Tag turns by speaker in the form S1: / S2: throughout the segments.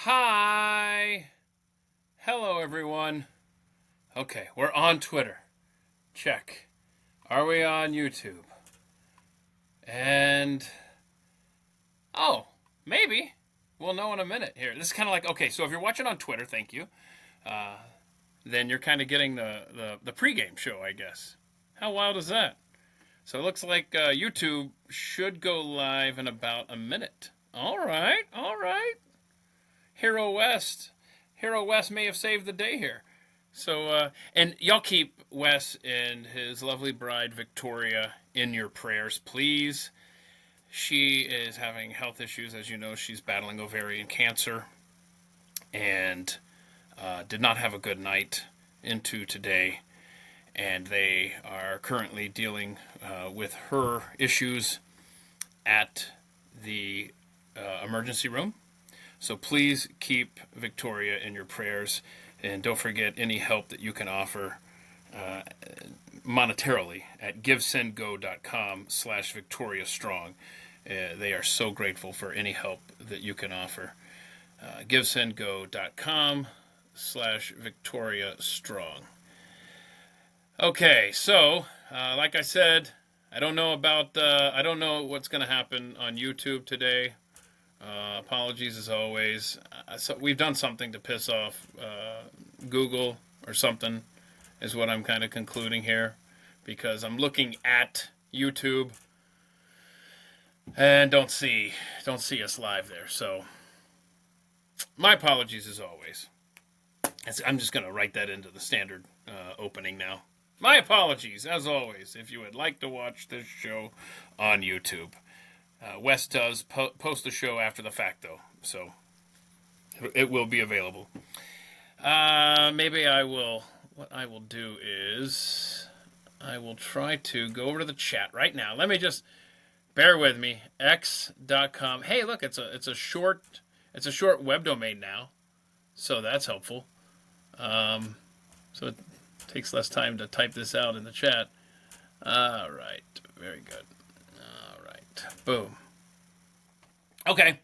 S1: Hi. Hello, everyone. Okay, we're on Twitter. Check. Are we on YouTube? And, oh, maybe. We'll know in a minute here. This is kind of like, okay, so if you're watching on Twitter, thank you. Then you're kind of getting the pregame show, I guess. How wild is that? So it looks like YouTube should go live in about a minute. All right. Hero West may have saved the day here. So, and y'all keep Wes and his lovely bride, Victoria, in your prayers, please. She is having health issues. As you know, she's battling ovarian cancer and did not have a good night into today. And they are currently dealing with her issues at the emergency room. So please keep Victoria in your prayers, and don't forget any help that you can offer monetarily at givesendgo.com/victoriastrong. They are so grateful for any help that you can offer. givesendgo.com/victoriastrong. Okay, so like I said, I don't know what's going to happen on YouTube today. Apologies as always. So we've done something to piss off Google or something, is what I'm kind of concluding here, because I'm looking at YouTube and don't see us live there. So my apologies as always. I'm just going to write that into the standard opening now. My apologies as always if you would like to watch this show on YouTube. Wes does post the show after the fact, though, so it will be available. Maybe I will. What I will do is I will try to go over to the chat right now. Let me just bear with me. X.com. Hey, look, it's a short web domain now, so that's helpful. So it takes less time to type this out in the chat. All right, very good. Boom. Okay,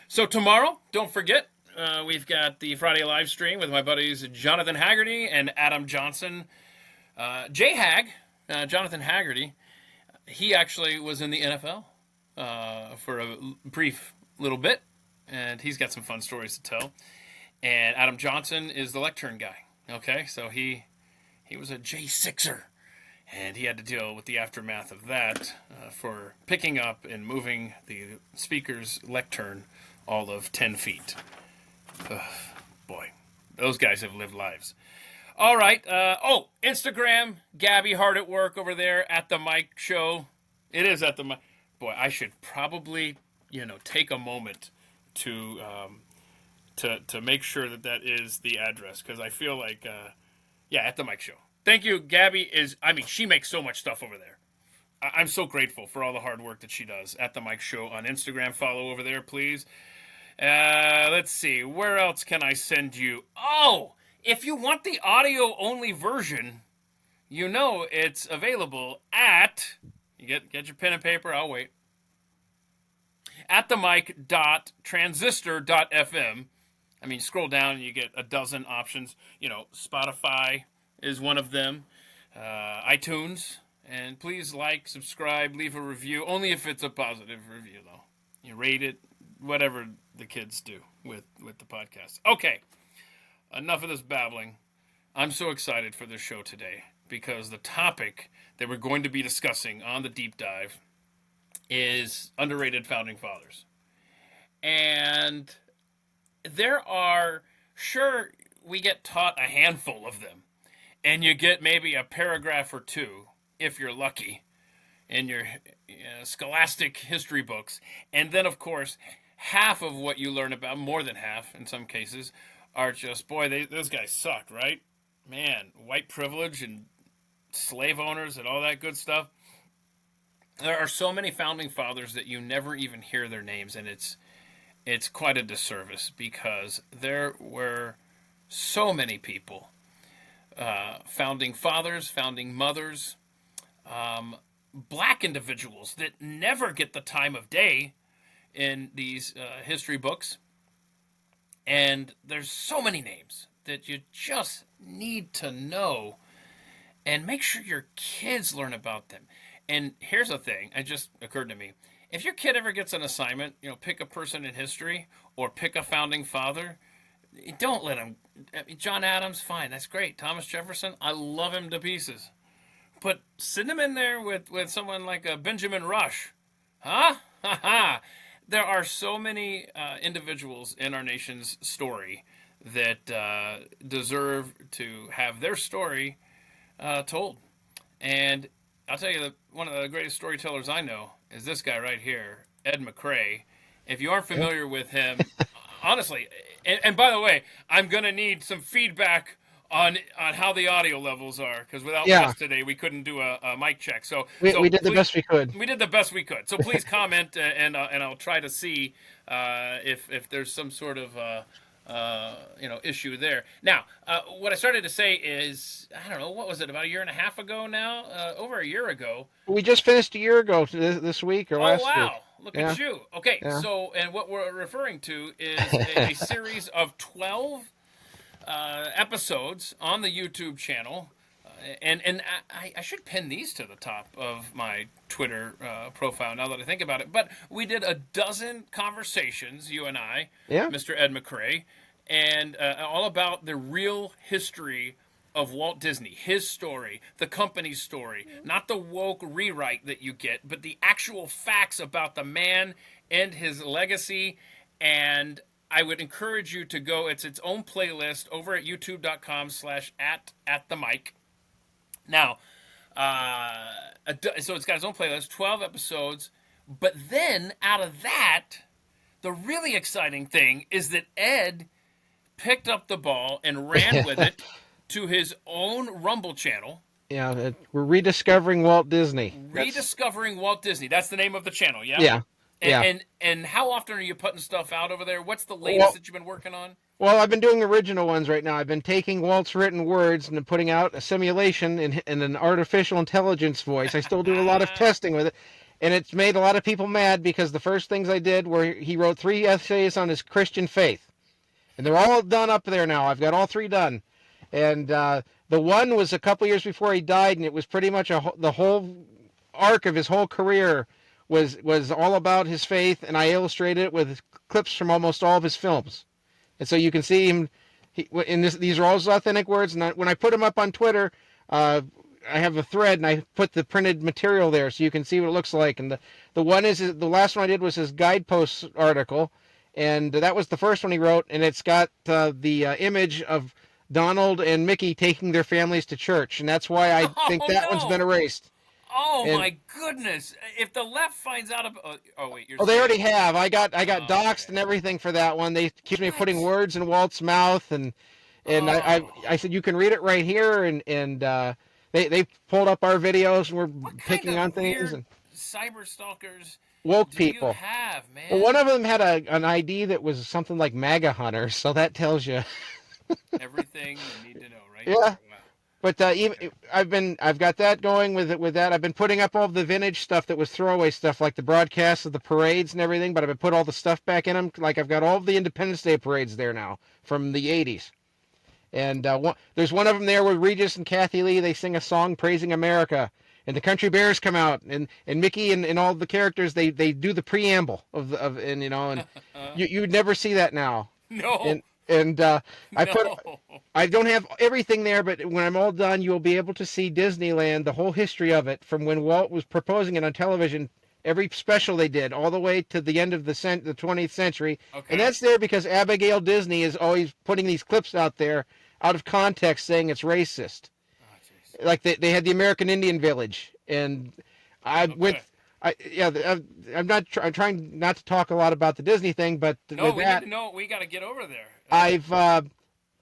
S1: so tomorrow, don't forget, we've got the Friday live stream with my buddies Jonathan Haggerty and Adam Johnson. Jonathan Haggerty, he actually was in the NFL for a brief little bit, and he's got some fun stories to tell. And Adam Johnson is the lectern guy. Okay, so he was a J6er. And he had to deal with the aftermath of that for picking up and moving the speaker's lectern all of 10 feet. Boy, those guys have lived lives. All right. Instagram, Gabby hard at work over there at the Mike Show. It is at the Mike. Boy, I should probably, take a moment to make sure that is the address, because I feel like, at the Mike Show. Thank you, Gabby. She makes so much stuff over there. I'm so grateful for all the hard work that she does. At the Mike Show on Instagram. Follow over there, please. Let's see. Where else can I send you? Oh, if you want the audio-only version, it's available at... You get your pen and paper. I'll wait. At themic.transistor.fm. Scroll down and you get a dozen options. Spotify is one of them, iTunes, and please like, subscribe, leave a review, only if it's a positive review, though. You rate it, whatever the kids do with the podcast. Okay, enough of this babbling. I'm so excited for this show today, because the topic that we're going to be discussing on the deep dive is underrated founding fathers. And there are, sure, we get taught a handful of them. And you get maybe a paragraph or two, if you're lucky, in your scholastic history books. And then, of course, half of what you learn about, more than half in some cases, are just, those guys suck, right? Man, white privilege and slave owners and all that good stuff. There are so many founding fathers that you never even hear their names, and it's quite a disservice, because there were so many people. Founding fathers, founding mothers, black individuals that never get the time of day in these history books. And there's so many names that you just need to know, and make sure your kids learn about them. And here's the thing, it just occurred to me. If your kid ever gets an assignment, pick a person in history or pick a founding father, don't let him. John Adams, fine, that's great. Thomas Jefferson, I love him to pieces. But send him in there with someone like a Benjamin Rush. Huh? Ha ha. There are so many individuals in our nation's story that deserve to have their story told. And I'll tell you that one of the greatest storytellers I know is this guy right here, Ed McCrae. If you aren't familiar with him, honestly, and by the way, I'm going to need some feedback on how the audio levels are, because without Wes today, we couldn't do a mic check. So
S2: we did the best we could.
S1: We did the best we could. So please comment, and I'll try to see if there's some sort of issue there. Now, what I started to say is, I don't know, what was it, about a year and a half ago now? Over a year ago.
S2: We just finished a year ago this week or last week.
S1: Oh, wow. Look at you. Okay, so, and what we're referring to is a series of 12 episodes on the YouTube channel. And I should pin these to the top of my Twitter profile now that I think about it. But we did a dozen conversations, you and I, Mr. Ed McCrae, and all about the real history of Walt Disney, his story, the company's story, not the woke rewrite that you get, but the actual facts about the man and his legacy. And I would encourage you to go, it's its own playlist over at youtube.com/@themic. Now, so it's got its own playlist, 12 episodes, but then out of that, the really exciting thing is that Ed picked up the ball and ran with it to his own Rumble channel.
S2: Yeah, we're rediscovering Walt Disney.
S1: Rediscovering Walt Disney. That's the name of the channel, yeah?
S2: Yeah.
S1: And how often are you putting stuff out over there? What's the latest that you've been working on?
S2: Well, I've been doing original ones right now. I've been taking Walt's written words and putting out a simulation in an artificial intelligence voice. I still do a lot of testing with it, and it's made a lot of people mad because the first things I did were he wrote 3 essays on his Christian faith, and they're all done up there now. I've got all 3 done, and the one was a couple years before he died, and it was pretty much the whole arc of his whole career was all about his faith, and I illustrated it with clips from almost all of his films. And so you can see him, these are all his authentic words, and when I put them up on Twitter, I have a thread, and I put the printed material there so you can see what it looks like. And the last one I did was his guidepost article, and that was the first one he wrote, and it's got the image of Donald and Mickey taking their families to church, and that's why I think that one's been erased.
S1: Oh, my goodness! If the left finds out about, wait, you're.
S2: Oh, they already have. I got doxxed and everything for that one. They keep me putting words in Walt's mouth, and I said you can read it right here, and they pulled up our videos, and we're picking on things. And
S1: cyber stalkers.
S2: Woke people.
S1: You have, man.
S2: Well, one of them had an ID that was something like MAGA hunter, so that tells you
S1: everything you need to know, right?
S2: Yeah. But I've got that going with that. I've been putting up all the vintage stuff that was throwaway stuff, like the broadcasts of the parades and everything. But I've been put all the stuff back in them. Like I've got all the Independence Day parades there now from the '80s. And there's one of them there where Regis and Kathy Lee, they sing a song praising America, and the Country Bears come out, and Mickey and all the characters they do the preamble and you would never see that now.
S1: No.
S2: I don't have everything there, but when I'm all done, you'll be able to see Disneyland, the whole history of it, from when Walt was proposing it on television, every special they did, all the way to the end of the 20th century.
S1: Okay.
S2: And that's there because Abigail Disney is always putting these clips out there out of context saying it's racist.
S1: Oh,
S2: like they had the American Indian Village, and I'm trying not to talk a lot about the Disney thing, but
S1: no, we need to know. We got to get over there.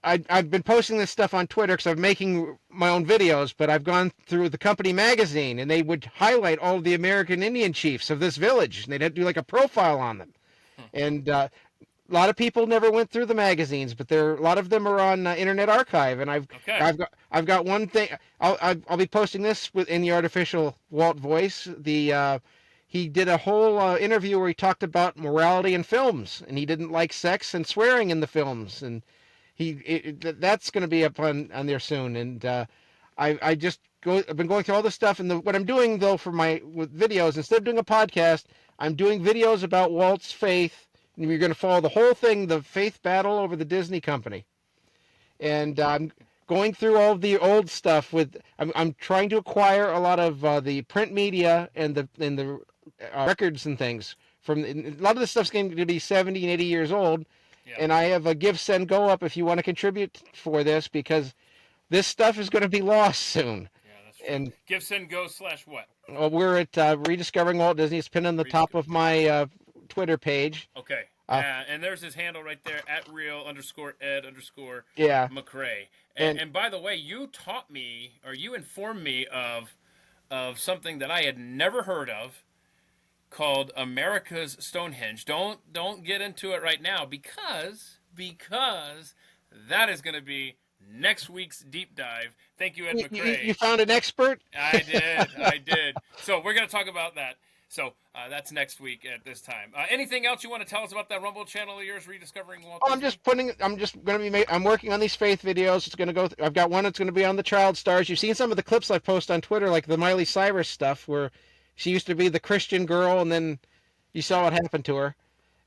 S2: I've been posting this stuff on Twitter because I'm making my own videos, but I've gone through the company magazine, and they would highlight all of the American Indian chiefs of this village, and they'd do like a profile on them. And a lot of people never went through the magazines, but a lot of them are on Internet Archive, and I've got one thing. I'll be posting this in the artificial Walt voice. he did a whole interview where he talked about morality in films, and he didn't like sex and swearing in the films, and that's going to be up on there soon. And I've been going through all this stuff, and what I'm doing though for my with videos, instead of doing a podcast, I'm doing videos about Walt's faith, and we're going to follow the whole thing, the faith battle over the Disney company. And I'm going through all of the old stuff I'm trying to acquire a lot of the print media and the records and things from a lot of this stuff's going to be 70 and 80 years old.
S1: Yeah.
S2: And I have a give, send, go up if you want to contribute for this, because this stuff is going to be lost soon.
S1: Yeah, that's true.
S2: And
S1: Give, send, go / what?
S2: well, we're at Rediscovering Walt Disney. It's pinned on the top of my Twitter page.
S1: Okay. Yeah, and there's his handle right there, @real_Ed_
S2: Yeah.
S1: McRae. And by the way, you taught me, or you informed me of something that I had never heard of, called America's Stonehenge. Don't get into it right now, because that is going to be next week's deep dive. Thank you, Ed McRae.
S2: You found an expert?
S1: I did. So we're going to talk about that. So that's next week at this time. Anything else you want to tell us about that Rumble channel of yours, Rediscovering Walt Disney?
S2: I'm working on these faith videos. It's going to go. I've got one that's going to be on the child stars. You've seen some of the clips I post on Twitter, like the Miley Cyrus stuff, where she used to be the Christian girl, and then you saw what happened to her.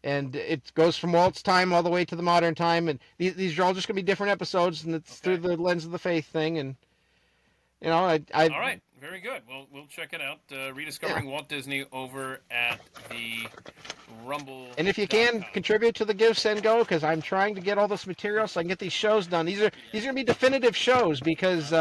S2: And it goes from Walt's time all the way to the modern time. And these are all just going to be different episodes, and it's through the lens of the faith thing. And all
S1: right. Very good. We'll check it out. Rediscovering Walt Disney over at the Rumble.
S2: And if you can, contribute to the Give, Send, Go, because I'm trying to get all this material so I can get these shows done. These are going to be definitive shows, because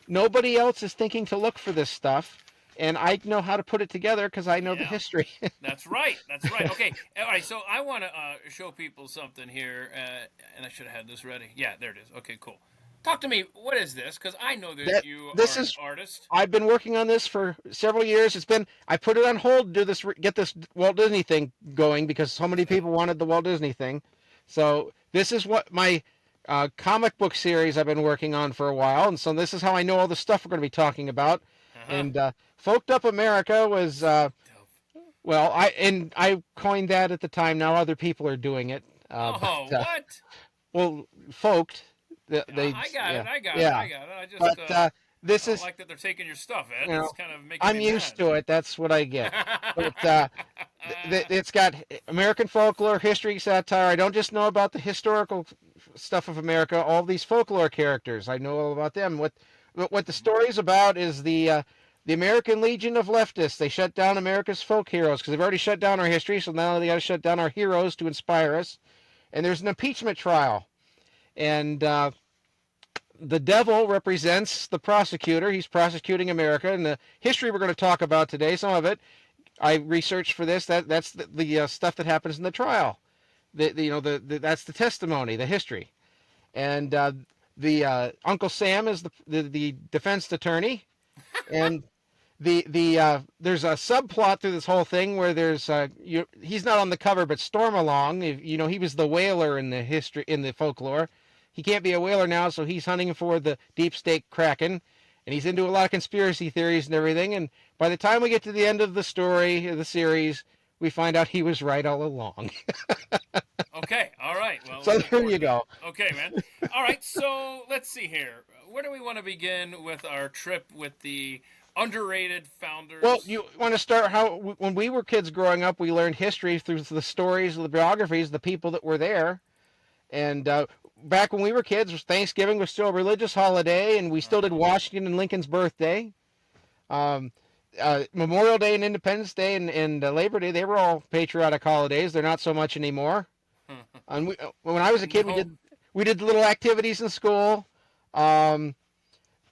S2: nobody else is thinking to look for this stuff, and I know how to put it together because I know the history.
S1: That's right. Okay. All right. So I want to show people something here, and I should have had this ready. Yeah, there it is. Okay, cool. Talk to me. What is this? Because I know that you are an artist.
S2: I've been working on this for several years. I put it on hold to get this Walt Disney thing going, because so many people wanted the Walt Disney thing. So this is what my comic book series I've been working on for a while, and so this is how I know all the stuff we're going to be talking about. And Folked Up America was I coined that at the time. Now other people are doing it.
S1: What?
S2: Well, folked.
S1: I got it. I just
S2: this
S1: is like that they're taking your stuff, Ed. It's kind of making
S2: I'm
S1: me
S2: used to it. That's what I get. But it's got American folklore, history, satire. I don't just know about the historical stuff of America. All these folklore characters, I know all about them. What the story's about is the American Legion of Leftists. They shut down America's folk heroes because they've already shut down our history. So now they got to shut down our heroes to inspire us. And there's an impeachment trial. And the devil represents the prosecutor. He's prosecuting America. And the history we're going to talk about today, some of it, I researched for this. That's the stuff that happens in the trial. That's the testimony, the history. And the Uncle Sam is the defense attorney. And there's a subplot through this whole thing where he's not on the cover, but Stormalong, he was the whaler in the folklore. He can't be a whaler now, so he's hunting for the deep state kraken, and he's into a lot of conspiracy theories and everything. And by the time we get to the end of the story of the series, we find out he was right all along.
S1: Okay, all right. Well,
S2: so there you go.
S1: Okay, man. All right, so let's see here. Where do we want to begin with our trip with the underrated founders?
S2: Well, you want to start when we were kids growing up, we learned history through the stories, the biographies, the people that were there. And back when we were kids, Thanksgiving was still a religious holiday, and we still did Washington and Lincoln's birthday. Memorial Day and Independence Day and Labor Day, they were all patriotic holidays. They're not so much anymore. And when I was a kid, we did little activities in school. When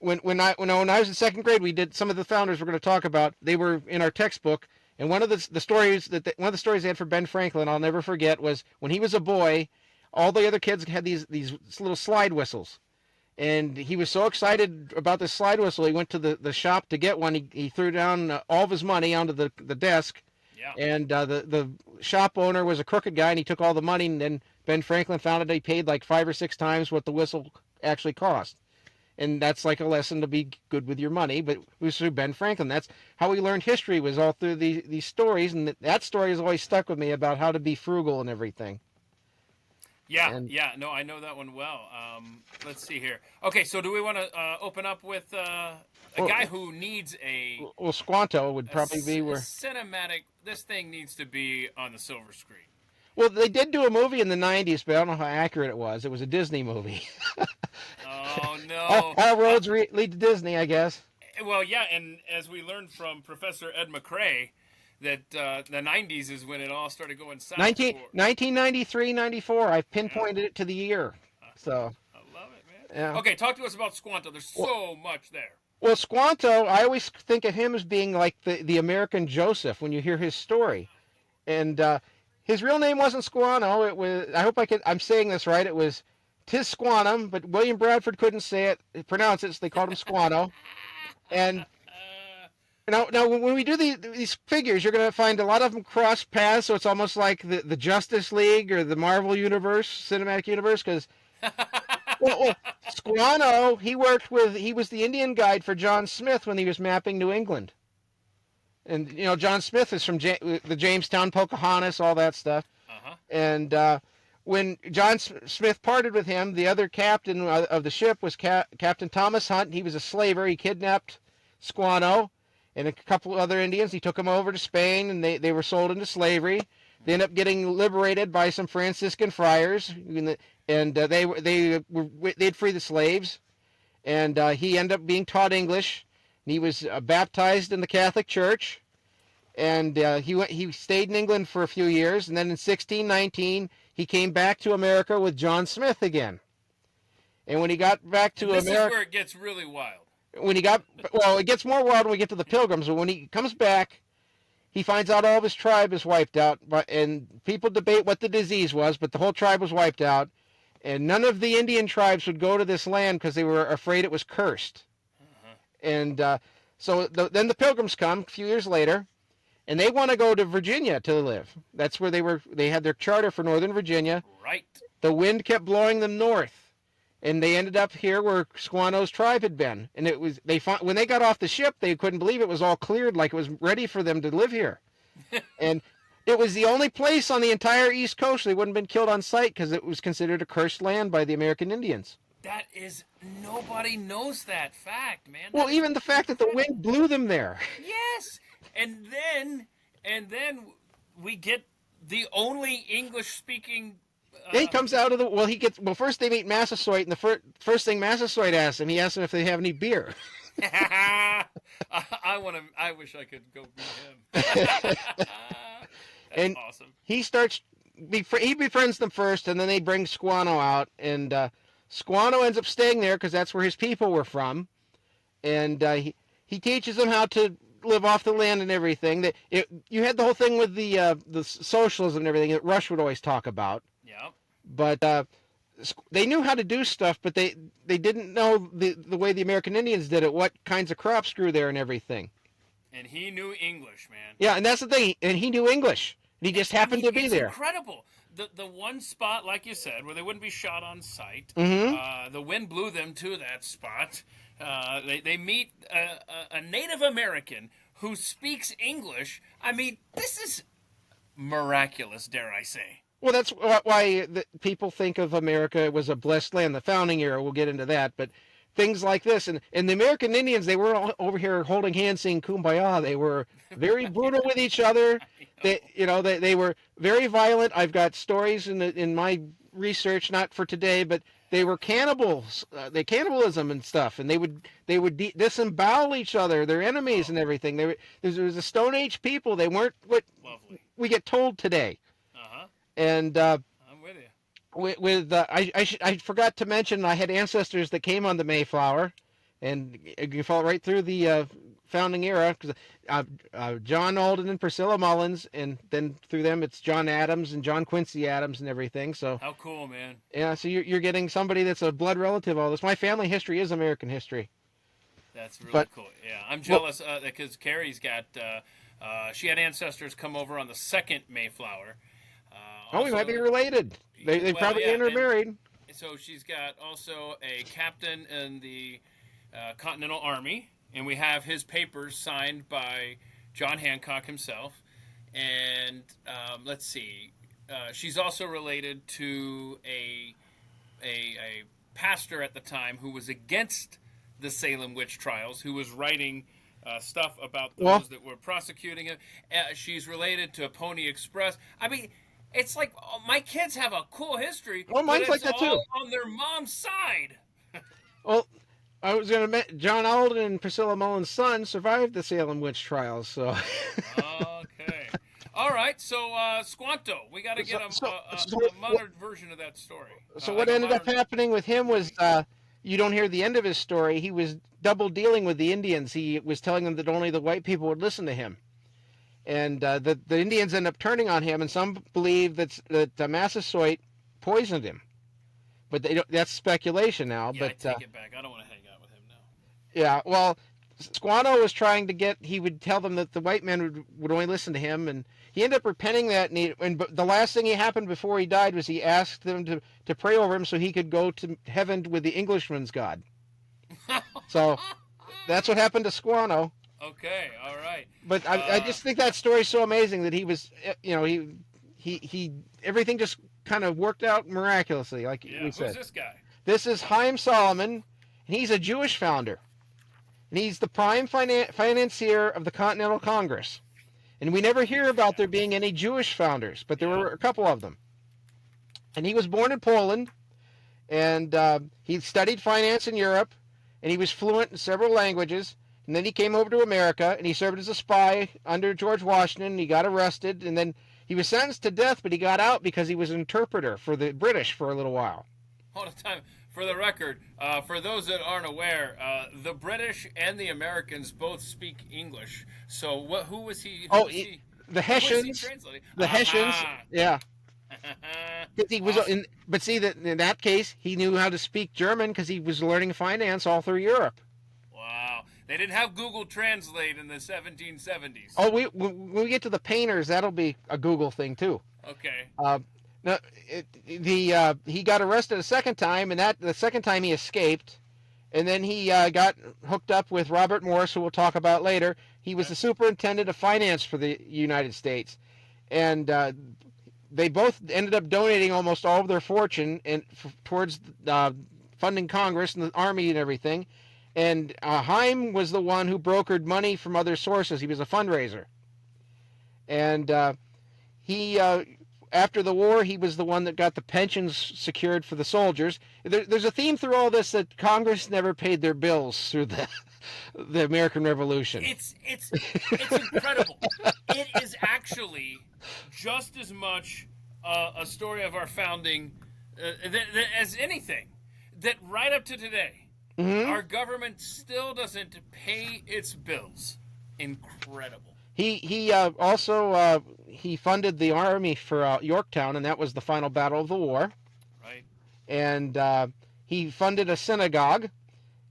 S2: I was in second grade, we did some of the founders we're going to talk about. They were in our textbook, and one of the stories they had for Ben Franklin, I'll never forget, was when he was a boy. All the other kids had these little slide whistles, and he was so excited about this slide whistle. He went to the shop to get one. He threw down all of his money onto the desk, and the shop owner was a crooked guy, and he took all the money. And then Ben Franklin found out he paid like 5 or 6 times what the whistle actually cost. and that's like a lesson to be good with your money. But it was through Ben Franklin. That's how we learned history, was all through these stories, and that story has always stuck with me about how to be frugal and everything.
S1: Yeah,
S2: And
S1: yeah, no, I know that one well. Let's see here. Okay, so do we want to open up with a
S2: well,
S1: guy who needs
S2: well, Squanto would probably be
S1: a
S2: where.
S1: cinematic? This thing needs to be on the silver screen.
S2: Well, they did do a movie in the '90s, but I don't know how accurate it was. It was a Disney movie.
S1: Oh
S2: all,
S1: no.
S2: all roads lead to Disney, I guess.
S1: Well, yeah, and as we learned from Professor Ed McCrae, that the '90s is when it all started going south.
S2: 1993, 94. I've
S1: Yeah,
S2: pinpointed it to the year. So,
S1: I love it, man.
S2: yeah.
S1: Okay, talk to us about Squanto. There's so much there.
S2: Well, Squanto, I always think of him as being like the American Joseph when you hear his story. And his real name wasn't Squanto. It was, I hope I'm saying this right. It was Tisquantum, but William Bradford couldn't say it, pronounce it, so they called him Squanto. And now when we do these figures, you're going to find a lot of them cross paths, so it's almost like the Justice League or the Marvel Universe, Cinematic Universe, because well, Squanto, he was the Indian guide for John Smith when he was mapping New England. And, John Smith is from the Jamestown, Pocahontas, all that stuff.
S1: Uh-huh.
S2: And when John Smith parted with him, the other captain of the ship was Captain Thomas Hunt. He was a slaver. He kidnapped Squanto and a couple other Indians. He took them over to Spain, and they were sold into slavery. They ended up getting liberated by some Franciscan friars, and they'd free the slaves. And he ended up being taught English. He was baptized in the Catholic Church, and he stayed in England for a few years, and then in 1619 he came back to America with John Smith again. And when he got back to
S1: America, this
S2: America,
S1: is where it gets really wild.
S2: It gets more wild when we get to the Pilgrims. But when he comes back, he finds out all of his tribe is wiped out, and people debate what the disease was, but the whole tribe was wiped out, and none of the Indian tribes would go to this land because they were afraid it was cursed. And then the Pilgrims come a few years later, and they want to go to Virginia to live. That's where they had their charter for Northern Virginia.
S1: Right.
S2: The wind kept blowing them north, and they ended up here where Squanto's tribe had been. And when they got off the ship, they couldn't believe it was all cleared, like it was ready for them to live here. And it was the only place on the entire East Coast they wouldn't have been killed on sight because it was considered a cursed land by the American Indians.
S1: That is, nobody knows that fact, man.
S2: Well, even the fact that the wind blew them there.
S1: Yes, and then we get the only English-speaking.
S2: He comes out of first they meet Massasoit, and the first thing Massasoit asks him, he asks him if they have any beer.
S1: I wish I could go meet him. That's
S2: and
S1: awesome.
S2: He befriends them first, and then they bring Squanto out, and Squanto ends up staying there because that's where his people were from, and he teaches them how to live off the land and everything. You had the whole thing with the socialism and everything that Rush would always talk about.
S1: Yeah.
S2: But they knew how to do stuff, but they didn't know the way the American Indians did it, what kinds of crops grew there and everything.
S1: And he knew English, man.
S2: Yeah, and that's the thing. And he knew English. And he just happened to be there.
S1: It's incredible. The one spot, like you said, where they wouldn't be shot on sight, the wind blew them to that spot. They meet a Native American who speaks English. I mean, this is miraculous, dare I say.
S2: Well, that's why people think of America was a blessed land. The founding era, we'll get into that, but things like this. And the American Indians, they were all over here holding hands saying kumbaya. They were very brutal with each other. They were very violent. I've got stories in my research, not for today, but they were cannibals. Cannibalism and stuff, and they would disembowel each other, their enemies and everything. There was a Stone Age people. They weren't what
S1: Lovely.
S2: we get told today. And
S1: I'm with you.
S2: I forgot to mention I had ancestors that came on the Mayflower, and you fall right through the founding era. John Alden and Priscilla Mullins, and then through them it's John Adams and John Quincy Adams and everything. So
S1: how cool, man!
S2: Yeah, so you're getting somebody that's a blood relative. All this, my family history is American history.
S1: That's really cool. Yeah, I'm jealous because Carrie's got she had ancestors come over on the second Mayflower.
S2: We might be related. They probably intermarried.
S1: So she's got also a captain in the Continental Army, and we have his papers signed by John Hancock himself. And let's see, she's also related to a pastor at the time who was against the Salem witch trials, who was writing stuff about
S2: Well,
S1: those that were prosecuting it. She's related to Pony Express. I mean, it's like my kids have a cool history,
S2: well,
S1: but
S2: mine's like
S1: it's
S2: that too.
S1: all on their mom's side.
S2: Well, I was going to John Alden and Priscilla Mullen's son survived the Salem witch trials, so.
S1: Okay. All right, so Squanto, we got to get
S2: so, so, so,
S1: a modern version of that story.
S2: so what
S1: Like a
S2: ended up
S1: modern
S2: happening with him was
S1: movie.
S2: you don't hear the end of his story. He was double dealing with the Indians. He was telling them that only the white people would listen to him, and the Indians end up turning on him. And some believe that Massasoit poisoned him, but they don't, that's speculation now.
S1: Yeah, I
S2: But
S1: take it back. I don't want to hang out with him now.
S2: yeah, well, Squanto was trying to get. He would tell them that the white men would only listen to him, and he ended up repenting that. And the last thing he happened before he died was he asked them to pray over him so he could go to heaven with the Englishman's God. So that's what happened to Squanto.
S1: Okay, all right.
S2: But I just think that story's so amazing that he was, he everything just kind of worked out miraculously, like
S1: Yeah,
S2: we
S1: who's
S2: said.
S1: this guy?
S2: This is Haim Solomon, and he's a Jewish founder. And he's the prime financier of the Continental Congress. And we never hear about there being any Jewish founders, but there
S1: Yeah.
S2: were a couple of them. And he was born in Poland, and he studied finance in Europe, and he was fluent in several languages. And then he came over to America, and he served as a spy under George Washington. He got arrested, and then he was sentenced to death, but he got out because he was an interpreter for the British for a little while.
S1: Hold on time. For the record, for those that aren't aware, the British and the Americans both speak English. So what? Who was he?
S2: Oh,
S1: Was he
S2: the
S1: who was he
S2: Hessians,
S1: translating?
S2: the Hessians,
S1: Aha.
S2: yeah. He was,
S1: Awesome.
S2: but see that in that case, he knew how to speak German because he was learning finance all through Europe.
S1: Wow. They didn't have Google Translate in the 1770s.
S2: Oh, when we get to the painters, that'll be a Google thing too.
S1: Okay.
S2: No, he got arrested a second time, and the second time he escaped, and then he got hooked up with Robert Morris, who we'll talk about later. He was the superintendent of finance for the United States, and they both ended up donating almost all of their fortune towards funding Congress and the Army and everything. And Haim was the one who brokered money from other sources. He was a fundraiser. And he, after the war, he was the one that got the pensions secured for the soldiers. There's a theme through all this that Congress never paid their bills through the American Revolution.
S1: It's incredible. It is actually just as much a story of our founding as anything. That right up to today, our government still doesn't pay its bills. Incredible.
S2: He also he funded the army for Yorktown, and that was the final battle of the war.
S1: Right.
S2: And he funded a synagogue,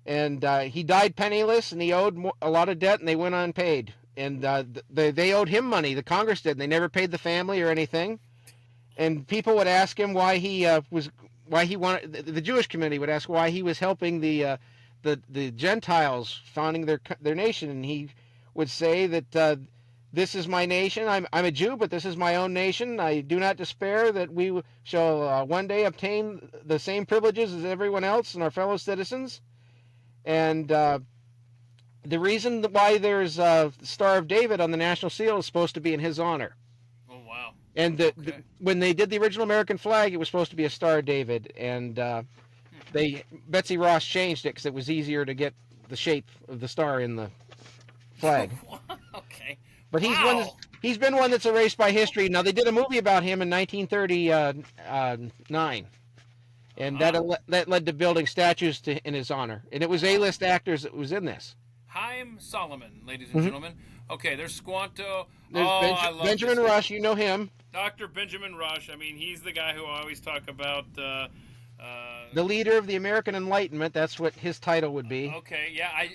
S2: and he died penniless, and he owed a lot of debt, and they went unpaid. And they owed him money. The Congress did. And they never paid the family or anything. And people would ask him why he wanted. The Jewish community would ask why he was helping the Gentiles founding their nation, and he would say that this is my nation. I'm a Jew, but this is my own nation. I do not despair that we shall one day obtain the same privileges as everyone else and our fellow citizens. And the reason why there's the Star of David on the national seal is supposed to be in his honor.
S1: Oh, wow.
S2: And when they did the original American flag, it was supposed to be a Star of David, and Betsy Ross changed it because it was easier to get the shape of the star in the flag.
S1: Okay.
S2: But
S1: Wow.
S2: he's been one that's erased by history. Now they did a movie about him in 1939, and that led to building statues in his honor. And it was A-list actors that was in this.
S1: Haim Solomon, ladies and gentlemen. Okay, there's Squanto.
S2: There's
S1: I love
S2: Benjamin
S1: this.
S2: Rush. You know him.
S1: Dr. Benjamin Rush. I mean, he's the guy who I always talk about.
S2: The leader of the American Enlightenment. That's what his title would be.
S1: Okay, yeah, I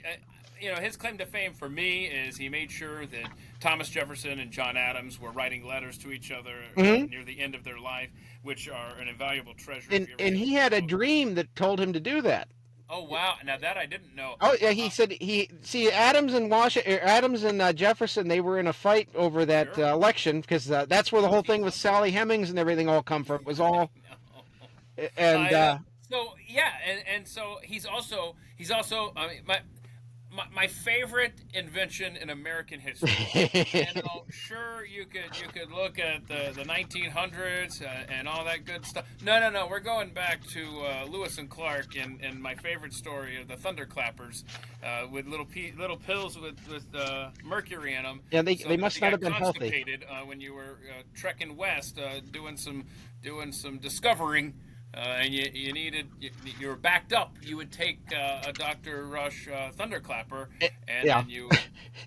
S1: his claim to fame for me is he made sure that Thomas Jefferson and John Adams were writing letters to each other
S2: Hmm.
S1: near the end of their life, which are an invaluable treasure if
S2: And
S1: you ever
S2: and
S1: get
S2: he had a
S1: a chance.
S2: dream that told him to do that.
S1: Oh wow! Now that I didn't know.
S2: Oh yeah, he
S1: Uh,
S2: said he see Adams and Washington, Adams and Jefferson. They were in a fight over that
S1: sure.
S2: election because that's where the whole thing with
S1: 1700.
S2: Sally Hemings and everything all come from. It was all
S1: I know.
S2: and
S1: I know. So yeah, and so he's also I mean, my favorite invention in American history. And sure, you could look at the 1900s and all that good stuff. No. We're going back to Lewis and Clark and my favorite story of the Thunderclappers, with little pills with mercury in them,
S2: yeah,
S1: so
S2: they
S1: that
S2: must
S1: you
S2: not
S1: got
S2: have been healthy.
S1: constipated when you were trekking west, doing some discovering. And you needed you were backed up. You would take a Dr. Rush Thunderclapper, and
S2: Yeah,
S1: then you would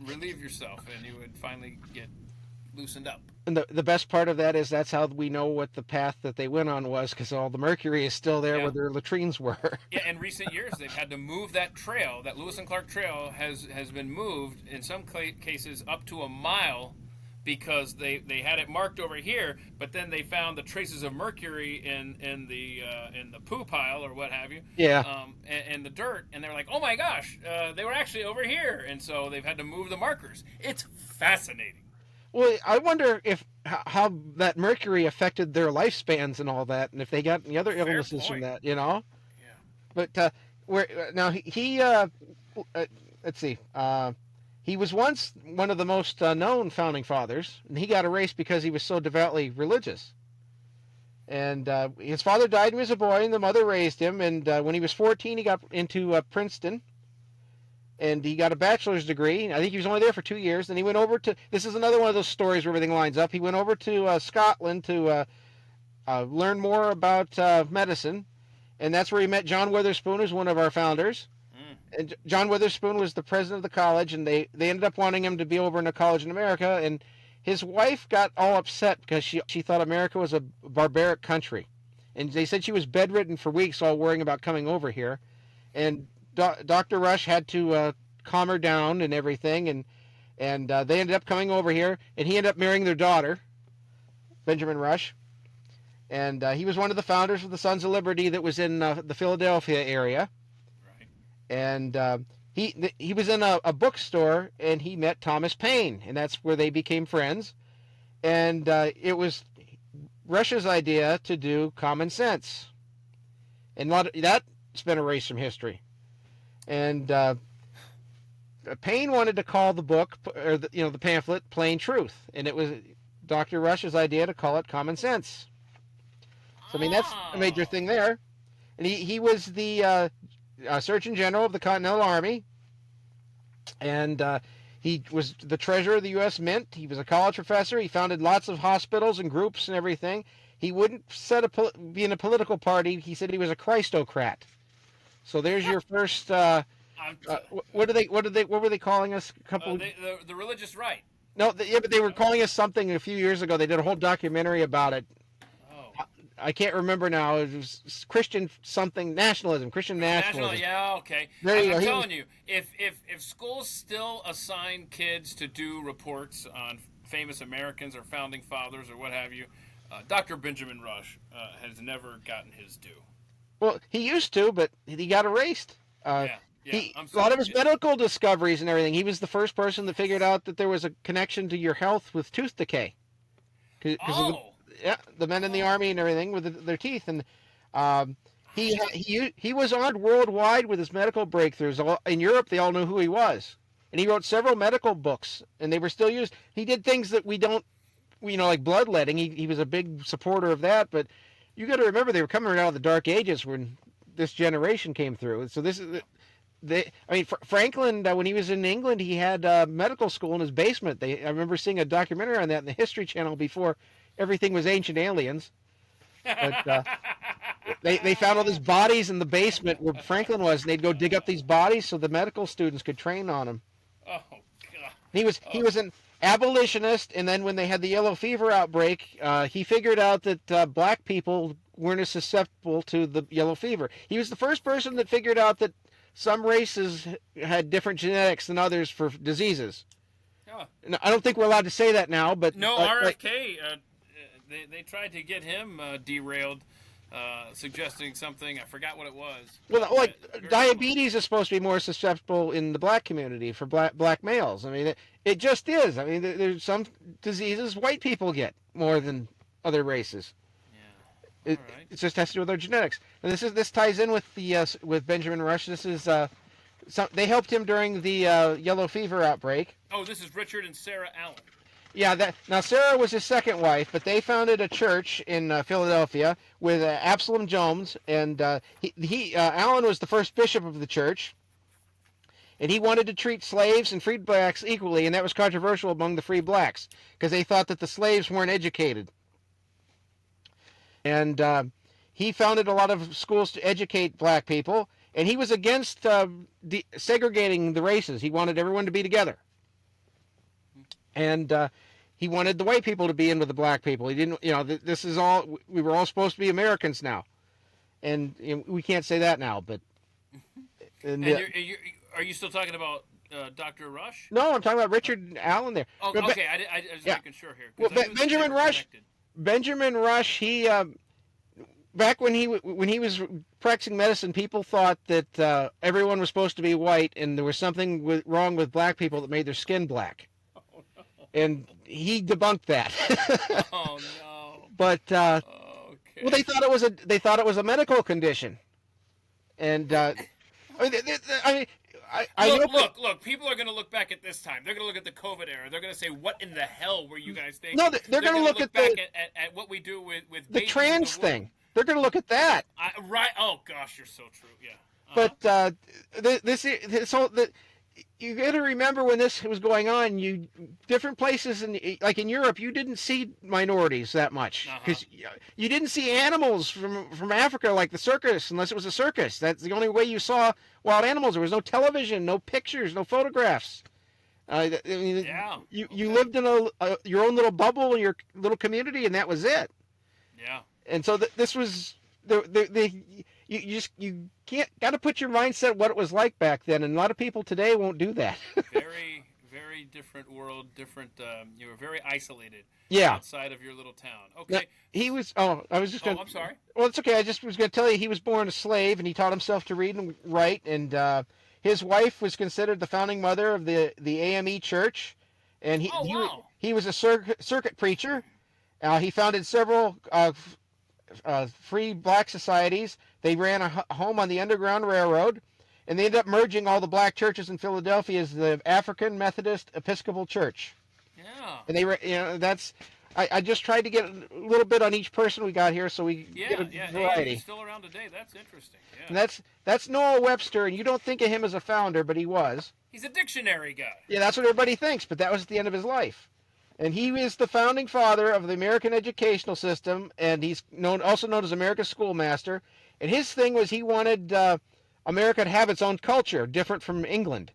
S1: relieve yourself, and you would finally get loosened up.
S2: and the best part of that is that's how we know what the path that they went on was because all the mercury is still there where
S1: Yeah,
S2: their latrines were.
S1: yeah. In recent years, they've had to move that trail. That Lewis and Clark Trail has been moved in some cases up to a mile because they had it marked over here, but then they found the traces of mercury in the poo pile or what have you,
S2: Yeah.
S1: and the dirt, and they're like, oh my gosh, they were actually over here, and so they've had to move the markers. It's fascinating.
S2: Well, I wonder if how that mercury affected their lifespans and all that, and if they got any other
S1: Fair
S2: illnesses from
S1: point.
S2: that, you know.
S1: Yeah.
S2: But where now uh, let's see, he was once one of the most known founding fathers, and he got erased because he was so devoutly religious. And his father died when he was a boy, and the mother raised him. And when he was 14, he got into Princeton, and he got a bachelor's degree. I think he was only there for 2 years. Then he went over to. This is another one of those stories where everything lines up. He went over to Scotland to learn more about medicine, and that's where he met John Witherspoon, who's one of our founders.
S1: Mm.
S2: And John Witherspoon was the president of the college, and they ended up wanting him to be over in a college in America. And his wife got all upset because she thought America was a barbaric country, and they said she was bedridden for weeks, all worrying about coming over here. And Dr. Rush had to calm her down and everything, and they ended up coming over here, and he ended up marrying their daughter, Benjamin Rush, and he was one of the founders of the Sons of Liberty that was in the Philadelphia area,
S1: Right.
S2: and he was in a bookstore and he met Thomas Paine, and that's where they became friends, and it was Rush's idea to do Common Sense, and a lot of, that's been erased from history, and Paine wanted to call the book or the pamphlet Plain Truth, and it was Dr. Rush's idea to call it Common Sense. So I mean that's a major
S1: Oh.
S2: thing there. And he was the Surgeon General of the Continental Army, and he was the treasurer of the U.S. Mint. He was a college professor. He founded lots of hospitals and groups and everything. He wouldn't be in a political party. He said he was a Christocrat. So there's your first.
S1: I'm
S2: What were they calling us? A couple.
S1: the religious right.
S2: No, yeah, but they were calling us something a few years ago. They did a whole documentary about it.
S1: Oh.
S2: I can't remember now. It was Christian something nationalism, Christian
S1: National,
S2: nationalism.
S1: yeah, okay.
S2: There you go.
S1: I'm
S2: He was,
S1: telling you, if schools still assign kids to do reports on famous Americans or founding fathers or what have you, Dr. Benjamin Rush has never gotten his due.
S2: well, he used to, but he got erased.
S1: Yeah, yeah.
S2: He
S1: I'm
S2: a lot of
S1: sorry.
S2: his medical discoveries and everything. He was the first person that figured out that there was a connection to your health with tooth decay. Because
S1: Oh,
S2: yeah, the men in the
S1: oh,
S2: army and everything with their teeth, and um, he was honored worldwide with his medical breakthroughs. In Europe, they all knew who he was, and he wrote several medical books, and they were still used. He did things that we don't, like bloodletting. He was a big supporter of that, but you got to remember they were coming out of the Dark Ages when this generation came through. So this is I mean, Franklin, when he was in England, he had medical school in his basement. I remember seeing a documentary on that in the History Channel before everything was Ancient Aliens. But they found all these bodies in the basement where Franklin was, and they'd go dig up these bodies so the medical students could train on them.
S1: oh God.
S2: He was an abolitionist, and then when they had the yellow fever outbreak, he figured out that black people weren't as susceptible to the yellow fever. He was the first person that figured out that some races had different genetics than others for diseases.
S1: Oh.
S2: I don't think we're allowed to say that now, but
S1: No,
S2: like,
S1: RFK. They tried to get him derailed, suggesting something. I forgot what it was.
S2: well, like
S1: Very
S2: diabetes is supposed to be more susceptible in the black community for black males. I mean, it just is. I mean, there's some diseases white people get more than other races.
S1: Yeah. All right.
S2: It just has to do with their genetics. And this ties in with the with Benjamin Rush. This is they helped him during the yellow fever outbreak.
S1: Oh, this is Richard and Sarah Allen.
S2: Yeah, now Sarah was his second wife, but they founded a church in Philadelphia with Absalom Jones, and Allen was the first bishop of the church, and he wanted to treat slaves and freed blacks equally, and that was controversial among the free blacks because they thought that the slaves weren't educated, and he founded a lot of schools to educate black people, and he was against segregating the races. He wanted everyone to be together. And he wanted the white people to be in with the black people. He didn't, this is all, we were all supposed to be Americans now. And we can't say that now, but.
S1: And are you still talking about Dr. Rush?
S2: No, I'm talking about Richard Allen there.
S1: Oh, okay. I was making sure here.
S2: Well, Benjamin Rush, he, back when he was practicing medicine, people thought that everyone was supposed to be white and there was something wrong with black people that made their skin black. And he debunked that.
S1: Oh no!
S2: But
S1: okay.
S2: well, they thought it was a medical condition, and I
S1: look. People are going to look back at this time. They're going to look at the COVID era. They're going to say, "What in the hell were you guys thinking?"
S2: No, they're going to look
S1: back at what we do with
S2: the trans thing. They're going to look at that.
S1: Right? Oh gosh, you're so true. Yeah.
S2: But you got to remember when this was going on. Different places like in Europe, you didn't see minorities that much because you didn't see animals from Africa like the circus unless it was a circus. That's the only way you saw wild animals. There was no television, no pictures, no photographs. You lived in your own little bubble in your little community, and that was it.
S1: Yeah.
S2: And so this was you got to put your mindset what it was like back then, and a lot of people today won't do that.
S1: Very, very different world. Different. You were very isolated.
S2: Yeah.
S1: Outside of your little town. Okay.
S2: Now, he was. Oh, I was just going.
S1: I'm sorry.
S2: Well, it's okay. I just was going to tell you he was born a slave, and he taught himself to read and write. And his wife was considered the founding mother of the AME Church, and he was a circuit preacher. He founded several free black societies. They ran a home on the Underground Railroad, and they ended up merging all the black churches in Philadelphia as the African Methodist Episcopal Church.
S1: Yeah.
S2: And they were, that's. I just tried to get a little bit on each person we got here, so we get a variety.
S1: He's still around today. That's interesting. Yeah.
S2: And that's Noah Webster, and you don't think of him as a founder, but he was.
S1: He's a dictionary guy.
S2: Yeah, that's what everybody thinks, but that was at the end of his life. And he is the founding father of the American educational system, and he's also known as America's schoolmaster. And his thing was he wanted America to have its own culture, different from England.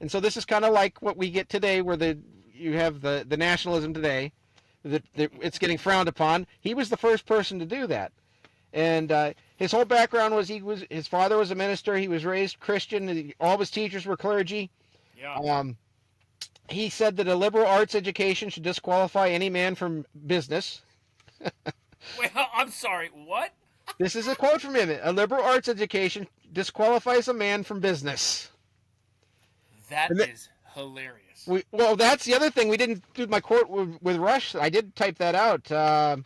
S2: And so this is kind of like what we get today, where you have the nationalism today. It's getting frowned upon. He was the first person to do that. And his whole background was his father was a minister. He was raised Christian. All of his teachers were clergy.
S1: Yeah.
S2: He said that a liberal arts education should disqualify any man from business.
S1: Wait, I'm sorry, what?
S2: This is a quote from him. A liberal arts education disqualifies a man from business.
S1: That is hilarious.
S2: Well, that's the other thing. We didn't do my quote with Rush. I did type that out.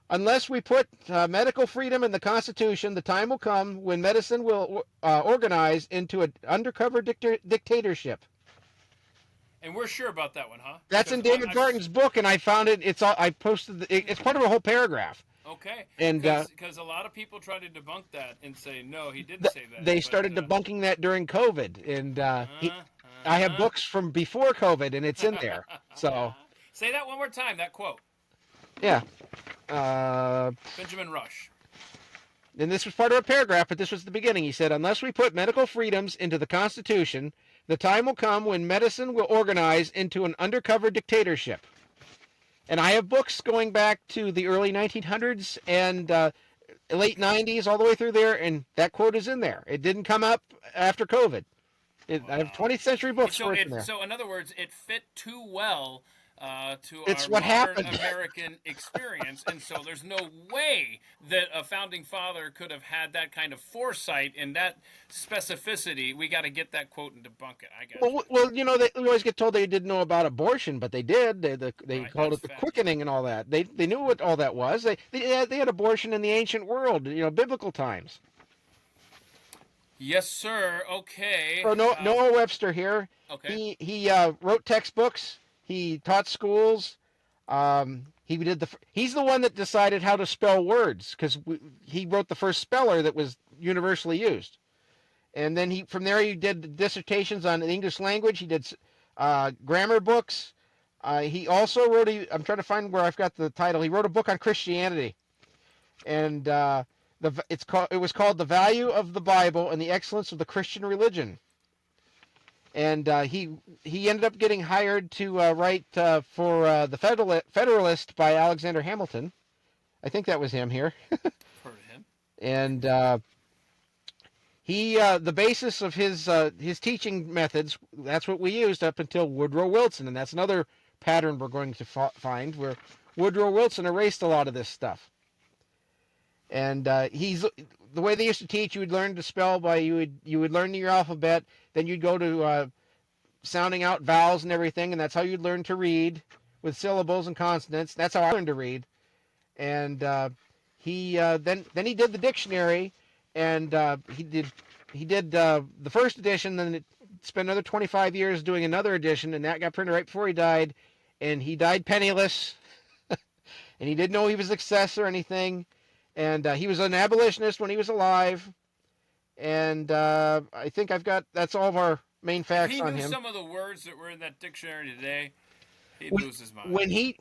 S2: Unless we put medical freedom in the Constitution, the time will come when medicine will organize into an undercover dictatorship.
S1: And we're sure about that one, huh?
S2: That's in David Barton's book, and I found it. I posted. It's part of a whole paragraph.
S1: Okay.
S2: And
S1: because a lot of people try to debunk that and say no, he didn't say that.
S2: They started debunking that during COVID, and I have books from before COVID, and it's in there. So
S1: say that one more time. That quote.
S2: Yeah.
S1: Benjamin Rush.
S2: And this was part of a paragraph, but this was the beginning. He said, unless we put medical freedoms into the Constitution, the time will come when medicine will organize into an undercover dictatorship. And I have books going back to the early 1900s and late 90s, all the way through there, and that quote is in there. It didn't come up after COVID. I have
S1: Wow.
S2: 20th century books
S1: So
S2: worth in there.
S1: so in other words, it fit too well to
S2: It's
S1: our
S2: what
S1: modern
S2: happened.
S1: American experience, and so there's no way that a founding father could have had that kind of foresight and that specificity. We got to get that quote and debunk it. I got you.
S2: Well, we always get told they didn't know about abortion, but they did. They
S1: Right,
S2: called
S1: that's
S2: it the
S1: fact.
S2: quickening and all that. They knew what all that was. They had abortion in the ancient world, biblical times.
S1: Yes, sir. Okay.
S2: So Noah Webster here.
S1: Okay.
S2: He wrote textbooks. He taught schools. He's the one that decided how to spell words because he wrote the first speller that was universally used. And then from there he did dissertations on the English language. He did grammar books. He also wrote I'm trying to find where I've got the title. He wrote a book on Christianity, and it was called "The Value of the Bible and the Excellence of the Christian Religion." And he ended up getting hired to write for the Federalist by Alexander Hamilton. I think that was him here.
S1: Heard of him.
S2: And the basis of his teaching methods, that's what we used up until Woodrow Wilson, and that's another pattern we're going to find where Woodrow Wilson erased a lot of this stuff. And the way they used to teach, you would learn to spell by you would learn your alphabet, then you'd go to sounding out vowels and everything, and that's how you'd learn to read with syllables and consonants. That's how I learned to read. And then he did the dictionary, and he did the first edition. Then it spent another 25 years doing another edition, and that got printed right before he died. And he died penniless, and he didn't know he was success or anything. And he was an abolitionist when he was alive. And I think that's all of our main facts on him.
S1: If he knew some of the words that were in that dictionary today, he'd lose his mind.
S2: When he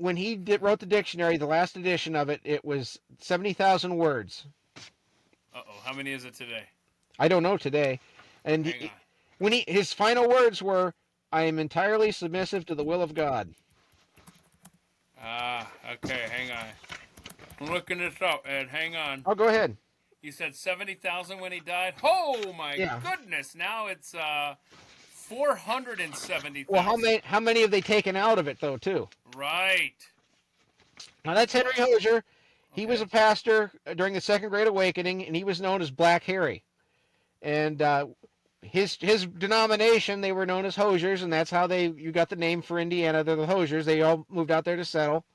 S2: wrote the dictionary, the last edition of it, it was 70,000 words.
S1: Uh-oh, how many is it today?
S2: I don't know today. And his final words were, "I am entirely submissive to the will of God."
S1: Okay, hang on. I'm looking this up, Ed. Hang on.
S2: Oh, go ahead.
S1: You said 70,000 when he died? Oh, my goodness. Now it's 470,000.
S2: Well, how many have they taken out of it, though, too?
S1: Right.
S2: Now, that's Henry Hosier. He was a pastor during the Second Great Awakening, and he was known as Black Harry. And his denomination, they were known as Hosiers, and that's how you got the name for Indiana. They're the Hosiers. They all moved out there to settle.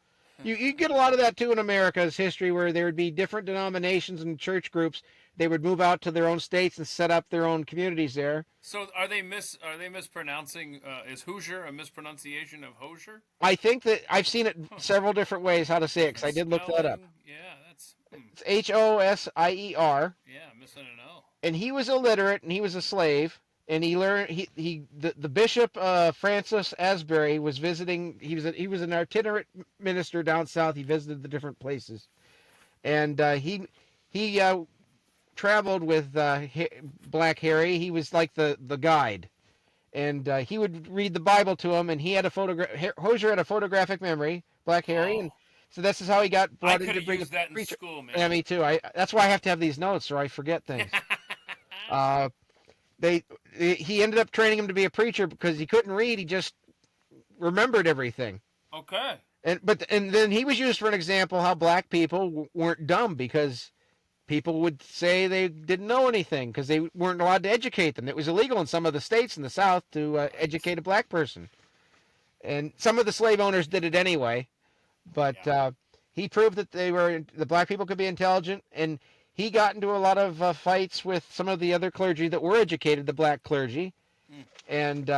S2: You get a lot of that, too, in America's history, where there would be different denominations and church groups. They would move out to their own states and set up their own communities there.
S1: So are they mispronouncing, is Hoosier a mispronunciation of Hosier?
S2: I think that I've seen it several different ways how to say it, because I did look that up.
S1: Yeah, that's...
S2: It's Hosier.
S1: Yeah, I'm missing an O.
S2: And he was illiterate, and he was a slave. And he learned the Bishop Francis Asbury was visiting. He was an itinerant minister down south. He visited the different places, and he traveled with Black Harry. He was like the guide, and he would read the Bible to him. And he had a photograph. Hosier had a photographic memory. Black Harry, and so this is how he got brought in to bring
S1: that in school, man.
S2: Yeah, me too. That's why I have to have these notes, or I forget things. He ended up training him to be a preacher because he couldn't read. He just remembered everything.
S1: Okay.
S2: And then he was used for an example how black people weren't dumb, because people would say they didn't know anything because they weren't allowed to educate them. It was illegal in some of the states in the South to educate a black person. And some of the slave owners did it anyway. But he proved that the black people could be intelligent, and he got into a lot of fights with some of the other clergy that were educated, the black clergy. And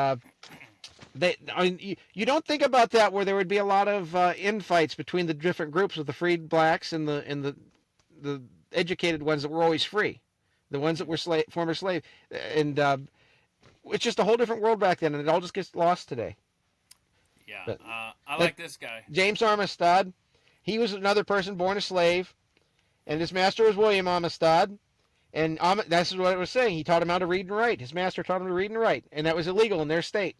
S2: you don't think about that, where there would be a lot of infights between the different groups of the freed blacks and the educated ones that were always free, the ones that were former slave. And it's just a whole different world back then, and it all just gets lost today.
S1: Yeah, but, I like this guy.
S2: James Armistead, he was another person born a slave. And his master was William Amistad, and that's what I was saying. He taught him how to read and write. His master taught him to read and write, and that was illegal in their state.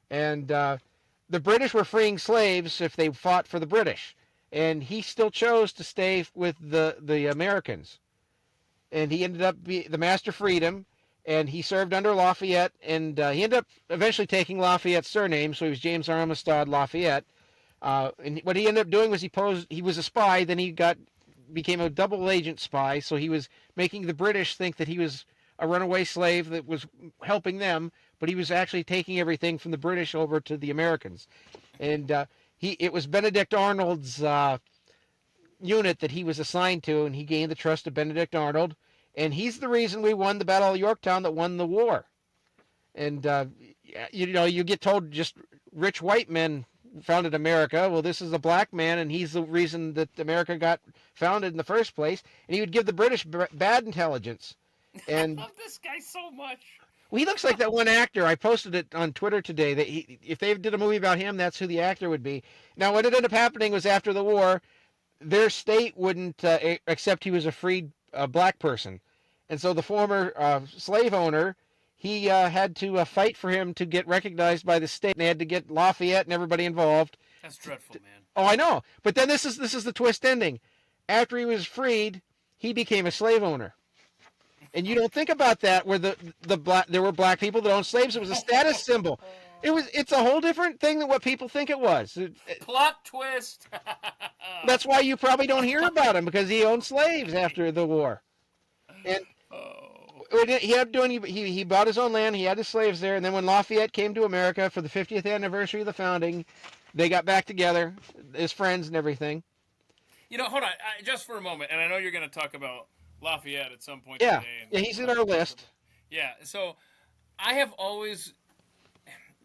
S2: And the British were freeing slaves if they fought for the British, and he still chose to stay with the Americans. And he ended up the master freed him, and he served under Lafayette, and he ended up eventually taking Lafayette's surname, so he was James Armistead Lafayette. And what he ended up doing was he was a spy, then became a double agent spy, so he was making the British think that he was a runaway slave that was helping them, but he was actually taking everything from the British over to the Americans. And it was Benedict Arnold's unit that he was assigned to, and he gained the trust of Benedict Arnold, and he's the reason we won the Battle of Yorktown that won the war. And you get told just rich white men founded America. Well, this is a black man, and he's the reason that America got founded in the first place. And he would give the British bad intelligence. And
S1: I love this guy so much.
S2: well, he looks like that one actor. I posted it on Twitter today. That if they did a movie about him, that's who the actor would be. Now, what ended up happening was after the war, their state wouldn't accept he was a freed black person, and so the former slave owner, he had to fight for him to get recognized by the state. And they had to get Lafayette and everybody involved.
S1: That's dreadful, man.
S2: Oh, I know. But then this is the twist ending. After he was freed, he became a slave owner. And you don't think about that, where there were black people that owned slaves. It was a status symbol. It's a whole different thing than what people think it was.
S1: Plot twist.
S2: That's why you probably don't hear about him, because he owned slaves after the war. And he ended up doing, he bought his own land, he had his slaves there, and then when Lafayette came to America for the 50th anniversary of the founding, they got back together as friends and everything.
S1: Hold on, just for a moment, and I know you're going to talk about Lafayette at some point
S2: Yeah,
S1: today.
S2: yeah, he's in our list.
S1: Yeah, so I have always,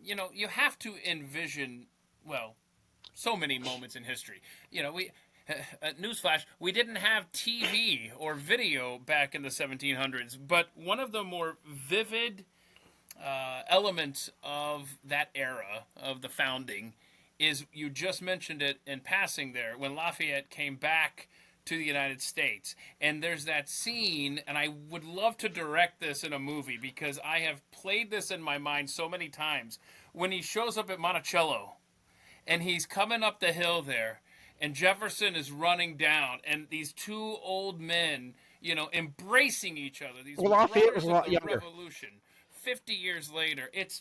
S1: you have to envision, well, so many moments in history. Newsflash, we didn't have TV or video back in the 1700s, but one of the more vivid elements of that era of the founding is, you just mentioned it in passing there, when Lafayette came back to the United States. And there's that scene, and I would love to direct this in a movie because I have played this in my mind so many times, when he shows up at Monticello and he's coming up the hill there, and Jefferson is running down, and these two old men, embracing each other. These
S2: Lafayette was
S1: brothers
S2: a lot
S1: of the
S2: younger.
S1: Revolution. 50 years later, it's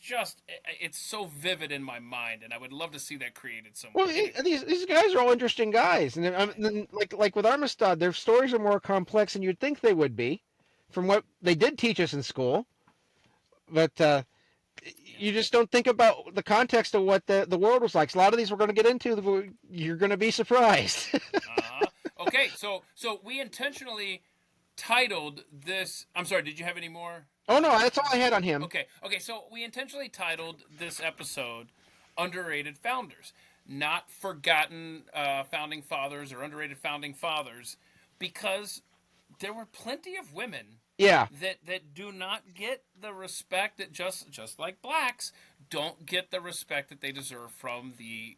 S1: so vivid in my mind, and I would love to see that created somewhere.
S2: Well, these guys are all interesting guys, and like with Armistead, their stories are more complex than you'd think they would be, from what they did teach us in school. But you just don't think about the context of what the world was like. So a lot of these we're going to get into. You're going to be surprised.
S1: Okay, so we intentionally titled this. I'm sorry. Did you have any more?
S2: Oh no, that's all I had on him.
S1: Okay. So we intentionally titled this episode "Underrated Founders," not forgotten founding fathers or underrated founding fathers, because there were plenty of women.
S2: Yeah.
S1: That do not get the respect that just like blacks don't get the respect that they deserve from the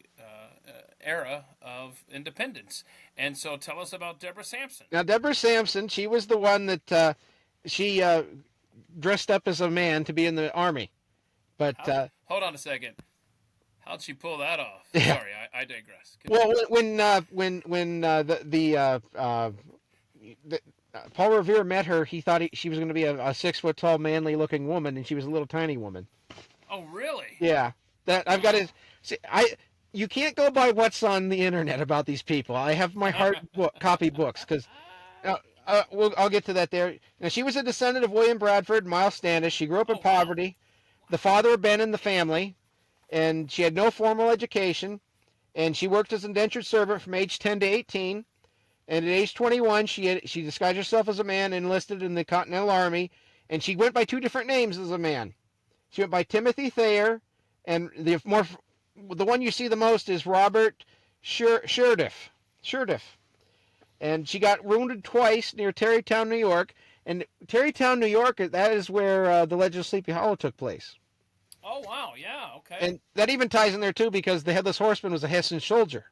S1: era of independence. And so tell us about Deborah Sampson.
S2: Now, Deborah Sampson, she was the one that she dressed up as a man to be in the army. But
S1: hold on a second. How'd she pull that off?
S2: Yeah.
S1: Sorry, I digress.
S2: Well, when Paul Revere met her, he thought she was going to be a 6-foot-tall, manly-looking woman, and she was a little tiny woman.
S1: Oh, really?
S2: Yeah, that I've got to see. You can't go by what's on the internet about these people. I have my hard copy books because I'll get to that there. Now, she was a descendant of William Bradford, Miles Standish. She grew up in poverty. The father had been in the family, and she had no formal education. And she worked as an indentured servant from age 10 to 18. And at age 21, she disguised herself as a man, enlisted in the Continental Army, and she went by 2 different names as a man. She went by Timothy Thayer, and the one you see the most is Robert Shurdiff. And she got wounded twice near Tarrytown, New York. And Tarrytown, New York, that is where the Legend of Sleepy Hollow took place.
S1: Oh, wow, yeah, okay.
S2: And that even ties in there, too, because the Headless Horseman was a Hessian soldier.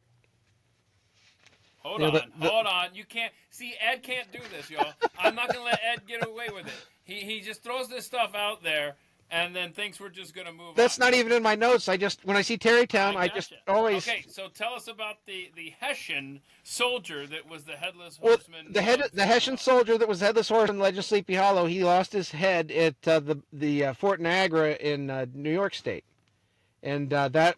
S1: Hold on. You can't... See, Ed can't do this, y'all. I'm not going to let Ed get away with it. He just throws this stuff out there and then things were just going to move
S2: That's
S1: on.
S2: not even in my notes. When I see Terrytown,
S1: I
S2: I just
S1: gotcha.
S2: always.
S1: Okay, so tell us about the Hessian soldier that was the headless
S2: Well,
S1: horseman
S2: the
S1: of
S2: the
S1: Sleepy
S2: Hessian
S1: Hollow.
S2: soldier that was headless horseman in Legend of Sleepy Hollow, he lost his head at the Fort Niagara in New York State, and
S1: How did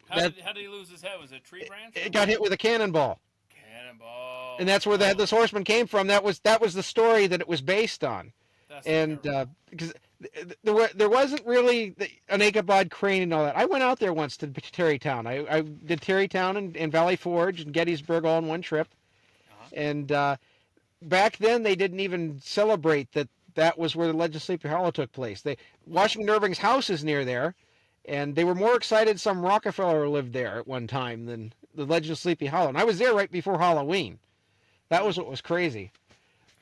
S1: he lose his head? Was it a tree branch or
S2: it got
S1: what?
S2: hit with a cannonball, and
S1: Cannonball.
S2: that's where the
S1: Oh,
S2: headless horseman came from. That was the story that it was based on,
S1: that's
S2: and
S1: terrible.
S2: because there wasn't really an Ichabod Crane and all that. I went out there once to Terrytown. I did Terrytown and Valley Forge and Gettysburg all in one trip,
S1: Uh-huh.
S2: and back then they didn't even celebrate that was where the Legend of Sleepy Hollow took place. Washington Irving's house is near there, and they were more excited some Rockefeller lived there at one time than the Legend of Sleepy Hollow. And I was there right before Halloween. That
S1: Hmm.
S2: was what was crazy.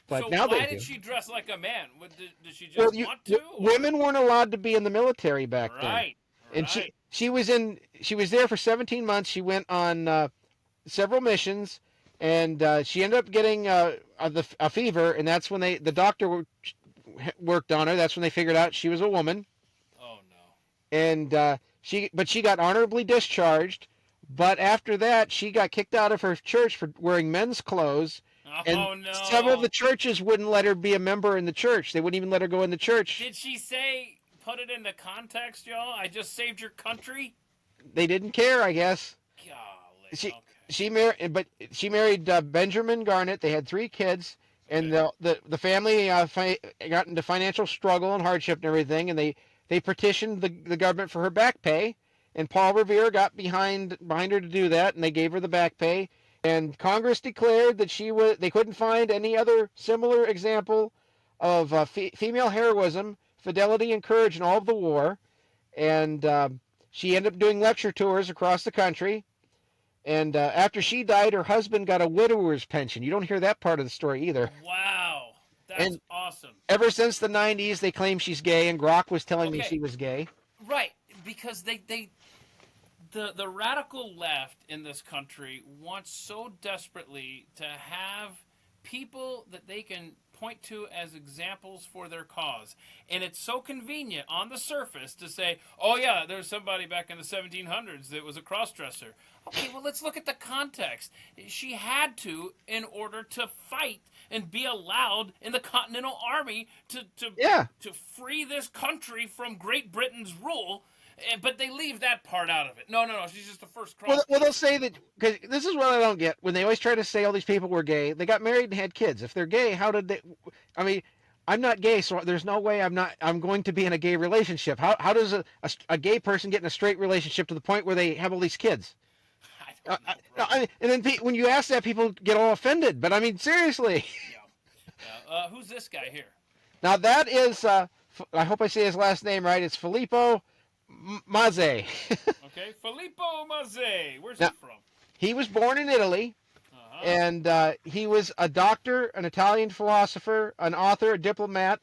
S2: But
S1: So
S2: now they
S1: why did
S2: do.
S1: she dress like a man? Did she
S2: Well,
S1: just want to, or
S2: women weren't allowed to be in the military back then,
S1: right,
S2: and
S1: right?
S2: she was there for 17 months. She went on several missions, and she ended up getting a fever, and that's when the doctor worked on her. That's when they figured out she was a woman,
S1: Oh no.
S2: and she got honorably discharged. But after that, she got kicked out of her church for wearing men's clothes, and
S1: Oh
S2: several of the
S1: no.
S2: churches wouldn't let her be a member in the church. They wouldn't even let her go in the church.
S1: Did she say? Put it into context, y'all. I just saved your country.
S2: They didn't care, I guess.
S1: Golly.
S2: She
S1: Okay.
S2: she married Benjamin Garnett. They had 3 kids, and
S1: Okay.
S2: the family got into financial struggle and hardship and everything, and they petitioned the government for her back pay, and Paul Revere got behind her to do that, and they gave her the back pay, and Congress declared that they couldn't find any other similar example of female heroism, fidelity, and courage in all of the war, and she ended up doing lecture tours across the country. And after she died, her husband got a widower's pension. You don't hear that part of the story either.
S1: Wow. That's
S2: And
S1: awesome.
S2: ever since the 90s, they claim she's gay, and Grok was telling me she
S1: Okay.
S2: was gay.
S1: Right. Because the radical left in this country wants so desperately to have people that they can point to as examples for their cause. And it's so convenient on the surface to say, oh, yeah, there's somebody back in the 1700s that was a crossdresser. Okay, well, let's look at the context. She had to in order to fight and be allowed in the Continental Army
S2: Yeah.
S1: to free this country from Great Britain's rule. But they leave that part out of it. No, no, no. She's just the first
S2: Well, they'll
S1: cross-dresser.
S2: say that because this is what I don't get. When they always try to say all these people were gay, they got married and had kids. If they're gay, how did they? I mean, I'm not gay, so there's no way I'm going to be in a gay relationship. How does a gay person get in a straight relationship to the point where they have all these kids?
S1: I don't know, bro.
S2: And then when you ask that, people get all offended. But I mean, seriously.
S1: Yeah. Who's this guy here?
S2: Now that is, I hope I say his last name right. It's Filippo Mazze.
S1: Okay, Filippo Mazze. Where's he
S2: Now
S1: from?
S2: he was born in Italy,
S1: Uh-huh.
S2: and he was a doctor, an Italian philosopher, an author, a diplomat.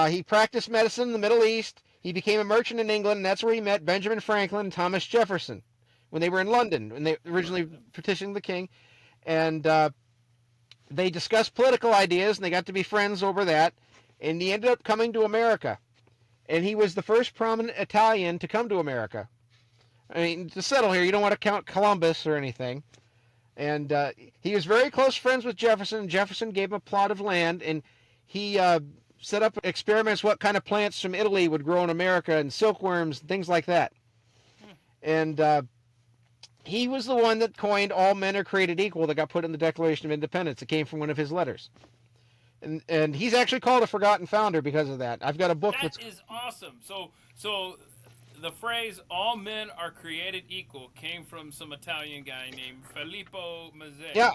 S2: He practiced medicine in the Middle East. He became a merchant in England, and that's where he met Benjamin Franklin and Thomas Jefferson when they were in London, when they
S1: Never heard
S2: originally
S1: of him.
S2: petitioned the king. And they discussed political ideas, and they got to be friends over that. And he ended up coming to America. And he was the first prominent Italian to come to America. I mean, to settle here, you don't want to count Columbus or anything. And he was very close friends with Jefferson. Jefferson gave him a plot of land, and he set up experiments what kind of plants from Italy would grow in America, and silkworms and things like that.
S1: Hmm.
S2: And he was the one that coined "all men are created equal" that got put in the Declaration of Independence. It came from one of his letters. And he's actually called a forgotten founder because of that. I've got a book
S1: That
S2: that's
S1: is awesome. So the phrase "all men are created equal" came from some Italian guy named Filippo Mazze.
S2: yeah.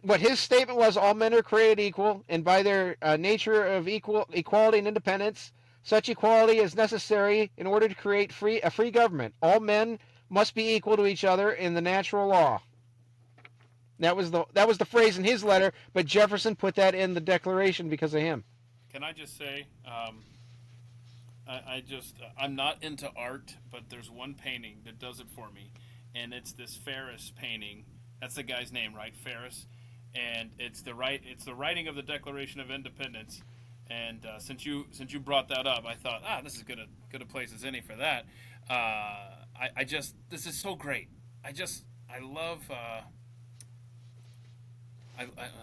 S2: What his statement was: all men are created equal, and by their nature of equality and independence, such equality is necessary in order to create a free government. All men must be equal to each other in the natural law. That was the phrase in his letter, but Jefferson put that in the Declaration because of him.
S1: Can I just say, I'm not into art, but there's one painting that does it for me, and it's this Ferris painting. That's the guy's name, right? Ferris, and it's the writing of the Declaration of Independence, And since you brought that up, I thought, this is good a place as any for that. I just this is so great. I love.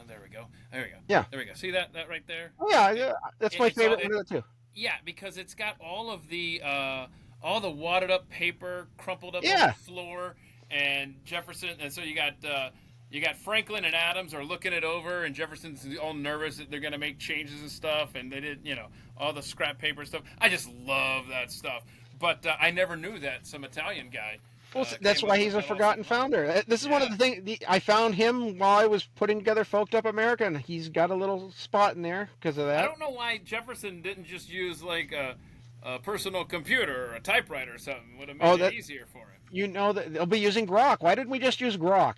S1: There we go. There we go.
S2: Yeah.
S1: There we go. See that right there?
S2: Oh, yeah,
S1: It,
S2: yeah, that's my
S1: it's all
S2: favorite one of the two.
S1: yeah, because it's got all the wadded up paper crumpled up on the
S2: Yeah.
S1: floor, and Jefferson, and so you got Franklin and Adams are looking it over, and Jefferson's all nervous that they're going to make changes and stuff, and they did, all the scrap paper stuff. I just love that stuff. But I never knew that some Italian guy.
S2: Well, that's why he's a forgotten founder. This is one of the things I found him while I was putting together Folked Up America, and he's got a little spot in there because of that.
S1: I don't know why Jefferson didn't just use like a personal computer or a typewriter or something. Would have made it easier for him.
S2: You know that they'll be using Grok. Why didn't we just use Grok?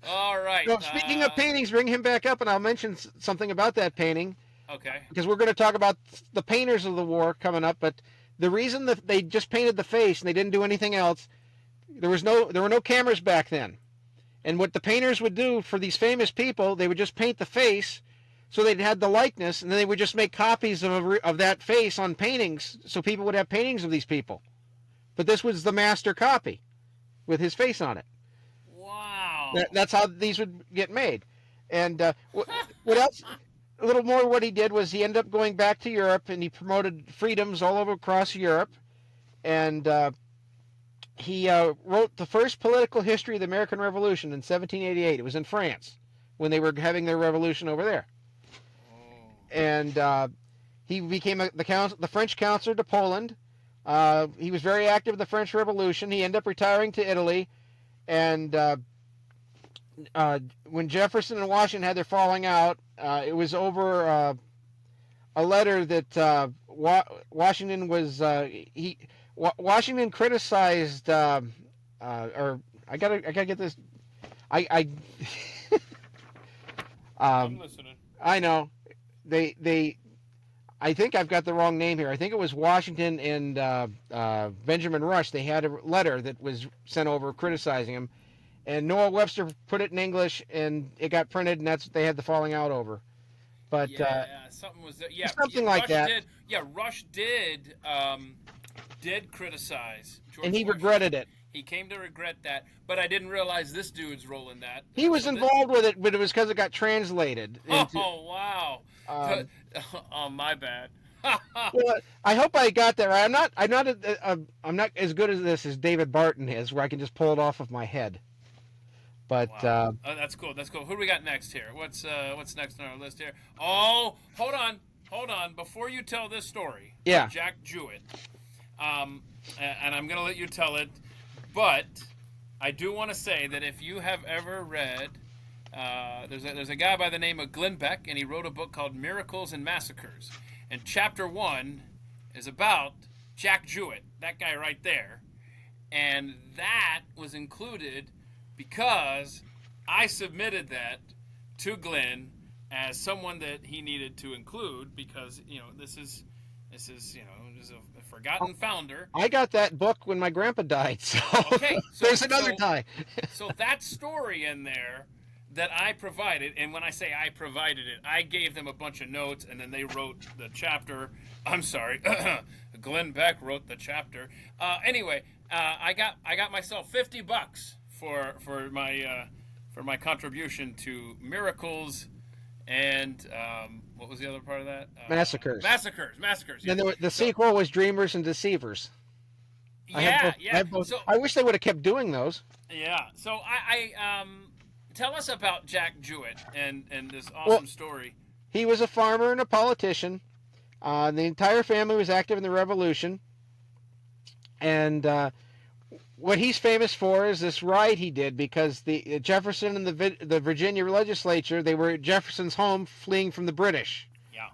S1: All right.
S2: So speaking of paintings, bring him back up, and I'll mention something about that painting.
S1: Okay.
S2: Because we're going to talk about the painters of the war coming up, but the reason that they just painted the face and they didn't do anything else, there were no cameras back then. And what the painters would do for these famous people, they would just paint the face so they'd had the likeness, and then they would just make copies of that face on paintings so people would have paintings of these people. But this was the master copy with his face on it.
S1: Wow.
S2: That's how these would get made. And what else? A little more what he did was he ended up going back to Europe, and he promoted freedoms all over across Europe. And he wrote the first political history of the American Revolution in 1788. It was in France when they were having their revolution over there. And he became the French counselor to Poland. He was very active in the French Revolution. He ended up retiring to Italy. And when Jefferson and Washington had their falling out, it was over a letter that Washington was Washington criticized or I gotta get this.
S1: I'm listening.
S2: I know I think I've got the wrong name here. I think it was Washington and Benjamin Rush. They had a letter that was sent over criticizing him, and Noah Webster put it in English, and it got printed, and that's what they had the falling out over. But
S1: something was
S2: something like
S1: Rush
S2: that.
S1: Rush did criticize George
S2: and he
S1: Washington.
S2: regretted it.
S1: He came to regret that, but I didn't realize this dude's role in that.
S2: He was involved with it, but it was because it got translated.
S1: Oh wow! Oh my bad.
S2: Well, I hope I got that right. I'm not as good at this as David Barton is, where I can just pull it off of my head. But
S1: wow. That's cool. That's cool. Who do we got next here? What's next on our list here? Oh, hold on. Before you tell this story, Jack Jewett, and I'm gonna let you tell it, but I do want to say that if you have ever read, there's a guy by the name of Glenn Beck, and he wrote a book called Miracles and Massacres, and chapter 1 is about Jack Jewett, that guy right there, and that was included because I submitted that to Glenn as someone that he needed to include because this is a forgotten founder.
S2: I got that book when my grandpa died, so,
S1: okay, so
S2: there's another tie.
S1: So that story in there that I provided, and when I say I provided it, I gave them a bunch of notes, and then they wrote the chapter. I'm sorry, Glenn Beck wrote the chapter. Anyway, I got myself $50 for my contribution to Miracles and what was the other part of that?
S2: Massacres.
S1: Massacres. Yeah.
S2: Then the sequel was Dreamers and Deceivers.
S1: Yeah.
S2: So, I wish they would have kept doing those.
S1: Yeah. So I tell us about Jack Jewett and this awesome story.
S2: He was a farmer and a politician. The entire family was active in the Revolution. And what he's famous for is this ride he did because the Jefferson and the Virginia legislature, they were at Jefferson's home fleeing from the British.
S1: Yeah.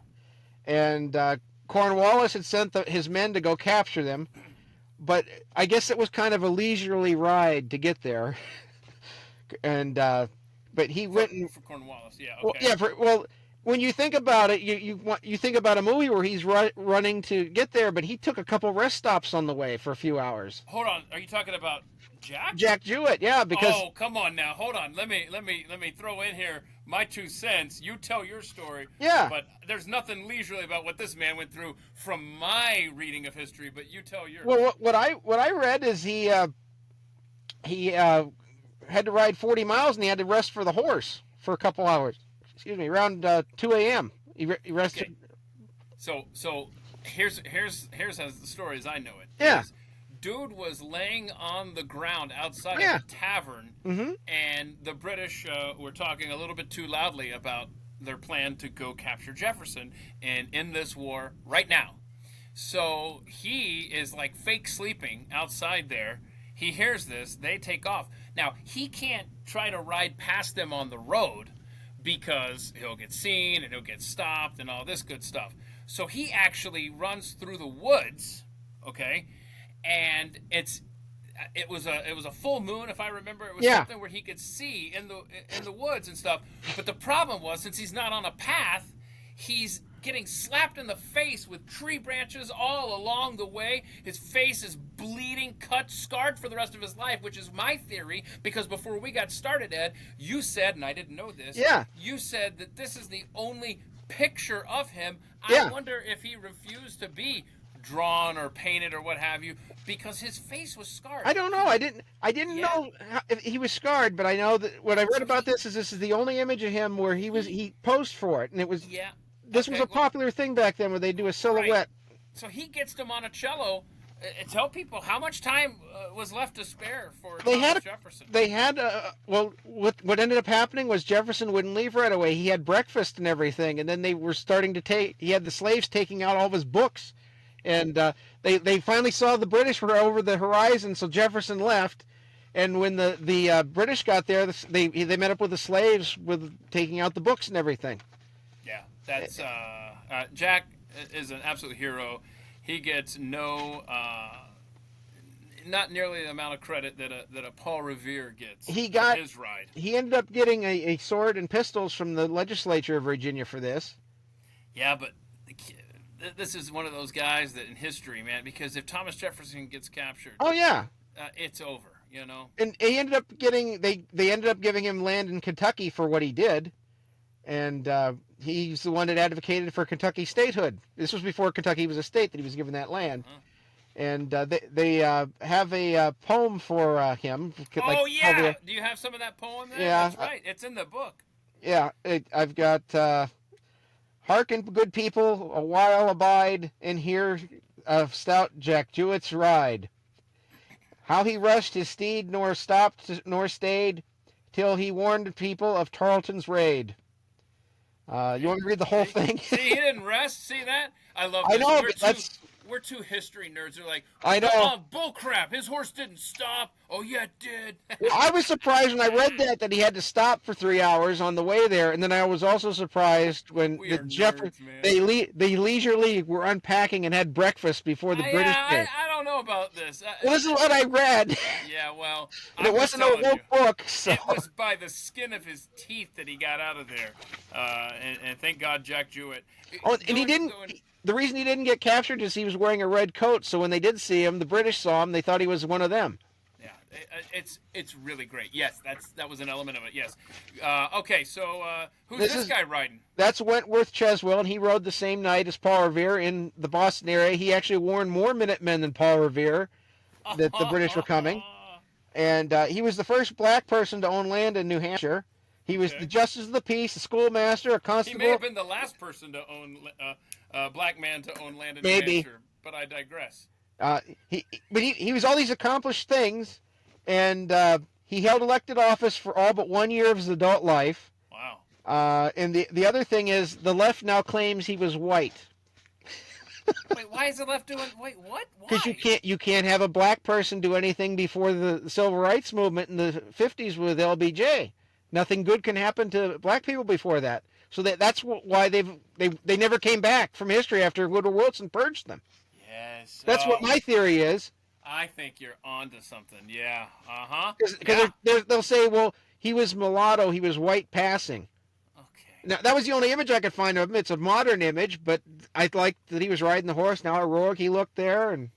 S2: And Cornwallis had sent his men to go capture them. But I guess it was kind of a leisurely ride to get there. And but he went
S1: for Cornwallis, yeah. Okay.
S2: When you think about it, you think about a movie where he's running to get there, but he took a couple rest stops on the way for a few hours.
S1: Hold on, are you talking about Jack?
S2: Jack Jewett, yeah, because
S1: Oh, come on now. Hold on. Let me throw in here my 2 cents. You tell your story.
S2: yeah.
S1: But there's nothing leisurely about what this man went through from my reading of history. But you tell yours.
S2: Well, what I read is he had to ride 40 miles and he had to rest for the horse for a couple hours. Excuse me, around 2 a.m. He rested.
S1: Okay. So here's as the story as I know it.
S2: Yeah.
S1: Is dude was laying on the ground outside
S2: Yeah.
S1: of a tavern, and the British were talking a little bit too loudly about their plan to go capture Jefferson and end this war right now. So he is like fake sleeping outside there. He hears this. They take off. Now, he can't try to ride past them on the road because he'll get seen and he'll get stopped and all this good stuff. So he actually runs through the woods, okay? And it was a full moon, if I remember. It was something where he could see in the woods and stuff. But the problem was, since he's not on a path, he's getting slapped in the face with tree branches all along the way. His face is bleeding, cut, scarred for the rest of his life, which is my theory, because before we got started, Ed, you said, and I didn't know this, you said that this is the only picture of him. I wonder if he refused to be drawn or painted or what have you, because his face was scarred.
S2: I don't know. I didn't know if he was scarred, but I know that what I read about this is the only image of him where he posed for it, and it was This was a popular thing back then where they do a silhouette.
S1: Right. So he gets to Monticello. Tell people how much time was left to spare for Jefferson.
S2: They had what ended up happening was Jefferson wouldn't leave right away. He had breakfast and everything, and then they were starting to take. He had the slaves taking out all of his books, and they finally saw the British were over the horizon, so Jefferson left. And when the British got there, they met up with the slaves with taking out the books and everything.
S1: Yeah, that's Jack is an absolute hero. He gets not nearly the amount of credit that a Paul Revere gets.
S2: He got
S1: his ride.
S2: He ended up getting a sword and pistols from the legislature of Virginia for this.
S1: Yeah, but this is one of those guys that in history, man, because if Thomas Jefferson gets captured, it's over. You know.
S2: And he ended up getting they ended up giving him land in Kentucky for what he did. And he's the one that advocated for Kentucky statehood. This was before Kentucky was a state that he was given that land. And they have a poem for him.
S1: Oh, yeah. Do you have some of that poem there?
S2: Yeah.
S1: That's right. It's in the book.
S2: Yeah. I've got, hearken, good people, a while abide, and hear of stout Jack Jewett's ride. How he rushed his steed, nor stopped, nor stayed, till he warned the people of Tarleton's raid. You want me to read the whole thing?
S1: See, he didn't rest. See that? I love this.
S2: I know, but
S1: we're two history nerds. They're like,
S2: I know.
S1: Oh, bull crap. His horse didn't stop. Oh, yeah, it did.
S2: Well, I was surprised when I read that he had to stop for 3 hours on the way there, and then I was also surprised when they leisurely were unpacking and had breakfast before the British came.
S1: I don't know about this.
S2: Well, this is what I read.
S1: Yeah, well,
S2: it wasn't a woke book. So.
S1: It was by the skin of his teeth that he got out of there, and thank God Jack Jewett.
S2: Oh, and he didn't. The reason he didn't get captured is he was wearing a red coat, so when they did see him, the British saw him, they thought he was one of them.
S1: Yeah, it's really great. Yes, that was an element of it. Yes. Okay, so who's this guy riding?
S2: That's Wentworth Cheswell, and he rode the same night as Paul Revere in the Boston area. He actually warned more Minutemen than Paul Revere that the British were coming. And he was the first black person to own land in New Hampshire. He was the justice of the peace, a schoolmaster, a constable.
S1: He may have been the last person to own black man to own land in New Hampshire, but I digress.
S2: He was all these accomplished things, and he held elected office for all but 1 year of his adult life.
S1: Wow.
S2: And the other thing is, the left now claims he was white.
S1: Wait, why is the left doing? Wait, what?
S2: Because you can't have a black person do anything before the civil rights movement in the 50s with LBJ. Nothing good can happen to black people before that. So that's why they never came back from history after Woodrow Wilson purged them.
S1: Yes.
S2: That's what my theory is.
S1: I think you're onto something. Yeah.
S2: Because they'll say, well, he was mulatto, he was white passing.
S1: Okay.
S2: Now, that was the only image I could find of him. It's a modern image, but I liked that he was riding the horse. Now heroic he looked there. And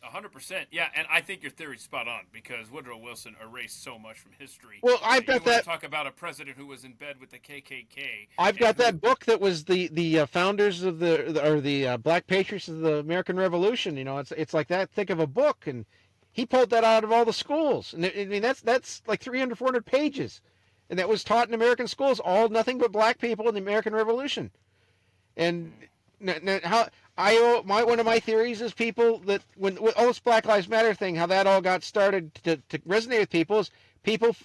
S1: 100%. Yeah, and I think your theory's spot on because Woodrow Wilson erased so much from history.
S2: Well, I've
S1: You
S2: got
S1: want to
S2: that.
S1: talk about a president who was in bed with the KKK
S2: I've
S1: and
S2: got
S1: who
S2: that book that was the founders of the Black Patriots of the American Revolution. You know, it's like that thick of a book, and he pulled that out of all the schools. And I mean, that's like 300, 400 pages, and that was taught in American schools. All nothing but black people in the American Revolution. And how one of my theories is people that when all this Black Lives Matter thing, how that all got started to resonate with people is people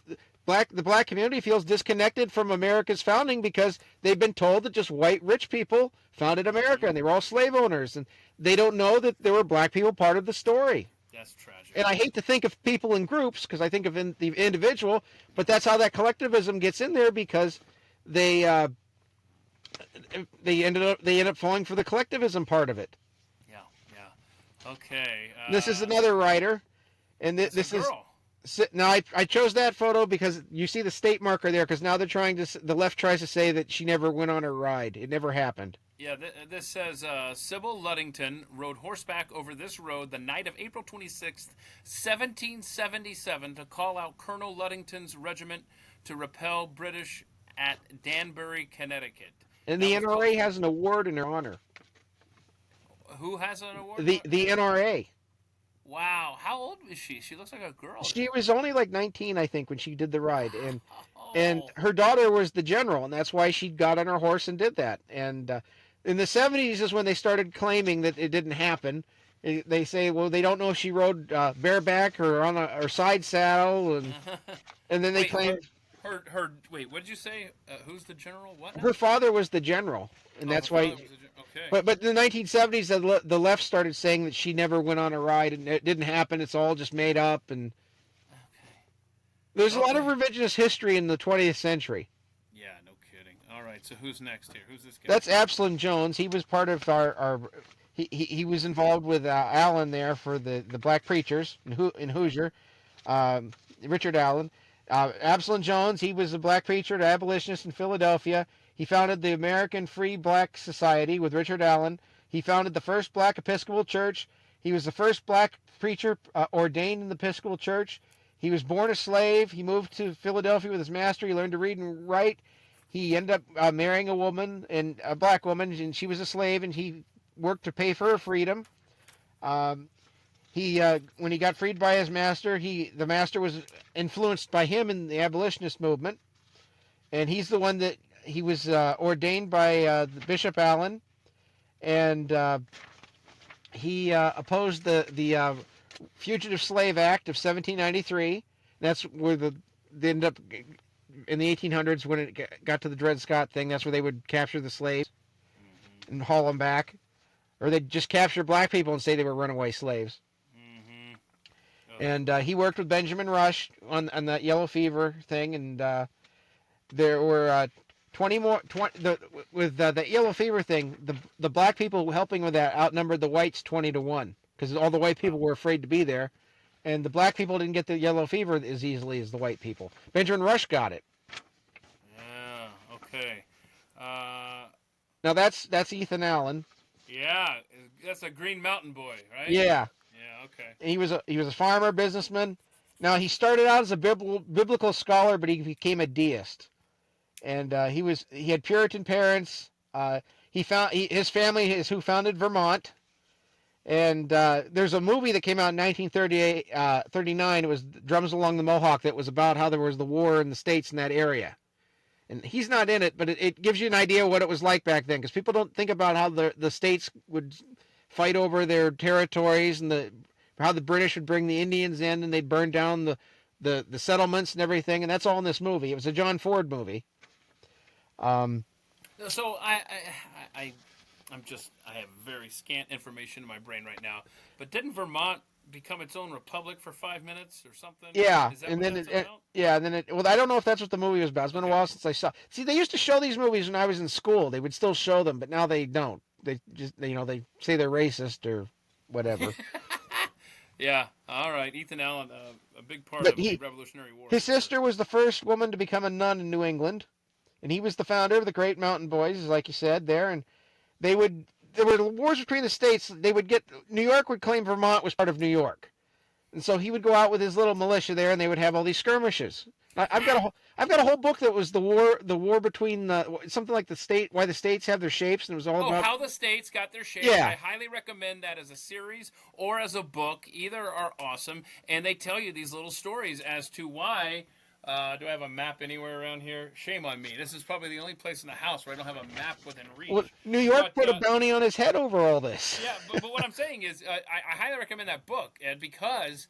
S2: the black community feels disconnected from America's founding because they've been told that just white rich people founded America and they were all slave owners and they don't know that there were black people part of the story.
S1: that's tragic.
S2: And I hate to think of people in groups because I think of the individual, but that's how that collectivism gets in there because they end up falling for the collectivism part of it.
S1: Yeah. Okay.
S2: This is another writer, and this is now I chose that photo because you see the state marker there because now the left tries to say that she never went on her ride. It never happened.
S1: Yeah, this says Sybil Luddington rode horseback over this road the night of April 26th, 1777, to call out Colonel Luddington's regiment to repel British at Danbury, Connecticut.
S2: And the NRA has an award in her honor.
S1: Who has an award?
S2: The NRA.
S1: Wow, how old is she? She looks like a girl.
S2: She was only like 19, I think, when she did the ride, and her daughter was the general, and that's why she got on her horse and did that. And in the 70s is when they started claiming that it didn't happen. They say, well, they don't know if she rode bareback or on her side saddle, and then they claim
S1: wait, what did you say? Who's the general? What?
S2: Her father was the general, and that's why.
S1: Okay.
S2: But in the 1970s, the left started saying that she never went on a ride, and it didn't happen. It's all just made up, and there's a lot of revisionist history in the 20th century.
S1: Yeah, no kidding. All right, so who's next here? Who's this guy?
S2: That's Absalom Jones. He was part of our he was involved with Allen there for the black preachers in Hoosier, Richard Allen. Absalom Jones, he was a black preacher, an abolitionist in Philadelphia. He founded the American Free Black Society with Richard Allen. He founded the first black Episcopal Church. He was the first black preacher ordained in the Episcopal Church. He was born a slave. He moved to Philadelphia with his master. He learned to read and write. He ended up marrying a black woman, and she was a slave, and he worked to pay for her freedom. When he got freed by his master, the master was influenced by him in the abolitionist movement, and he's the one that he was ordained by Bishop Allen, and he opposed the Fugitive Slave Act of 1793. That's where they ended up in the 1800s when it got to the Dred Scott thing. That's where they would capture the slaves and haul them back, or they'd just capture black people and say they were runaway slaves. And he worked with Benjamin Rush on that yellow fever thing, and there were 20 more. With the yellow fever thing, the black people helping with that outnumbered the whites 20-1 because all the white people were afraid to be there, and the black people didn't get the yellow fever as easily as the white people. Benjamin Rush got it.
S1: Yeah. Okay.
S2: Now that's Ethan Allen.
S1: Yeah, that's a Green Mountain Boy, right?
S2: Yeah.
S1: Yeah. Okay.
S2: He was a farmer, businessman. Now he started out as a biblical scholar, but he became a deist, and he had Puritan parents. His family is who founded Vermont, and there's a movie that came out in 1939. It was Drums Along the Mohawk that was about how there was the war in the States in that area, and he's not in it, but it gives you an idea of what it was like back then because people don't think about how the states would fight over their territories and how the British would bring the Indians in and they'd burn down the settlements and everything, and that's all in this movie. It was a John Ford movie.
S1: So I have very scant information in my brain right now. But didn't Vermont become its own republic for 5 minutes or something?
S2: Yeah,
S1: Is that
S2: and
S1: what
S2: then
S1: that's about?
S2: yeah, and then well, I don't know if that's what the movie was about. It's been a while since I saw. See, they used to show these movies when I was in school. They would still show them, but now they don't. They just they say they're racist or whatever.
S1: Yeah. All right. Ethan Allen, a big part of the Revolutionary War.
S2: His sister was the first woman to become a nun in New England, and he was the founder of the Great Mountain Boys, like you said there. And they would there were wars between the states. New York would claim Vermont was part of New York, and so he would go out with his little militia there, and they would have all these skirmishes. I've got a whole book that was the war between something like why the states have their shapes, and it was all about
S1: how the states got their shapes.
S2: Yeah.
S1: I highly recommend that as a series or as a book. Either are awesome, and they tell you these little stories as to why. Do I have a map anywhere around here? Shame on me. This is probably the only place in the house where I don't have a map within reach.
S2: Well, New York put a bounty on his head over all this.
S1: Yeah, but what I'm saying is, I highly recommend that book, Ed, because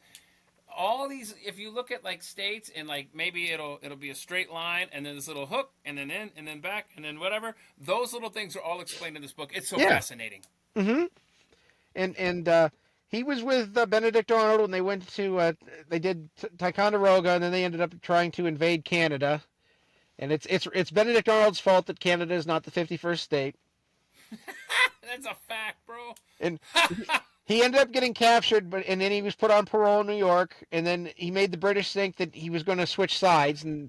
S1: all these, if you look at like states and like maybe it'll be a straight line and then this little hook and then in and then back and then whatever. Those little things are all explained in this book. It's so fascinating.
S2: Mm-hmm. And he was with Benedict Arnold, and they went to they did Ticonderoga, and then they ended up trying to invade Canada. And it's Benedict Arnold's fault that Canada is not the 51st state.
S1: That's a fact, bro.
S2: And he ended up getting captured, and then he was put on parole in New York, and then he made the British think that he was going to switch sides. And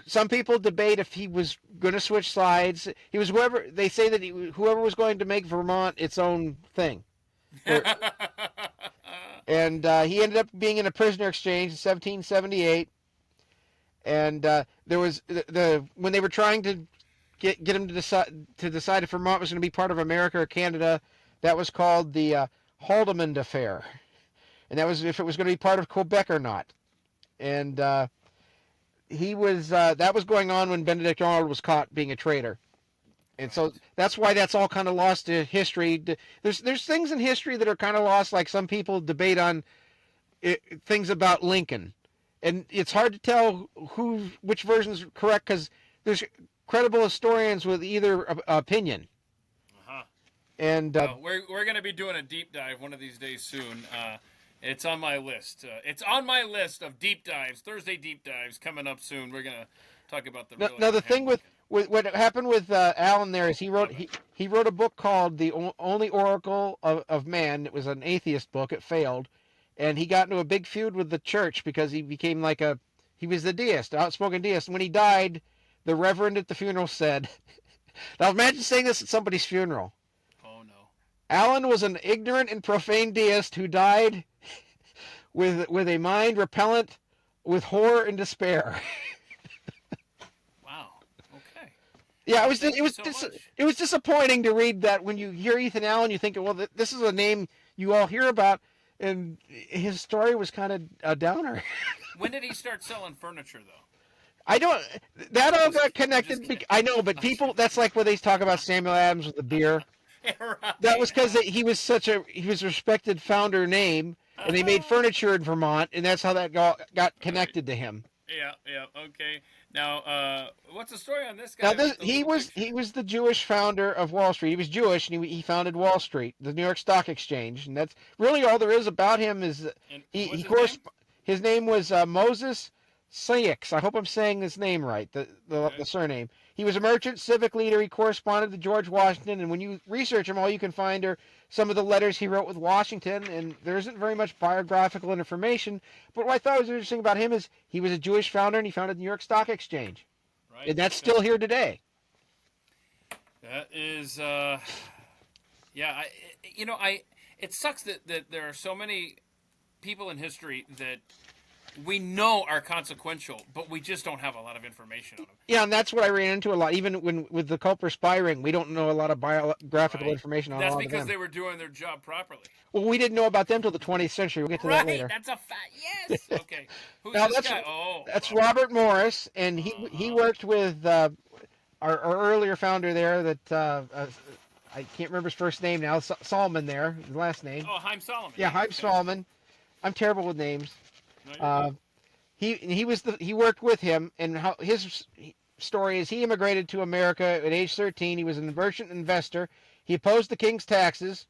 S2: some people debate if he was going to switch sides. He was whoever they say that whoever was going to make Vermont its own thing. And he ended up being in a prisoner exchange in 1778. And there was when they were trying to get him to decide if Vermont was going to be part of America or Canada, that was called the Haldimand Affair, and that was if it was going to be part of Quebec or not. And he was that was going on when Benedict Arnold was caught being a traitor. And so that's why that's all kind of lost to history. There's things in history that are kind of lost, like some people debate on things about Lincoln. And it's hard to tell which version is correct because there's credible historians with either opinion.
S1: Uh-huh.
S2: And
S1: we're going to be doing a deep dive one of these days soon. It's on my list. It's on my list of deep dives, Thursday deep dives coming up soon. We're going to talk about the
S2: now the thing with what happened with Alan there is he wrote a book called The Only Oracle of Man. It was an atheist book. It failed, and he got into a big feud with the church because he became he was the deist, outspoken deist. And when he died, the reverend at the funeral said, "Now imagine saying this at somebody's funeral."
S1: Oh no!
S2: Alan was an ignorant and profane deist who died with a mind repellent with horror and despair. Yeah, it was disappointing to read that when you hear Ethan Allen, you think, well, this is a name you all hear about, and his story was kind of a downer.
S1: When did he start selling furniture, though?
S2: I don't. That all got connected. I know, but people, that's like when they talk about Samuel Adams with the beer.
S1: Right.
S2: That was because he was a respected founder name, and they made furniture in Vermont, and that's how that got connected to him.
S1: Yeah, okay. Now, what's the story on this guy?
S2: Now, he was the Jewish founder of Wall Street. He was Jewish, and he founded Wall Street, the New York Stock Exchange, and that's really all there is about him. Is his name was Moses Sayix. I hope I'm saying his name right, the surname. He was a merchant, civic leader. He corresponded to George Washington, and when you research him, all you can find are some of the letters he wrote with Washington, and there isn't very much biographical information. But what I thought was interesting about him is he was a Jewish founder, and he founded the New York Stock Exchange. Right. And that's still here today.
S1: That is, it sucks that there are so many people in history that we know are consequential, but we just don't have a lot of information on them.
S2: Yeah, and that's what I ran into a lot. Even with the Culper Spy Ring, we don't know a lot of biographical information on
S1: that's
S2: a lot of them.
S1: That's because they were doing their job properly.
S2: Well, we didn't know about them till the 20th century. We'll get to that later.
S1: Right, that's a fact. Yes. Okay. Who's
S2: now,
S1: this guy? Oh,
S2: that's Robert Morris, and he worked with our earlier founder there that I can't remember his first name now. Solomon there, his last name.
S1: Oh, Haim Solomon.
S2: Yeah, Haim Solomon. I'm terrible with names.
S1: No,
S2: he worked with him, and how his story is he immigrated to America at age 13. He was an merchant investor. He opposed the king's taxes,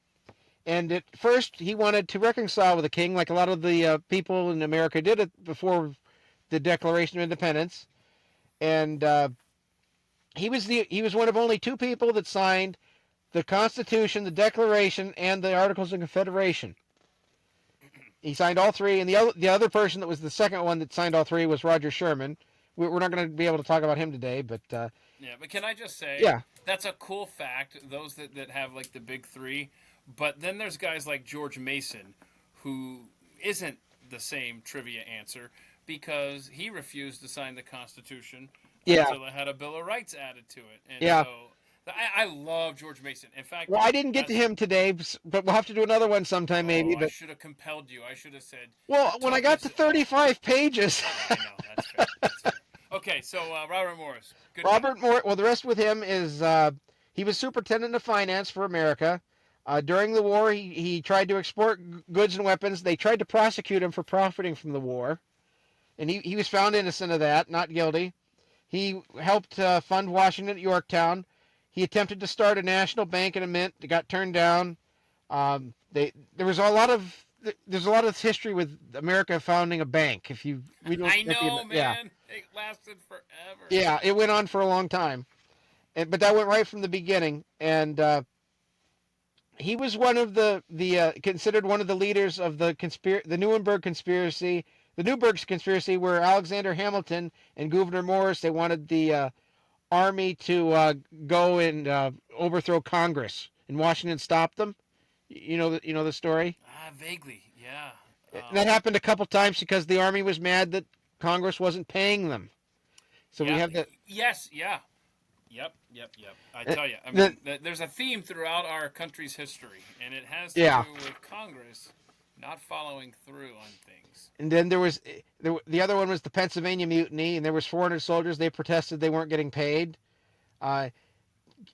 S2: and at first he wanted to reconcile with the king, like a lot of the people in America did it before the Declaration of Independence. And he was one of only two people that signed the Constitution, the Declaration, and the Articles of Confederation. He signed all three, and the other person that was the second one that signed all three was Roger Sherman. We're not going to be able to talk about him today, but
S1: Yeah, but can I just say,
S2: Yeah,
S1: that's a cool fact, those that have like the big three. But then there's guys like George Mason, who isn't the same trivia answer because he refused to sign the Constitution
S2: yeah,
S1: until it had a Bill of Rights added to it. And
S2: yeah.
S1: so I love George Mason. In fact,
S2: Well, I didn't get to
S1: that's.
S2: him today, but we'll have to do another one sometime, maybe.
S1: Oh, I
S2: But
S1: should have compelled you. I should have said,
S2: well, when I got to
S1: toughest. Oh,
S2: 35 pages,
S1: yeah, I know. That's fair. That's fair. Okay, so Robert Morris, good man.
S2: Robert Moore. Well, the rest with him is he was superintendent of finance for America. During the war, he tried to export goods and weapons. They tried to prosecute him for profiting from the war, and he was found innocent of that, not guilty. He helped fund Washington at Yorktown. He attempted to start a national bank and a mint. It got turned down. There was a lot of there's a lot of history with America founding a bank. If you we don't
S1: I know,
S2: yeah,
S1: man. It lasted forever.
S2: yeah, it went on for a long time, but that went right from the beginning. And he was one of the considered one of the leaders of the Nuremberg conspiracy, the Newburgh conspiracy, where Alexander Hamilton and Gouverneur Morris, they wanted the army to go and overthrow Congress, and Washington stopped them. You know the story.
S1: Vaguely, yeah.
S2: And that happened a couple times because the army was mad that Congress wasn't paying them. So we
S1: Yeah.
S2: have that.
S1: Yes. Yeah. Yep. Yep. Yep. I
S2: Uh,
S1: tell you, I
S2: the
S1: mean, there's a theme throughout our country's history, and it has to
S2: yeah.
S1: do with Congress not following through on things.
S2: And then the other one was the Pennsylvania Mutiny, and there was 400 soldiers. They protested they weren't getting paid. Uh,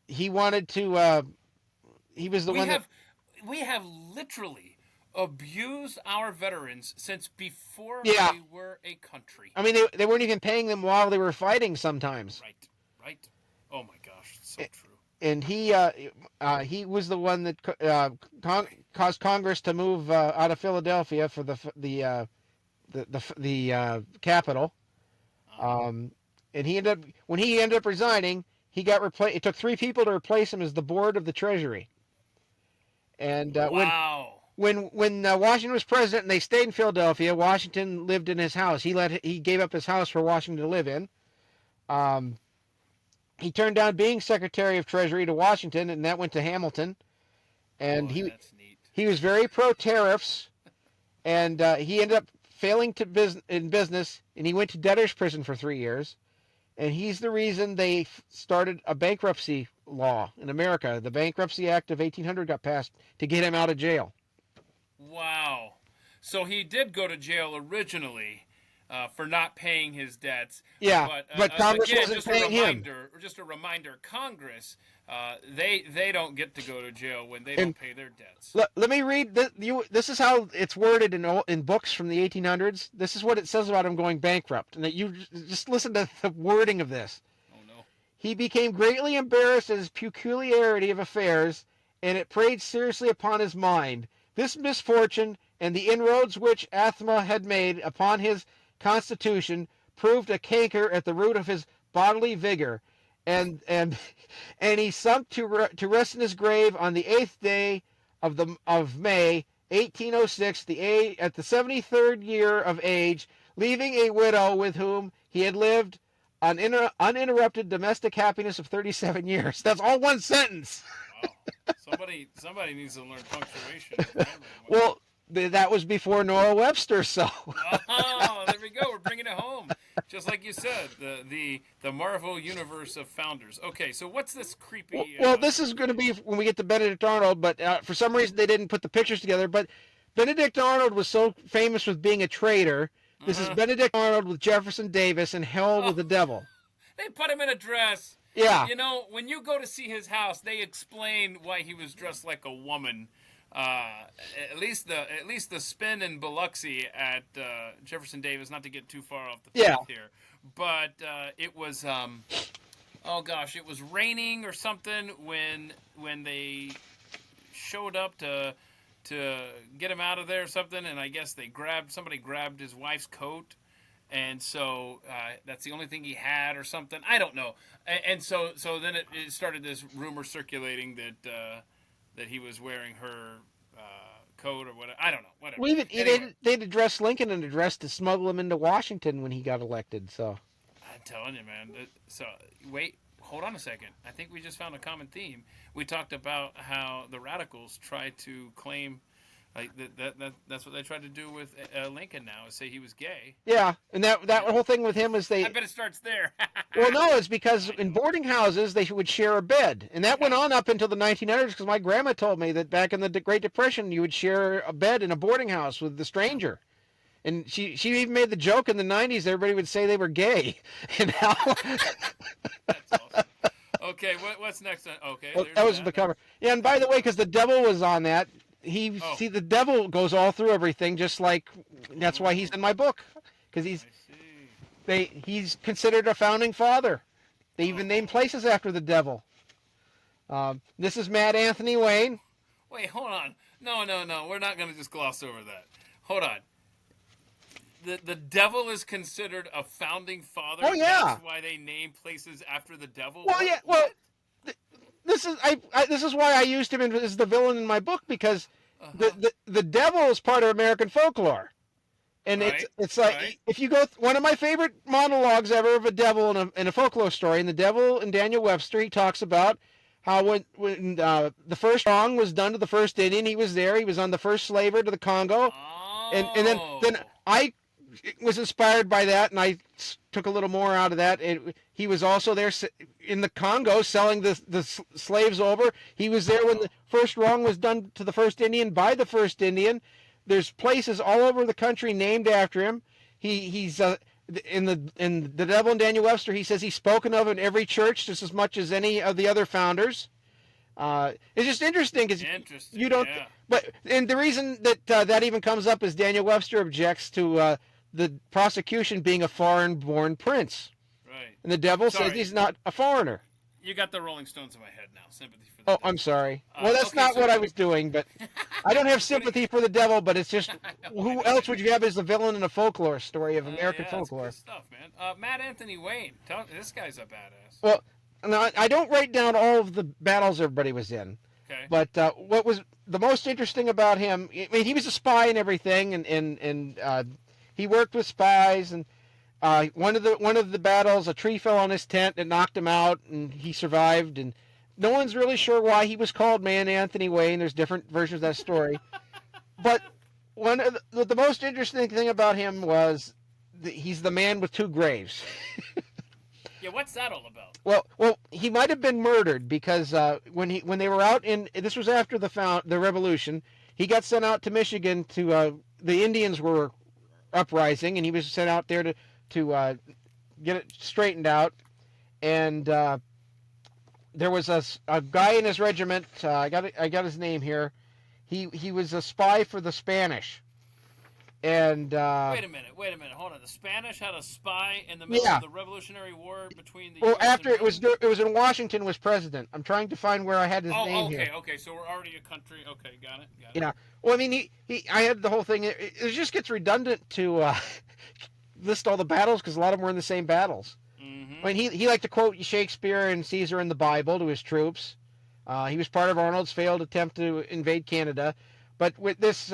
S2: he wanted to. He was the
S1: We
S2: one that.
S1: have, we have literally abused our veterans since before
S2: Yeah.
S1: they were a country.
S2: I mean, they weren't even paying them while they were fighting sometimes.
S1: Right. Right. Oh my gosh, it's so true.
S2: And he was the one that caused Congress to move out of Philadelphia for the capital. Um, and when he ended up resigning, he got replaced. It took 3 people to replace him as the board of the Treasury. And
S1: Wow.
S2: when Washington was president and they stayed in Philadelphia, Washington lived in his house. He gave up his house for Washington to live in. He turned down being Secretary of Treasury to Washington, and that went to Hamilton. And
S1: Boy, that's neat.
S2: he was very pro tariffs, and he ended up failing in business, and he went to debtor's prison for 3 years. And he's the reason they started a bankruptcy law in America. The Bankruptcy Act of 1800 got passed to get him out of jail.
S1: Wow. So he did go to jail originally for not paying his debts.
S2: Yeah, but Congress
S1: again,
S2: wasn't
S1: just
S2: paying him.
S1: Just a reminder, Congress, they don't get to go to jail when they don't pay their debts.
S2: Let me read this. This is how it's worded in books from the 1800s. This is what it says about him going bankrupt. And that you just listen to the wording of this.
S1: Oh no.
S2: He became greatly embarrassed at his peculiarity of affairs, and it preyed seriously upon his mind. This misfortune and the inroads which anathema had made upon his constitution proved a canker at the root of his bodily vigor, and he sunk to rest in his grave on the 8th day of May 1806, at the 73rd year of age, leaving a widow with whom he had lived uninterrupted domestic happiness of 37 years. That's all one sentence.
S1: Wow. Somebody needs to learn punctuation.
S2: Well, that was before Noah Webster, so.
S1: Oh, there we go. We're bringing it home, just like you said. The Marvel universe of founders. Okay, so what's this creepy?
S2: Well, this is going to be when we get to Benedict Arnold, but for some reason they didn't put the pictures together. But Benedict Arnold was so famous with being a traitor. This is Benedict Arnold with Jefferson Davis in Hell with the Devil.
S1: They put him in a dress.
S2: Yeah.
S1: You know, when you go to see his house, they explain why he was dressed like a woman. At least the spin in Biloxi at Jefferson Davis. Not to get too far off the path here, but it was oh gosh, it was raining or something when they showed up to get him out of there or something, and I guess somebody grabbed his wife's coat. And so that's the only thing he had or something. I don't know. And so then it started this rumor circulating that he was wearing her coat or whatever. I don't know. Whatever.
S2: Well,
S1: Anyway,
S2: they'd addressed Lincoln in a dress to smuggle him into Washington when he got elected. So
S1: I'm telling you, man. So wait, hold on a second. I think we just found a common theme. We talked about how the radicals try to claim, like that's what they tried to do with Lincoln now, is say he was gay.
S2: Yeah, and that whole thing with him is
S1: I
S2: they.
S1: bet it starts there.
S2: Well, no, it's because
S1: I
S2: in
S1: know.
S2: boarding houses they would share a bed, and that went on up until the 1900s. Because my grandma told me that back in the Great Depression, you would share a bed in a boarding house with the stranger. And she even made the joke in the 90s. Everybody would say they were gay, and how
S1: That's awesome. Okay, what's next? Okay,
S2: well,
S1: there's
S2: that was
S1: that.
S2: the cover. Yeah, and by the way, because the devil was on that,
S1: Oh,
S2: the devil goes all through everything, just like that's why he's in my book, because
S1: I see.
S2: he's considered a founding father. They even name
S1: Oh,
S2: places after the devil. This is Matt Anthony Wayne.
S1: wait, hold on. No, no, no. We're not going to just gloss over that. Hold on. The devil is considered a founding father.
S2: Oh yeah.
S1: That's why they name places after the devil.
S2: Well
S1: What?
S2: yeah. Well,
S1: What?
S2: this is this is why I used him as the villain in my book, because
S1: Uh huh.
S2: the devil is part of American folklore. And
S1: Right.
S2: it's
S1: Right.
S2: like if you go one of my favorite monologues ever of a devil in a folklore story. And the devil in Daniel Webster, he talks about how when the first wrong was done to the first Indian, he was there. He was on the first slaver to the Congo, and then
S1: Oh.
S2: I was inspired by that, and I took a little more out of that. He was also there in the Congo selling the slaves over. He was there when
S1: Oh.
S2: the first wrong was done to the first Indian by the first Indian. There's places all over the country named after him. He's in the Devil and Daniel Webster. He says he's spoken of in every church just as much as any of the other founders. It's just interesting because you
S1: Interesting.
S2: don't.
S1: Yeah.
S2: But and the reason that that even comes up is Daniel Webster objects to the prosecution being a foreign-born prince,
S1: Right.
S2: and the devil says
S1: Sorry.
S2: he's not a foreigner.
S1: You got the Rolling Stones in my head now. Sympathy for the
S2: Oh,
S1: devil.
S2: I'm sorry. Well, that's
S1: Okay.
S2: not
S1: So
S2: what I
S1: what?
S2: was doing, but I don't have
S1: What do
S2: sympathy for the devil. But it's just
S1: I know. I
S2: who
S1: know. I
S2: else
S1: know.
S2: would you have as the villain in a folklore story of American
S1: Yeah, it's good
S2: folklore?
S1: stuff, man. Matt Anthony Wayne. This guy's a badass.
S2: Well, now, I don't write down all of the battles everybody was in,
S1: Okay.
S2: but what was the most interesting about him? I mean, he was a spy and everything, and he worked with spies. And one of the battles, a tree fell on his tent and knocked him out, and he survived. And no one's really sure why he was called Man Anthony Wayne. There's different versions of that story, but one of the most interesting thing about him was he's the man with two graves.
S1: Yeah, what's that all about?
S2: Well, he might have been murdered because when they were out in this was after the revolution, he got sent out to Michigan to the Indians were uprising, and he was sent out there to get it straightened out. And there was a guy in his regiment. I got his name here. He was a spy for the Spanish, and
S1: Wait a minute. Wait a minute. Hold on. The Spanish had a spy in the middle
S2: yeah.
S1: of the Revolutionary War between the
S2: Well,
S1: U.S. and
S2: after
S1: Britain.
S2: it was in Washington was president. I'm trying to find where I had his name
S1: Okay.
S2: here.
S1: Okay. So we're already a country. Okay. Got it. Got it.
S2: Yeah. Well, I mean, I had the whole thing. It just gets redundant to list all the battles because a lot of them were in the same battles.
S1: Mm-hmm.
S2: I mean, he liked to quote Shakespeare and Caesar in the Bible to his troops. He was part of Arnold's failed attempt to invade Canada, but with this,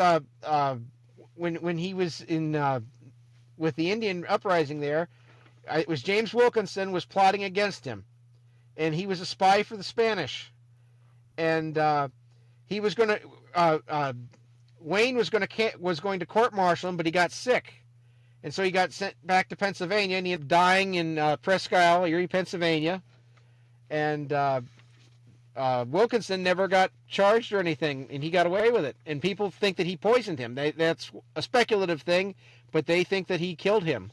S2: when he was in with the Indian uprising there, it was James Wilkinson was plotting against him, and he was a spy for the Spanish, and he was going to Wayne was going to court martial him, but he got sick. And so he got sent back to Pennsylvania, and he ended up dying in Presque Isle, Erie, Pennsylvania. And Wilkinson never got charged or anything, and he got away with it. And people think that he poisoned him. That's a speculative thing, but they think that he killed him.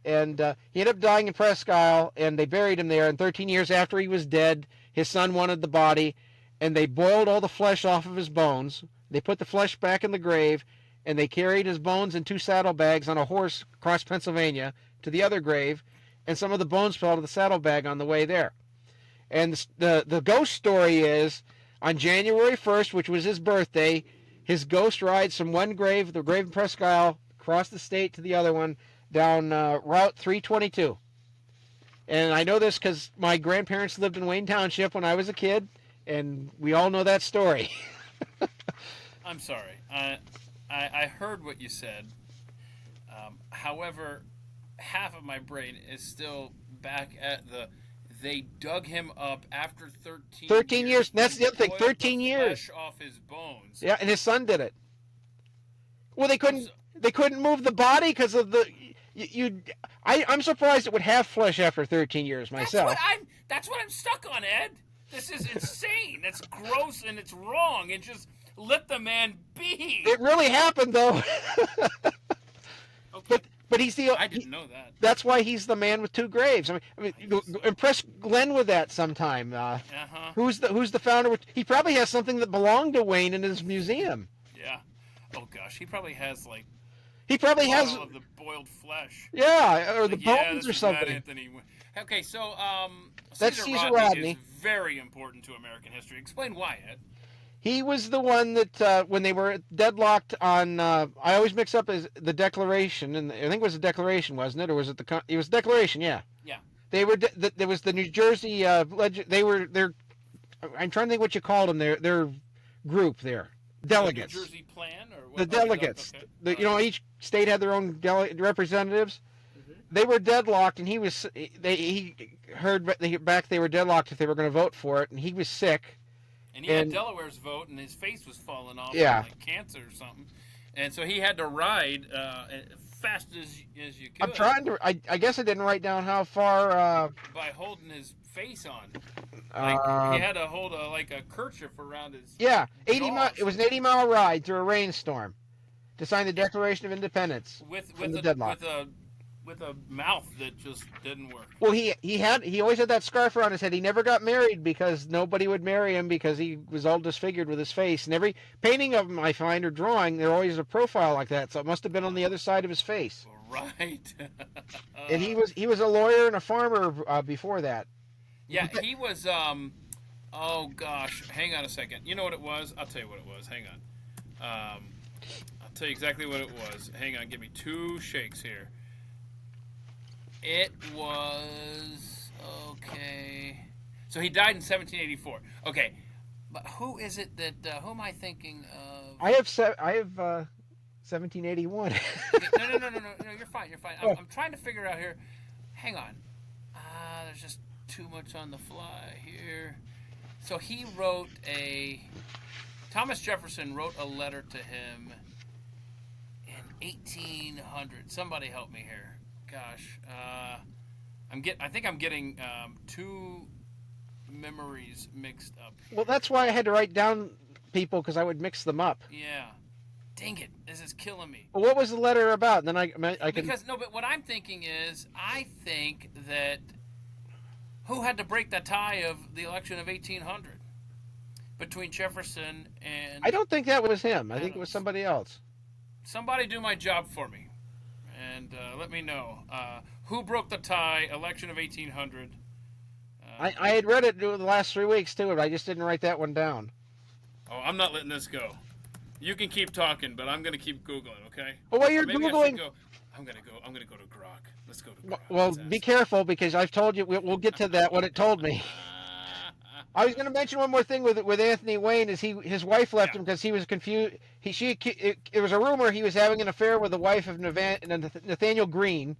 S2: And he ended up dying in Presque Isle, and they buried him there. And 13 years after he was dead, his son wanted the body, and they boiled all the flesh off of his bones. They put the flesh back in the grave, and they carried his bones in 2 saddlebags on a horse across Pennsylvania to the other grave, and some of the bones fell to the saddlebag on the way there. And the ghost story is, on January 1st, which was his birthday, his ghost rides from one grave, the grave in Presque Isle, across the state to the other one, down Route 322. And I know this because my grandparents lived in Wayne Township when I was a kid, and we all know that story.
S1: I'm sorry. I heard what you said. However, half of my brain is still back at they dug him up after 13
S2: 13 years. That's the other thing.
S1: boiled
S2: 13
S1: the
S2: years.
S1: flesh off his bones.
S2: Yeah, and his son did it. Well, they couldn't.
S1: So,
S2: They couldn't move the body because of the. I'm surprised it would have flesh after 13 years myself.
S1: That's what I'm stuck on, Ed. This is insane. That's gross and it's wrong. And just let the man be.
S2: It really happened, though.
S1: Okay.
S2: But he's the.
S1: I didn't know that.
S2: That's why he's the man with two graves. I mean impress Glenn with that sometime. Who's the founder? He probably has something that belonged to Wayne in his museum.
S1: Yeah. Oh gosh, he probably has like.
S2: He probably has
S1: of the boiled flesh.
S2: Yeah, or the bones or something.
S1: Anthony. Okay, so
S2: that's Caesar Rodney
S1: is very important to American history. Explain why, Ed.
S2: He was the one that when they were deadlocked on. I always mix up as the Declaration, and I think it was the Declaration, wasn't it, or was it the? It was Declaration, yeah.
S1: Yeah.
S2: They were. There was the New Jersey. They were. I'm trying to think what you called them. Their group there. Delegates.
S1: The New Jersey Plan, or what?
S2: The delegates.
S1: Okay.
S2: Each state had their own representatives. Mm-hmm. They were deadlocked, and he heard back they were deadlocked if they were going to vote for it, and he was sick.
S1: And he had Delaware's vote, and his face was falling off, like cancer or something. And so he had to ride fast as you could.
S2: I'm trying to. I guess I didn't write down how far.
S1: By holding his face on. He had to hold a kerchief around his.
S2: Yeah, 80 mile. It was an 80-mile ride through a rainstorm to sign the Declaration of Independence
S1: with a mouth that just didn't work.
S2: Well, he always had that scarf around his head. He never got married because nobody would marry him because he was all disfigured with his face. And every painting of him I find or drawing, there always a profile like that. So it must have been on the other side of his face.
S1: Right.
S2: And he was a lawyer and a farmer before that.
S1: Yeah, he was. Oh gosh, hang on a second. You know what it was? I'll tell you what it was. Hang on. I'll tell you exactly what it was. Hang on, give me 2 shakes here. It was okay. So he died in 1784. Okay, but who is it that? Who am I thinking of?
S2: I have 1781.
S1: Okay, no. You're fine. You're fine. I'm trying to figure out here. Hang on. There's just too much on the fly here. So he wrote Thomas Jefferson wrote a letter to him in 1800. Somebody help me here. Gosh, I think I'm getting 2 memories mixed up here.
S2: Well, that's why I had to write down people because I would mix them up.
S1: Yeah. Dang it! This is killing me.
S2: Well, what was the letter about? And then I can.
S1: But what I'm thinking is, I think that who had to break the tie of the election of 1800 between Jefferson and.
S2: I don't think that was him. I think it was somebody else.
S1: Somebody do my job for me. And let me know who broke the tie. Election of 1800.
S2: I had read it the last 3 weeks too, but I just didn't write that one down.
S1: Oh, I'm not letting this go. You can keep talking, but I'm going to keep googling. Okay.
S2: Well, while you're googling,
S1: I'm going to go to Grok. Let's go to Grok.
S2: Well, be careful because I've told you. We'll get to that. What it told me. I was going to mention one more thing with Anthony Wayne is his wife left him because he was confused. It was a rumor he was having an affair with the wife of Nathaniel Greene,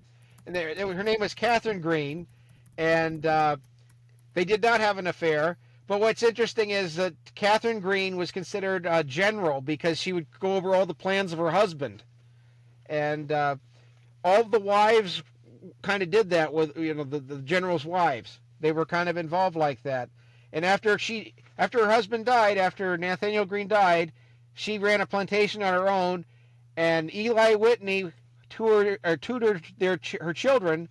S2: and her name was Catherine Greene, and they did not have an affair. But what's interesting is that Catherine Greene was considered a general because she would go over all the plans of her husband, and all the wives kind of did that with the general's wives. They were kind of involved like that. And after her husband died, after Nathaniel Greene died, she ran a plantation on her own, and Eli Whitney tutored her children,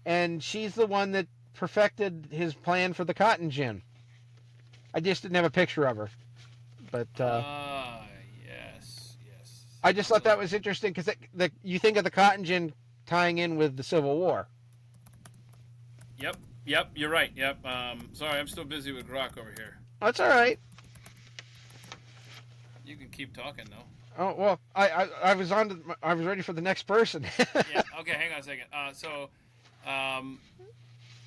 S2: and she's the one that perfected his plan for the cotton gin. I just didn't have a picture of her, but
S1: yes.
S2: I just thought that was interesting because you think of the cotton gin tying in with the Civil War.
S1: Yep, you're right. Yep. Sorry, I'm still busy with Grok over here.
S2: That's all right.
S1: You can keep talking though.
S2: Oh well, I was I was ready for the next person.
S1: Yeah. Okay, hang on a second.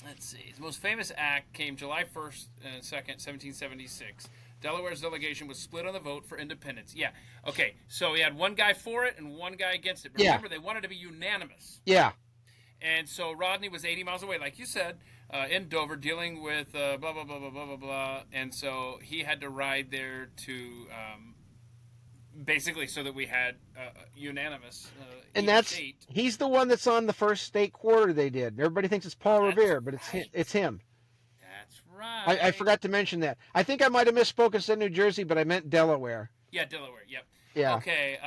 S1: Let's see. His most famous act came July 1st and 2nd, 1776. Delaware's delegation was split on the vote for independence. Yeah. Okay. So he had one guy for it and one guy against it. But remember, they wanted to be unanimous.
S2: Yeah.
S1: And so Rodney was 80 miles away, like you said. in Dover dealing with blah blah blah blah blah blah blah, and so he had to ride there to basically so that we had unanimous
S2: And
S1: each
S2: that's
S1: state.
S2: he's the one that's on the first state quarter they did. Everybody thinks it's Paul
S1: That's
S2: Revere, but
S1: right.
S2: it's him.
S1: That's
S2: I
S1: right.
S2: forgot to mention that. I think I might have misspoken, said New Jersey, but I meant Delaware.
S1: Yeah, Delaware. Yep.
S2: Yeah.
S1: Okay.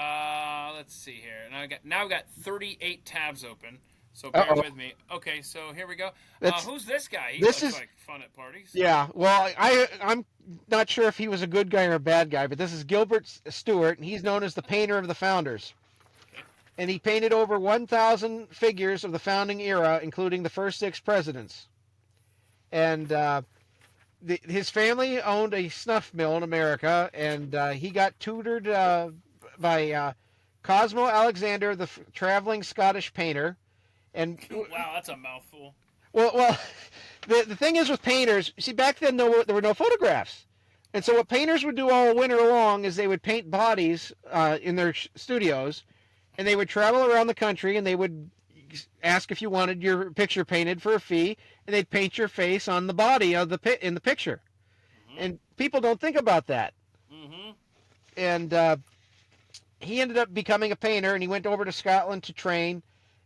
S1: Let's see here. Now I've got 38 tabs open. So
S2: Uh
S1: bear
S2: oh.
S1: with me. Okay, so here we go.
S2: That's
S1: Who's this guy? He
S2: this
S1: looks
S2: is
S1: like fun at parties.
S2: yeah. Well, I'm not sure if he was a good guy or a bad guy, but this is Gilbert Stewart, and he's known as the painter of the founders.
S1: Okay.
S2: And he painted over 1,000 figures of the founding era, including the first 6 presidents. And his family owned a snuff mill in America, and he got tutored by Cosmo Alexander, the traveling Scottish painter. And
S1: Wow, that's a mouthful.
S2: well, the thing is with painters, see, back then there were no photographs. And so what painters would do all winter long is they would paint bodies in their studios, and they would travel around the country, and they would ask if you wanted your picture painted for a fee, and they'd paint your face on the body of in the picture.
S1: Mm-hmm.
S2: And people don't think about that.
S1: Mm-hmm.
S2: And he ended up becoming a painter, and he went over to Scotland to train,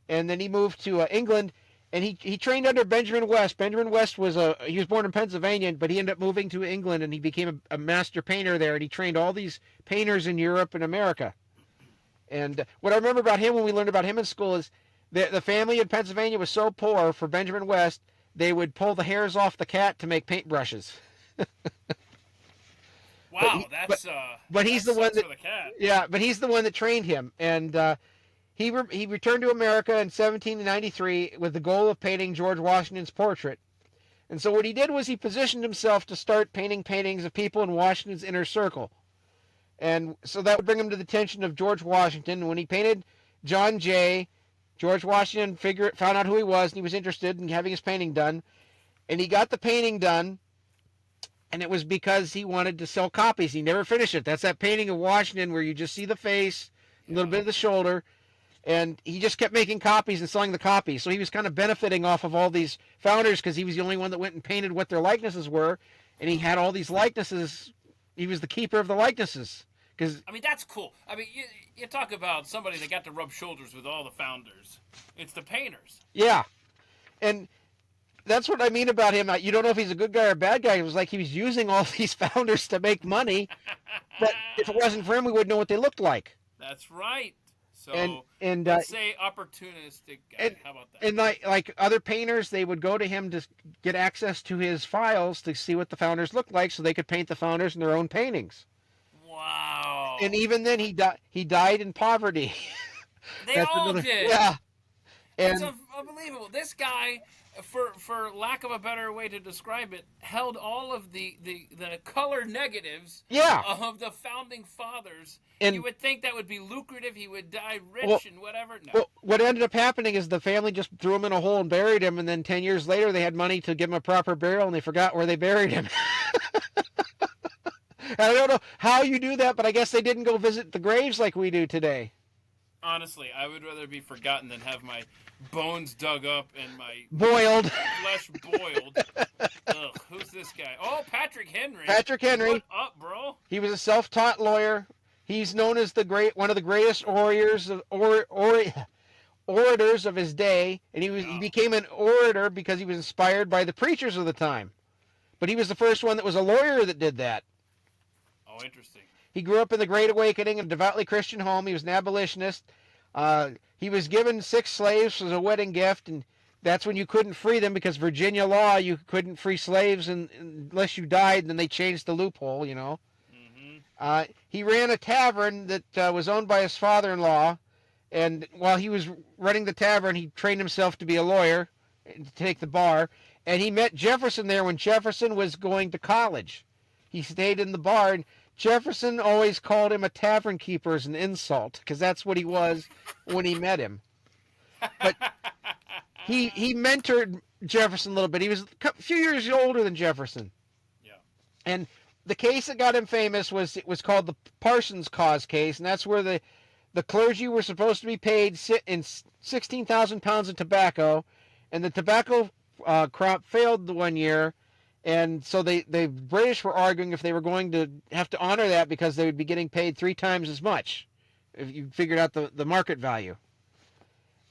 S2: and then he moved to England, and he trained under Benjamin West. Benjamin West he was born in Pennsylvania, but he ended up moving to England, and he became a master painter there, and he trained all these painters in Europe and America. And what I remember about him when we learned about him in school is the family in Pennsylvania was so poor for Benjamin West, they would pull the hairs off the cat to make paintbrushes.
S1: Wow,
S2: but he's
S1: that
S2: the one
S1: sucks
S2: that
S1: for the cat.
S2: yeah, but he's the one that trained him, and he returned to America in 1793 with the goal of painting George Washington's portrait. And so what he did was he positioned himself to start painting paintings of people in Washington's inner circle. And so that would bring him to the attention of George Washington. When he painted John Jay, George Washington found out who he was, and he was interested in having his painting done. And he got the painting done, and it was because he wanted to sell copies. He never finished it. That's that painting of Washington where you just see the face, a little bit of the shoulder, and he just kept making copies and selling the copies. So he was kind of benefiting off of all these founders because he was the only one that went and painted what their likenesses were, and he had all these likenesses. He was the keeper of the likenesses.
S1: I mean, that's cool. I mean, you talk about somebody that got to rub shoulders with all the founders. It's the painters.
S2: Yeah, and that's what I mean about him. You don't know if he's a good guy or a bad guy. It was like he was using all these founders to make money, but if it wasn't for him, we wouldn't know what they looked like.
S1: That's right. So
S2: and
S1: let's say opportunistic guy. How about that?
S2: And like other painters, they would go to him to get access to his files to see what the founders looked like, so they could paint the founders in their own paintings.
S1: Wow.
S2: And even then, he died in poverty.
S1: They all did.
S2: Yeah.
S1: It's unbelievable. This guy, for lack of a better way to describe it, held all of the color negatives of the founding fathers. And you would think that would be lucrative. He would die rich and whatever. No.
S2: Well, what ended up happening is the family just threw him in a hole and buried him, and then 10 years later they had money to give him a proper burial, and they forgot where they buried him. I don't know how you do that, but I guess they didn't go visit the graves like we do today.
S1: Honestly, I would rather be forgotten than have my bones dug up and my
S2: boiled
S1: flesh boiled. Ugh, who's this guy? Oh, Patrick Henry.
S2: Patrick Henry.
S1: What up, bro?
S2: He was a self-taught lawyer. He's known as one of the greatest orators of his day, and he became an orator because he was inspired by the preachers of the time. But he was the first one that was a lawyer that did that.
S1: Oh, interesting.
S2: He grew up in the Great Awakening in a devoutly Christian home. He was an abolitionist. He was given 6 slaves as a wedding gift, and that's when you couldn't free them because Virginia law, you couldn't free slaves unless you died, and then they changed the loophole, you know. Mm-hmm. He ran a tavern that was owned by his father-in-law, and while he was running the tavern, he trained himself to be a lawyer, to take the bar, and he met Jefferson there when Jefferson was going to college. He stayed in the bar, and Jefferson always called him a tavern keeper as an insult, because that's what he was when he met him. But he mentored Jefferson a little bit. He was a few years older than Jefferson.
S1: Yeah. And
S2: the case that got him famous was called the Parsons Cause case, and that's where the clergy were supposed to be paid in 16,000 pounds of tobacco, and the tobacco crop failed the one year, and so the British were arguing if they were going to have to honor that because they would be getting paid 3 times as much if you figured out the market value.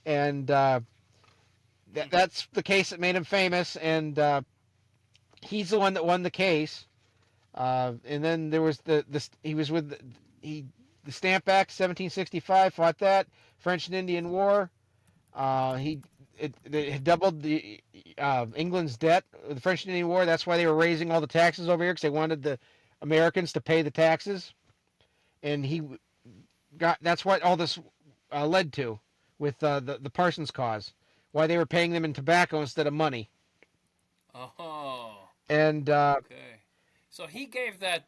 S2: And that's the case that made him famous, and he's the one that won the case. And then there was he was with the Stamp Act 1765, fought that French and Indian War. It doubled the England's debt, the French and Indian War. That's why they were raising all the taxes over here, because they wanted the Americans to pay the taxes. And that's what all this led to with the Parsons cause, why they were paying them in tobacco instead of money.
S1: Oh.
S2: And
S1: Okay. So he gave that.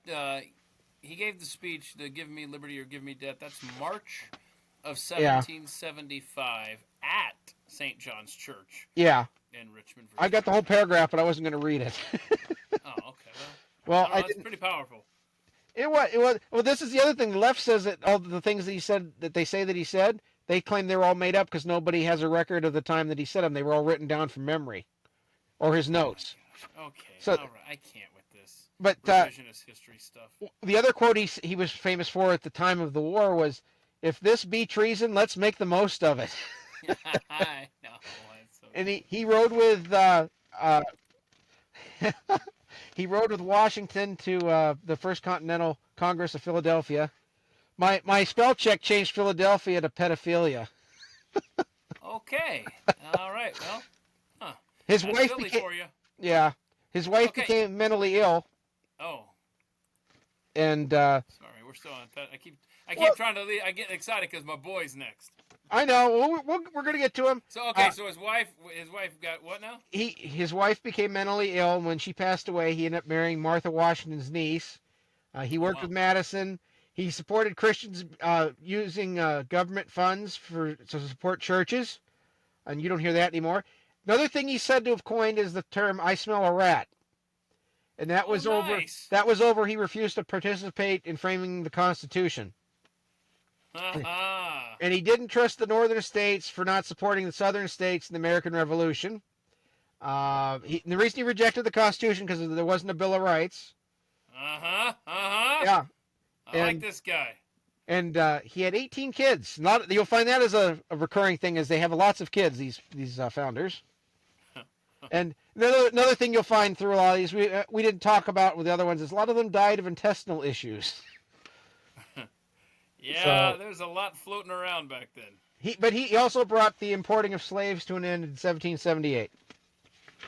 S1: He gave the speech, the "Give Me Liberty or Give Me Death." That's March of 1775 at St. John's Church.
S2: Yeah.
S1: In Richmond, Virginia.
S2: I got the whole paragraph, but I wasn't going to read it.
S1: Oh, okay.
S2: Well,
S1: it's pretty powerful.
S2: It was. Well, this is the other thing. The left says that all the things that he said, that they say that he said, they claim they were all made up because nobody has a record of the time that he said them. They were all written down from memory, or his notes.
S1: Okay.
S2: So,
S1: all right. I can't with this.
S2: But
S1: revisionist history stuff.
S2: The other quote he was famous for at the time of the war was, "If this be treason, let's make the most of it."
S1: I know. So
S2: and he rode with he rode with Washington to the First Continental Congress of Philadelphia. My spell check changed Philadelphia to pedophilia.
S1: Okay. All right. Well,
S2: his
S1: that's
S2: wife
S1: Philly
S2: became,
S1: for you.
S2: Yeah, his wife became mentally ill.
S1: Oh.
S2: And
S1: sorry, we're still on. I keep trying to leave. I get excited because my boy's next.
S2: I know. We're gonna get to him.
S1: So okay, so his wife got what now?
S2: His wife became mentally ill, and when she passed away, he ended up marrying Martha Washington's niece. He worked with Madison. He supported Christians using government funds to support churches, and you don't hear that anymore. Another thing he said to have coined is the term "I smell a rat," and that was over. That was over. He refused to participate in framing the Constitution. And he didn't trust the northern states for not supporting the southern states in the American Revolution. The reason he rejected the Constitution because there wasn't a Bill of Rights. Yeah.
S1: I like this guy.
S2: And he had 18 kids. You'll find that as a recurring thing, is they have lots of kids, these founders. And another thing you'll find through a lot of these, we didn't talk about with the other ones, is a lot of them died of intestinal issues.
S1: Yeah, there's a lot floating around back then.
S2: But he also brought the importing of slaves to an end in 1778.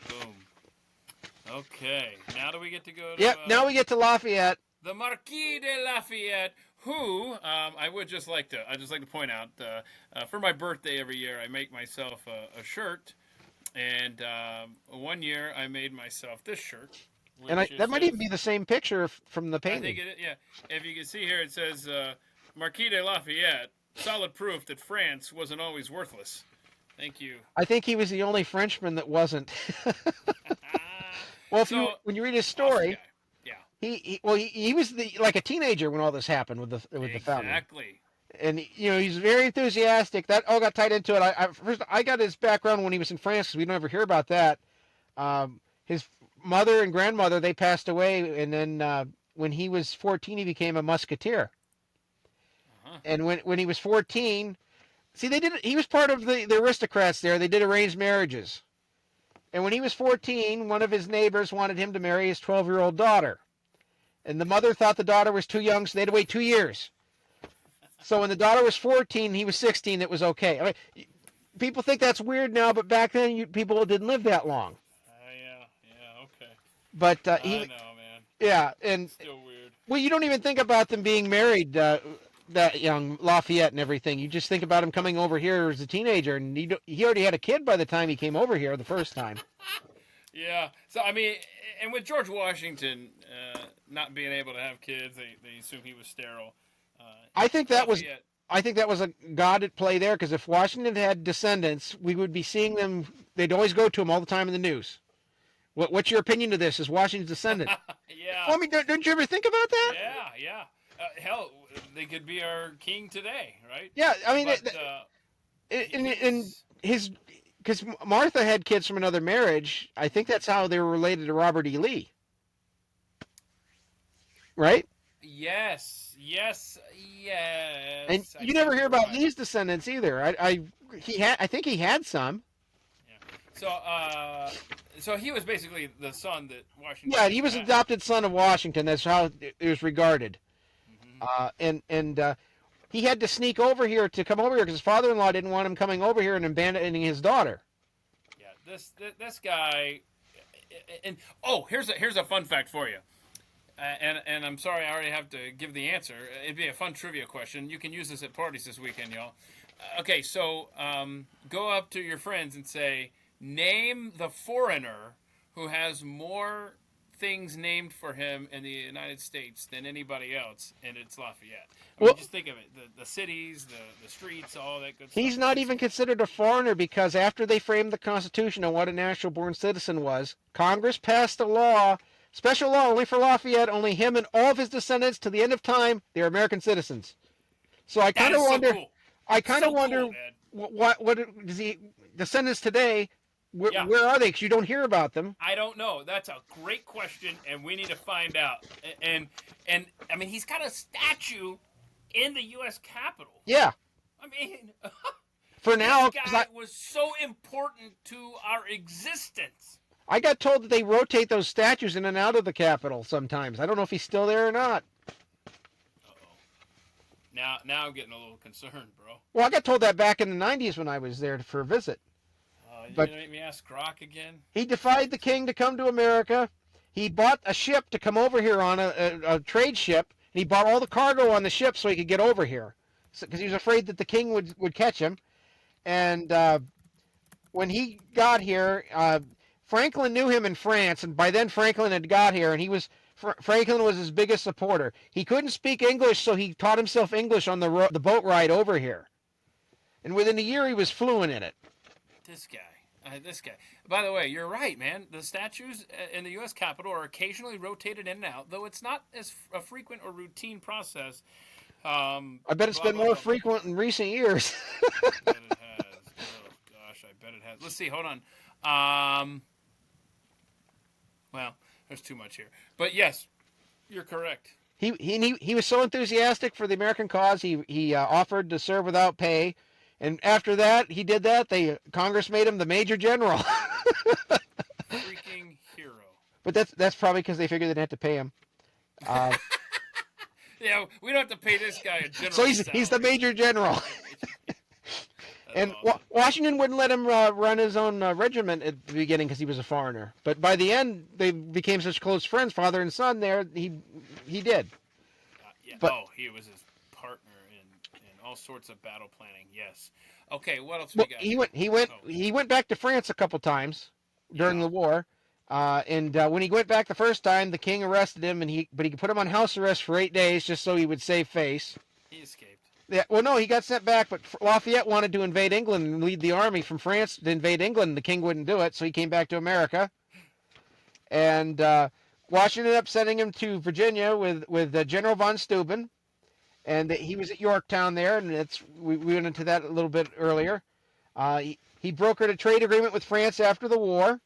S1: Boom. Okay, now do we get to go to...
S2: Yep, now we get to Lafayette.
S1: The Marquis de Lafayette, who, I'd just like to point out, for my birthday every year, I make myself a shirt. And one year I made myself this shirt.
S2: And that might even be the same picture from the painting.
S1: I think it is, yeah. If you can see here, it says... Marquis de Lafayette, solid proof that France wasn't always worthless. Thank you.
S2: I think he was the only Frenchman that wasn't. Well, when you read his story, he was like a teenager when all this happened with the founding.
S1: Exactly.
S2: And he's very enthusiastic. That all got tied into it. First, I got his background when he was in France, because we don't ever hear about that. His mother and grandmother, they passed away, and then when he was 14, he became a musketeer. And when he was 14, he was part of the aristocrats there. They did arranged marriages. And when he was 14, one of his neighbors wanted him to marry his 12-year-old daughter. And the mother thought the daughter was too young, so they had to wait 2 years. So when the daughter was 14, he was 16, it was okay. I mean, people think that's weird now, but back then people didn't live that long.
S1: Yeah, okay.
S2: But
S1: I know, man.
S2: Yeah, and
S1: still weird.
S2: Well, you don't even think about them being married, that young Lafayette and everything. You just think about him coming over here as a teenager, and he already had a kid by the time he came over here the first time.
S1: Yeah. So, I mean, and with George Washington not being able to have kids, they assume he was sterile.
S2: I think that was a God at play there, because if Washington had descendants, we would be seeing them. They'd always go to him all the time in the news. What's your opinion of this? Is Washington's descendant?
S1: Yeah.
S2: Well, I mean, don't you ever think about that?
S1: Yeah. Hell, they could be our king today, right?
S2: Yeah, I mean,
S1: but,
S2: and his because Martha had kids from another marriage. I think that's how they were related to Robert E. Lee, right?
S1: Yes, yes,
S2: And
S1: yes. I
S2: you never
S1: think
S2: hear
S1: you're
S2: about
S1: right.
S2: Lee's descendants either. I think he had some.
S1: Yeah. So he was basically the son that
S2: Yeah,
S1: Washington
S2: he was
S1: had.
S2: adopted son of Washington. That's how it was regarded.
S1: Hmm.
S2: And he had to sneak over here to come over here because his father-in-law didn't want him coming over here and abandoning his daughter.
S1: Yeah. This guy. And oh, here's a fun fact for you. And I'm sorry, I already have to give the answer. It'd be a fun trivia question. You can use this at parties this weekend, y'all. Okay, so go up to your friends and say, name the foreigner who has more things named for him in the United States than anybody else, and it's Lafayette. I mean,
S2: Well,
S1: just think of it: the cities, the streets, all that good stuff.
S2: he's
S1: It's
S2: not
S1: this
S2: even
S1: guy.
S2: considered a foreigner because after they framed the Constitution on what a natural-born citizen was, Congress passed a law, special law only for Lafayette, only him and all of his descendants to the end of time, they're American citizens. So
S1: That is so cool.
S2: I kind of
S1: So
S2: wonder
S1: cool, man.
S2: what does he descendants today?
S1: Yeah.
S2: Where are they? Because you don't hear about them.
S1: I don't know. That's a great question, and we need to find out. And I mean, he's got a statue in the U.S. Capitol.
S2: Yeah,
S1: I mean,
S2: for
S1: this
S2: now,
S1: guy was so important to our existence.
S2: I got told that they rotate those statues in and out of the Capitol sometimes. I don't know if he's still there or not.
S1: Uh oh. Now I'm getting a little concerned, bro.
S2: Well, I got told that back in the '90s when I was there for a visit.
S1: You're
S2: But
S1: gonna make me ask Grok again?
S2: he defied the king to come to America. He bought a ship to come over here on a trade ship, and he bought all the cargo on the ship so he could get over here, because he was afraid that the king would catch him. And when he got here, Franklin knew him in France, and by then Franklin had got here, and Franklin was his biggest supporter. He couldn't speak English, so he taught himself English on the boat ride over here. And within a year, he was fluent in it.
S1: This guy. This guy. By the way, you're right, man. The statues in the U.S. Capitol are occasionally rotated in and out, though it's not as a frequent or routine process.
S2: I bet it's
S1: Blah
S2: been
S1: blah
S2: more
S1: blah.
S2: frequent in recent years.
S1: I bet it has. Oh gosh, I bet it has. Let's see. Hold on. Well, there's too much here, but yes, you're correct.
S2: He was so enthusiastic for the American cause. He offered to serve without pay, and after that he did that. Congress made him the Major General.
S1: Freaking hero.
S2: But that's probably because they figured they'd have to pay him. Uh,
S1: Yeah, we don't have to pay this guy a
S2: so
S1: general
S2: he's the
S1: salary.
S2: Major General.
S1: That's
S2: And
S1: awesome.
S2: Washington wouldn't let him run his own regiment at the beginning because he was a foreigner. But by the end, they became such close friends, father and son. There, he did.
S1: Yeah.
S2: But
S1: Oh, he was his partner in all sorts of battle planning. Yes. Okay. What else we
S2: well,
S1: got? Oh,
S2: he went back to France a couple times during
S1: yeah.
S2: the war. And when he went back the first time, the king arrested him, but he put him on house arrest for 8 days just so he would save face.
S1: He escaped.
S2: Yeah, well, no, he got sent back, but Lafayette wanted to invade England and lead the army from France to invade England. The king wouldn't do it, so he came back to America. And Washington ended up sending him to Virginia with General von Steuben, and he was at Yorktown there, and we went into that a little bit earlier. He brokered a trade agreement with France after the war.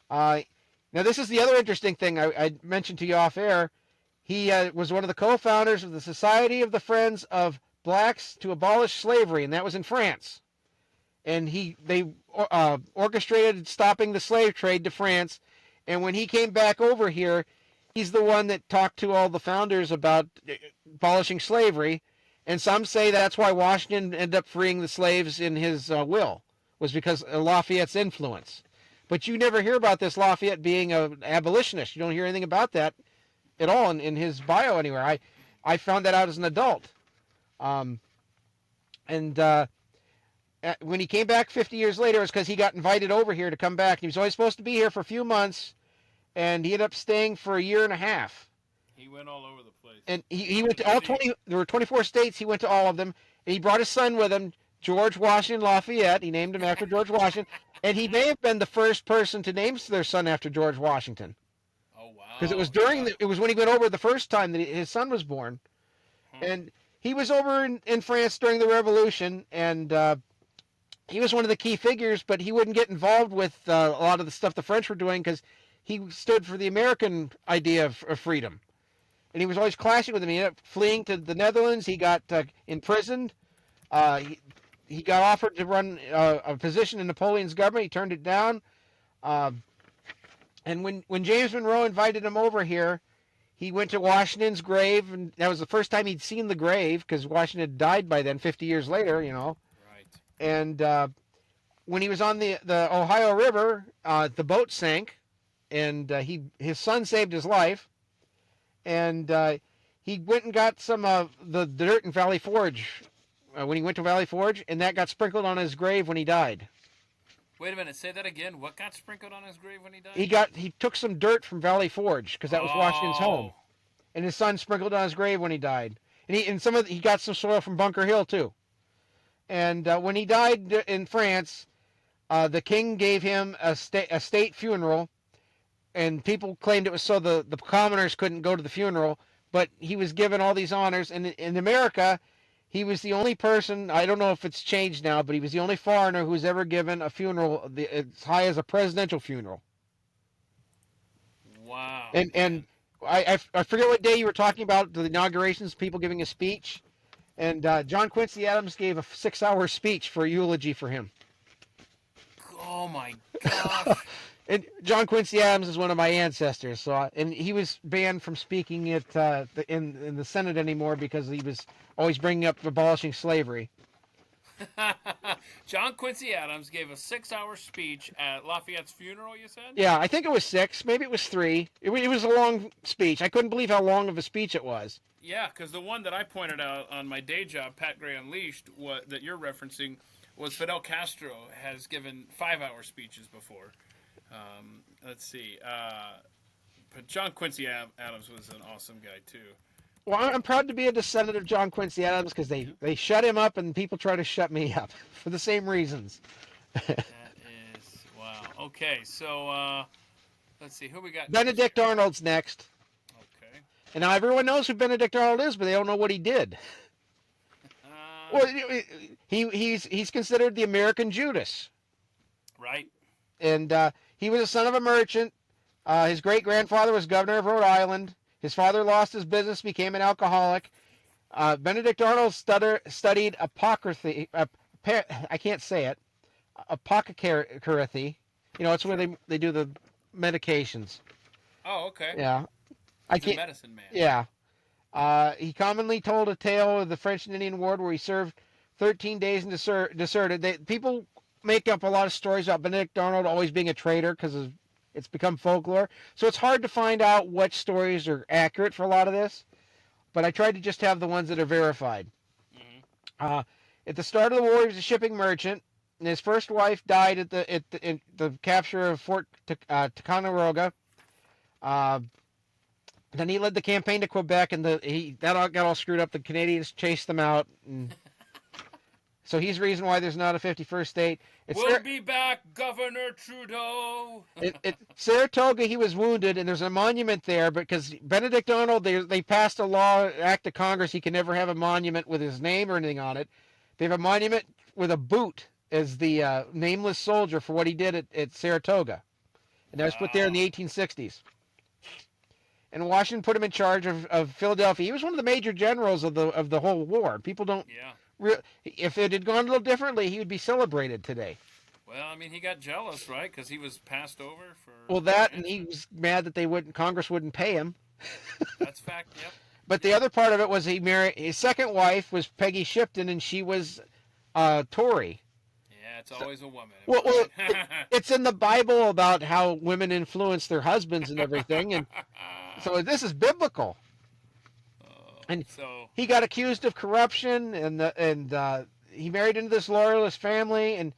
S2: Now, this is the other interesting thing I mentioned to you off air. He was one of the co-founders of the Society of the Friends of Blacks to Abolish Slavery, and that was in France. And they orchestrated stopping the slave trade to France. And when he came back over here, he's the one that talked to all the founders about abolishing slavery. And some say that's why Washington ended up freeing the slaves in his will, was because of Lafayette's influence. But you never hear about this Lafayette being an abolitionist. You don't hear anything about that at all in his bio anywhere. I found that out as an adult. And when he came back 50 years later, it's because he got invited over here to come back. He was only supposed to be here for a few months, and he ended up staying for a year and a half.
S1: He went all over the place.
S2: And he went to all 20. There were 24 states. He went to all of them, and he brought his son with him, George Washington Lafayette. He named him after George Washington, and he may have been the first person to name their son after George Washington.
S1: Oh wow!
S2: Because it was
S1: Yeah.
S2: it was when he went over the first time that his son was born, and he was over in France during the Revolution, and he was one of the key figures, but he wouldn't get involved with a lot of the stuff the French were doing because he stood for the American idea of freedom. And he was always clashing with them. He ended up fleeing to the Netherlands. He got imprisoned. He got offered to run a position in Napoleon's government. He turned it down. And when James Monroe invited him over here, he went to Washington's grave, and that was the first time he'd seen the grave because Washington had died by then, 50 years later,
S1: Right.
S2: And when he was on the Ohio River, the boat sank, and his son saved his life, and he went and got some of the dirt in Valley Forge when he went to Valley Forge, and that got sprinkled on his grave when he died.
S1: Wait a minute. Say that again. What got sprinkled on his grave when he died?
S2: He took some dirt from Valley Forge because that was Washington's home, and his son sprinkled on his grave when he died. And he got some soil from Bunker Hill too. And when he died in France, the king gave him a state funeral, and people claimed it was so the commoners couldn't go to the funeral. But he was given all these honors, and in America, he was the only person, I don't know if it's changed now, but he was the only foreigner who's ever given a funeral as high as a presidential funeral.
S1: Wow.
S2: And I forget what day you were talking about, the inaugurations, people giving a speech. And John Quincy Adams gave a 6-hour speech for a eulogy for him.
S1: Oh, my gosh.
S2: And John Quincy Adams is one of my ancestors, and he was banned from speaking in the Senate anymore because he was always bringing up abolishing slavery.
S1: John Quincy Adams gave a 6-hour speech at Lafayette's funeral, you said?
S2: Yeah, I think it was 6. Maybe it was 3. It was a long speech. I couldn't believe how long of a speech it was.
S1: Yeah, because the one that I pointed out on my day job, Pat Gray Unleashed, that you're referencing, was Fidel Castro has given 5-hour speeches before. Let's see. But John Quincy Adams was an awesome guy, too.
S2: Well, I'm proud to be a descendant of John Quincy Adams because they shut him up and people try to shut me up for the same reasons.
S1: That is, wow. Okay, so let's see. Who we got?
S2: Benedict Arnold's next.
S1: Okay.
S2: And now everyone knows who Benedict Arnold is, but they don't know what he did. Well, he's considered the American Judas.
S1: Right.
S2: And he was a son of a merchant. His great-grandfather was governor of Rhode Island. His father lost his business, became an alcoholic. Benedict Arnold studied apocrity. I can't say it. Apothecary. It's where they do the medications.
S1: Oh, okay.
S2: Yeah.
S1: He's a medicine man.
S2: Yeah. He commonly told a tale of the French and Indian War where he served 13 days and deserted. People make up a lot of stories about Benedict Arnold always being a traitor because it's become folklore. So it's hard to find out what stories are accurate for a lot of this. But I tried to just have the ones that are verified. Mm-hmm. At the start of the war, he was a shipping merchant, and his first wife died at the capture of Fort Ticonderoga. Then he led the campaign to Quebec, and that all got all screwed up. The Canadians chased them out, and so he's the reason why there's not a 51st state.
S1: We'll be back, Governor Trudeau.
S2: At Saratoga, he was wounded, and there's a monument there because Benedict Arnold, they passed a law, act of Congress, he can never have a monument with his name or anything on it. They have a monument with a boot as the nameless soldier for what he did at Saratoga. And that was put there in the 1860s. And Washington put him in charge of Philadelphia. He was one of the major generals of the whole war. People don't...
S1: Yeah.
S2: If it had gone a little differently, he would be celebrated today.
S1: Well, I mean, he got jealous, right? Because he was passed over for...
S2: Well, that, and he was mad that Congress wouldn't pay him.
S1: That's fact, yep.
S2: But the other part of it was his second wife was Peggy Shipton, and she was Tory.
S1: Yeah, it's always a woman.
S2: Well, it's in the Bible about how women influence their husbands and everything, and so this is biblical. And he got accused of corruption, and he married into this loyalist family, and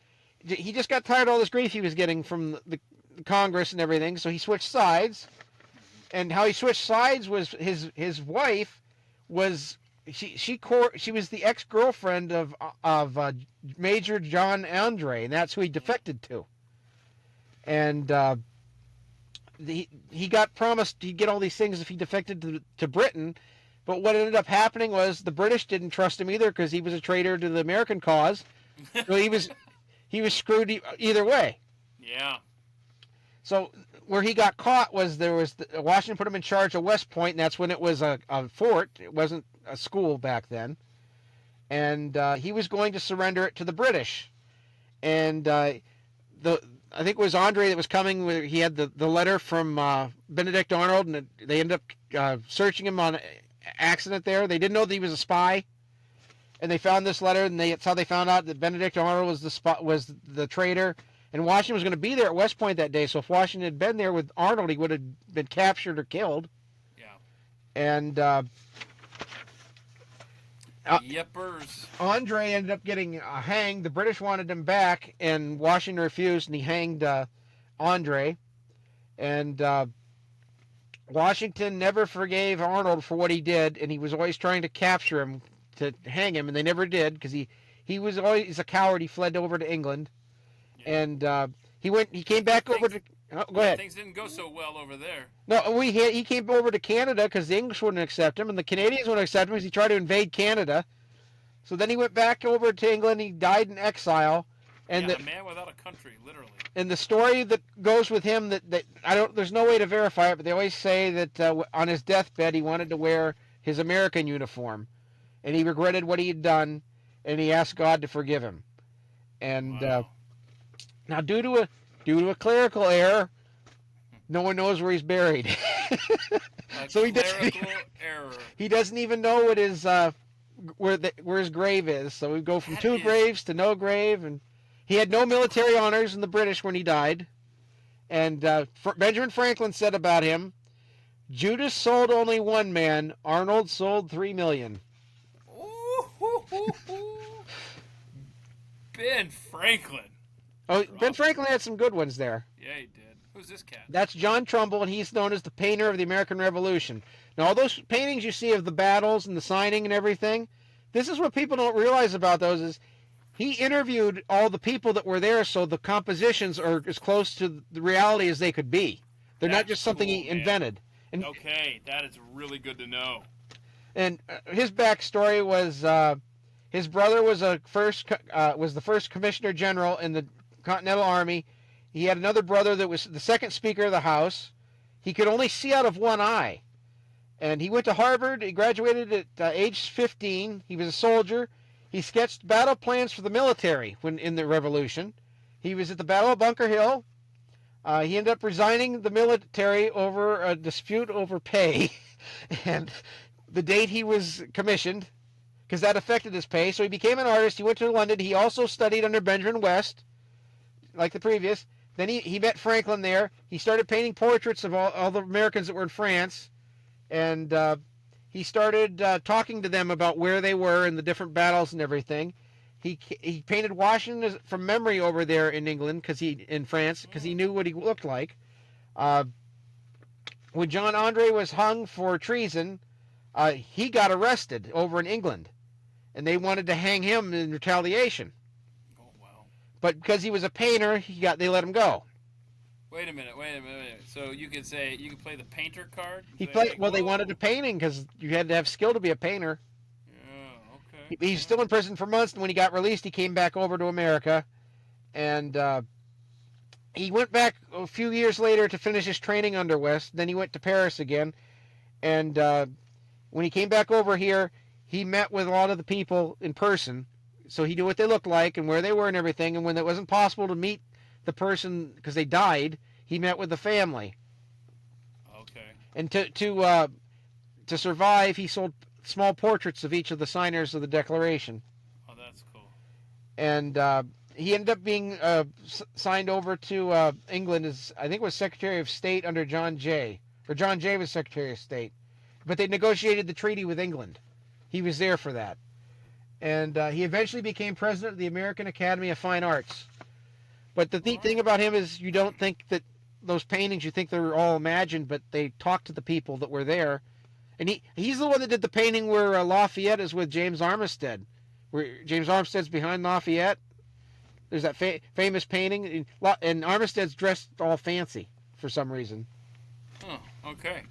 S2: he just got tired of all this grief he was getting from the Congress and everything, so he switched sides. And how he switched sides was his wife was she was the ex-girlfriend of Major John Andre, and that's who he defected to. And he got promised he'd get all these things if he defected to Britain. But what ended up happening was the British didn't trust him either because he was a traitor to the American cause. So he was screwed either way.
S1: Yeah.
S2: So where he got caught was Washington put him in charge of West Point, and that's when it was a fort. It wasn't a school back then. And he was going to surrender it to the British. And I think it was Andre that was coming. Where he had the letter from Benedict Arnold, and they ended up searching him on accident there. They didn't know that he was a spy, and they found this letter, and that's how they found out that Benedict Arnold was the traitor. And Washington was going to be there at West Point that day, so if Washington had been there with Arnold, he would have been captured or killed.
S1: Yeah.
S2: And
S1: Yepers.
S2: Andre ended up getting hanged. The British wanted him back, and Washington refused, and he hanged Andre. And Washington never forgave Arnold for what he did, and he was always trying to capture him to hang him, and they never did because he was always a coward. He fled over to England. Yeah. And he came back over to... Oh, go ahead.
S1: Things didn't go so well over there.
S2: No, he came over to Canada because the English wouldn't accept him, and the Canadians wouldn't accept him because he tried to invade Canada. So then he went back over to England. He died in exile. And
S1: a man without a country, literally.
S2: And the story that goes with him that there's no way to verify it, but they always say that on his deathbed he wanted to wear his American uniform, and he regretted what he had done, and he asked God to forgive him. And
S1: wow.
S2: Now, due to a clerical error, no one knows where he's buried.
S1: So
S2: he doesn't even know what his where his grave is. So we go from two graves to no grave, and he had no military honors in the British when he died. And Benjamin Franklin said about him, "Judas sold only one man. Arnold sold 3 million."
S1: Ben Franklin.
S2: Oh, Ben Franklin had some good ones there.
S1: Yeah, he did. Who's this cat?
S2: That's John Trumbull, and he's known as the painter of the American Revolution. Now, all those paintings you see of the battles and the signing and everything, this is what people don't realize about those is he interviewed all the people that were there, so the compositions are as close to the reality as they could be. They're not just something he invented. And,
S1: okay, that is really good to know.
S2: And his backstory was his brother was the first Commissioner General in the Continental Army. He had another brother that was the second Speaker of the House. He could only see out of one eye. And he went to Harvard. He graduated at age 15. He was a soldier. He sketched battle plans for the military when in the Revolution. He was at the Battle of Bunker Hill. He ended up resigning the military over a dispute over pay and the date he was commissioned, because that affected his pay. So he became an artist. He went to London. He also studied under Benjamin West, like the previous. Then he met Franklin there. He started painting portraits of all the Americans that were in France. And he started talking to them about where they were in the different battles and everything. He painted Washington from memory over there in England, in France, because he knew what he looked like. When John Andre was hung for treason, he got arrested over in England, and they wanted to hang him in retaliation.
S1: Oh wow!
S2: But because he was a painter, they let him go.
S1: Wait a minute. So you could play the painter card?
S2: They wanted a painting because you had to have skill to be a painter.
S1: Yeah, okay.
S2: He's still in prison for months, and when he got released, he came back over to America, and he went back a few years later to finish his training under West. Then he went to Paris again, and when he came back over here, he met with a lot of the people in person, so he knew what they looked like and where they were and everything, and when it wasn't possible to meet the person because they died, he met with the family.
S1: Okay.
S2: And to survive, he sold small portraits of each of the signers of the Declaration.
S1: Oh, that's cool.
S2: And he ended up being signed over to England as, I think it was Secretary of State under John Jay. Or John Jay was Secretary of State. But they negotiated the treaty with England. He was there for that. And he eventually became president of the American Academy of Fine Arts. But the neat thing about him is you don't think that those paintings, you think they're all imagined, but they talked to the people that were there. And he's the one that did the painting where Lafayette is with James Armistead. Where James Armistead's behind Lafayette. There's that famous painting. And Armistead's dressed all fancy for some reason.
S1: Oh, okay.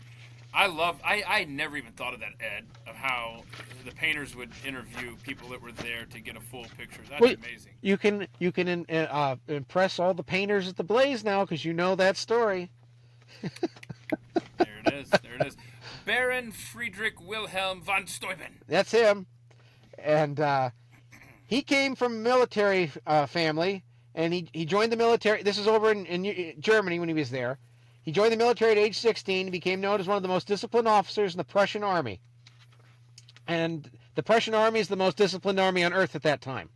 S1: I never even thought of that, Ed, of how the painters would interview people that were there to get a full picture. That's
S2: Well,
S1: amazing.
S2: you can impress all the painters at the Blaze now because you know that story.
S1: There it is. There it is. Baron Friedrich Wilhelm von Steuben.
S2: That's him, and he came from a military family, and he joined the military. This is over in Germany when he was there. He joined the military at age 16, became known as one of the most disciplined officers in the Prussian army. And the Prussian army is the most disciplined army on earth at that time.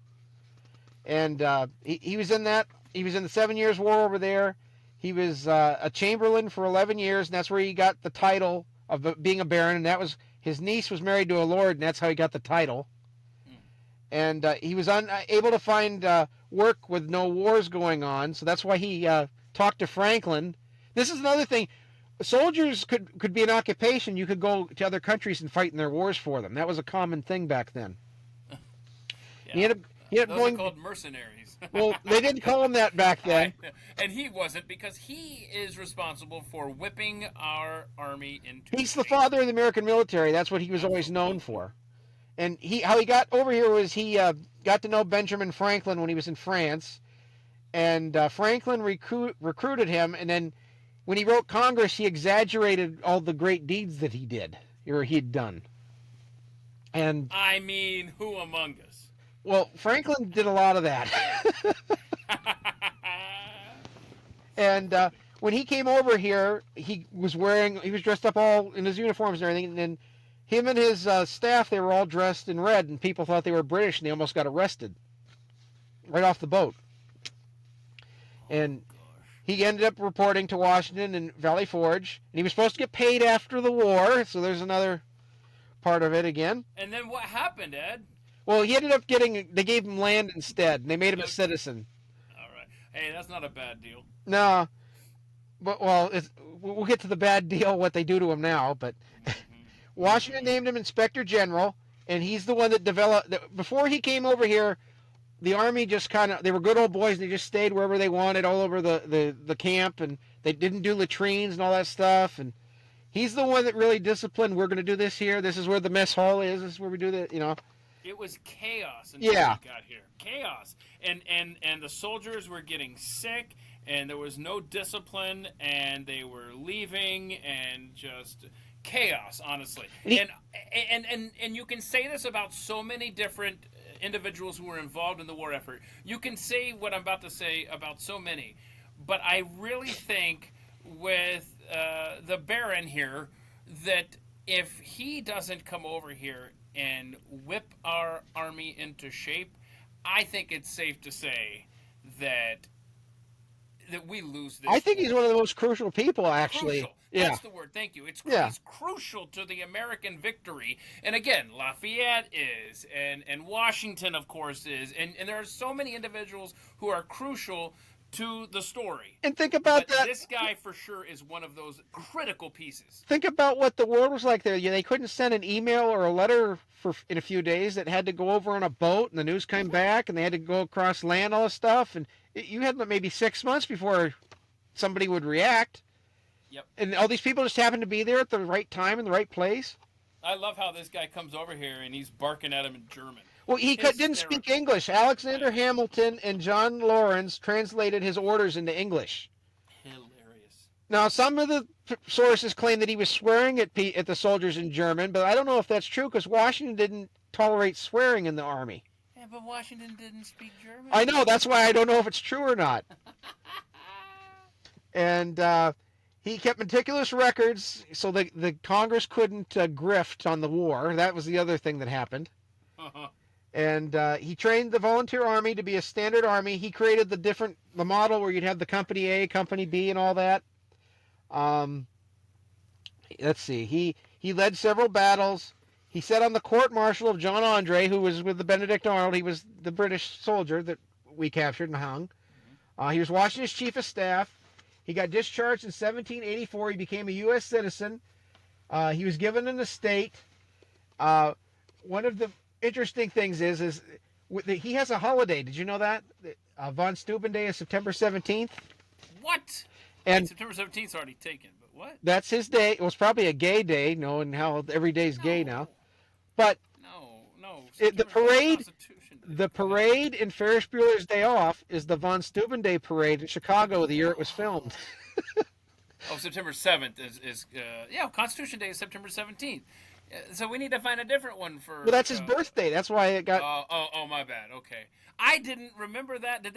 S2: And he was in that. He was in the 7 Years' War over there. He was a chamberlain for 11 years, and that's where he got the title of being a baron. And that was his niece was married to a lord, and that's how he got the title. And he was unable to find work with no wars going on, so that's why he talked to Franklin. This is another thing. Soldiers could be an occupation. You could go to other countries and fight in their wars for them. That was a common thing back then.
S1: Yeah.
S2: He ended up
S1: Those
S2: going.
S1: are called mercenaries.
S2: Well, they didn't call him that back then.
S1: And he wasn't, because he is responsible for whipping our army into
S2: He's the
S1: shape.
S2: father of the American military. That's what he was always known for. And how he got over here was he got to know Benjamin Franklin when he was in France, and Franklin recruited him. And then when he wrote Congress, he exaggerated all the great deeds that he did or he'd done. And
S1: I mean, who among us?
S2: well, Franklin did a lot of that. And when he came over here, he was dressed up all in his uniforms and everything. And then him and his staff, they were all dressed in red, and people thought they were British, and they almost got arrested right off the boat. And he ended up reporting to Washington and Valley Forge, and he was supposed to get paid after the war, so there's another part of it again.
S1: And then what happened, Ed?
S2: Well, he ended up they gave him land instead, and they made him a citizen.
S1: All right. Hey, that's not a bad deal.
S2: No, but we'll get to the bad deal, what they do to him now, but Washington named him Inspector General, and he's the one that developed. Before he came over here, the Army just they were good old boys, and they just stayed wherever they wanted all over the camp, and they didn't do latrines and all that stuff. And he's the one that really disciplined, we're going to do this here. This is where the mess hall is. This is where we do that,
S1: It was chaos until we got here. Chaos. And the soldiers were getting sick, and there was no discipline, and they were leaving, and just chaos, honestly. And you can say this about so many different individuals who were involved in the war effort. You can say what I'm about to say about so many, but I really think with the Baron here that if he doesn't come over here and whip our army into shape, I think it's safe to say that we lose this.
S2: I think
S1: war.
S2: he's one of the most crucial people, actually.
S1: Crucial.
S2: Yeah.
S1: That's the word. Thank you. It's crucial to the American victory. And again, Lafayette is, and Washington, of course, is, and there are so many individuals who are crucial to the story.
S2: And think about that.
S1: This guy for sure is one of those critical pieces.
S2: Think about what the world was like there. They couldn't send an email or a letter in a few days. That had to go over on a boat, and the news came back, and they had to go across land, all this stuff. And you had maybe 6 months before somebody would react.
S1: Yep.
S2: And all these people just happened to be there at the right time in the right place.
S1: I love how this guy comes over here and he's barking at him in German.
S2: Well, he didn't speak English. Alexander Hamilton and John Lawrence translated his orders into English.
S1: Hilarious.
S2: Now, some of the sources claim that he was swearing at the soldiers in German, but I don't know if that's true because Washington didn't tolerate swearing in the army.
S1: Yeah, but Washington didn't speak German.
S2: I know. That's why I don't know if it's true or not. And he kept meticulous records so the Congress couldn't grift on the war. That was the other thing that happened. And he trained the volunteer army to be a standard army. He created the model where you'd have the Company A, Company B, and all that. Let's see. He led several battles. He sat on the court-martial of John Andre, who was with the Benedict Arnold. He was the British soldier that we captured and hung. He was Washington's chief of staff. He got discharged in 1784. He became a U.S. citizen. He was given an estate. One of the interesting things is he has a holiday. Did you know that? Von Steuben Day is September 17th.
S1: What?
S2: And
S1: September 17th is already taken. But What?
S2: That's his day. It was probably a gay day, knowing how every day's gay now.
S1: No.
S2: But
S1: No.
S2: the
S1: September 7th,
S2: parade,
S1: Constitution Day.
S2: the
S1: Go ahead.
S2: parade in Ferris Bueller's Day Off is the von Steuben Day parade in Chicago the year it was filmed.
S1: Oh, September 7th is Constitution Day is September 17th. So we need to find a different one for.
S2: Well, that's his birthday. That's why it got.
S1: My bad. Okay, I didn't remember that. Did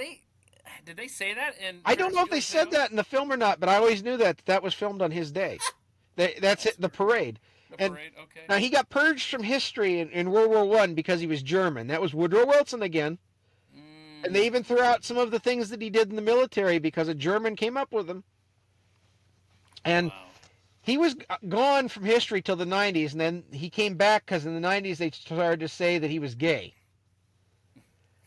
S1: they say that?
S2: I don't know if they said that in the film or not, but I always knew that was filmed on his day. That's it. The parade.
S1: The parade. Okay.
S2: Now he got purged from history in World War I because he was German. That was Woodrow Wilson again. And they even threw out some of the things that he did in the military because a German came up with them. And
S1: wow.
S2: He was gone from history till the 90s, and then he came back because in the 90s they started to say that he was gay.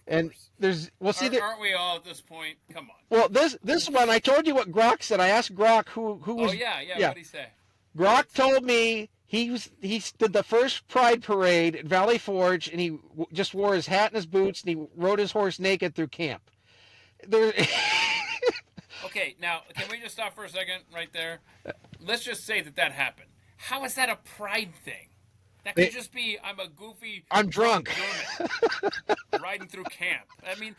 S2: And
S1: aren't we all at this point? Come on.
S2: Well, this one, I told you what Grok said. I asked Grok who was.
S1: Oh yeah. What did he say?
S2: Grok told me he did the first Pride parade at Valley Forge, and he just wore his hat and his boots, and he rode his horse naked through camp.
S1: Okay, now can we just stop for a second right there? Let's just say that happened. How is that a pride thing? That could just be I'm
S2: drunk
S1: German riding through camp. I mean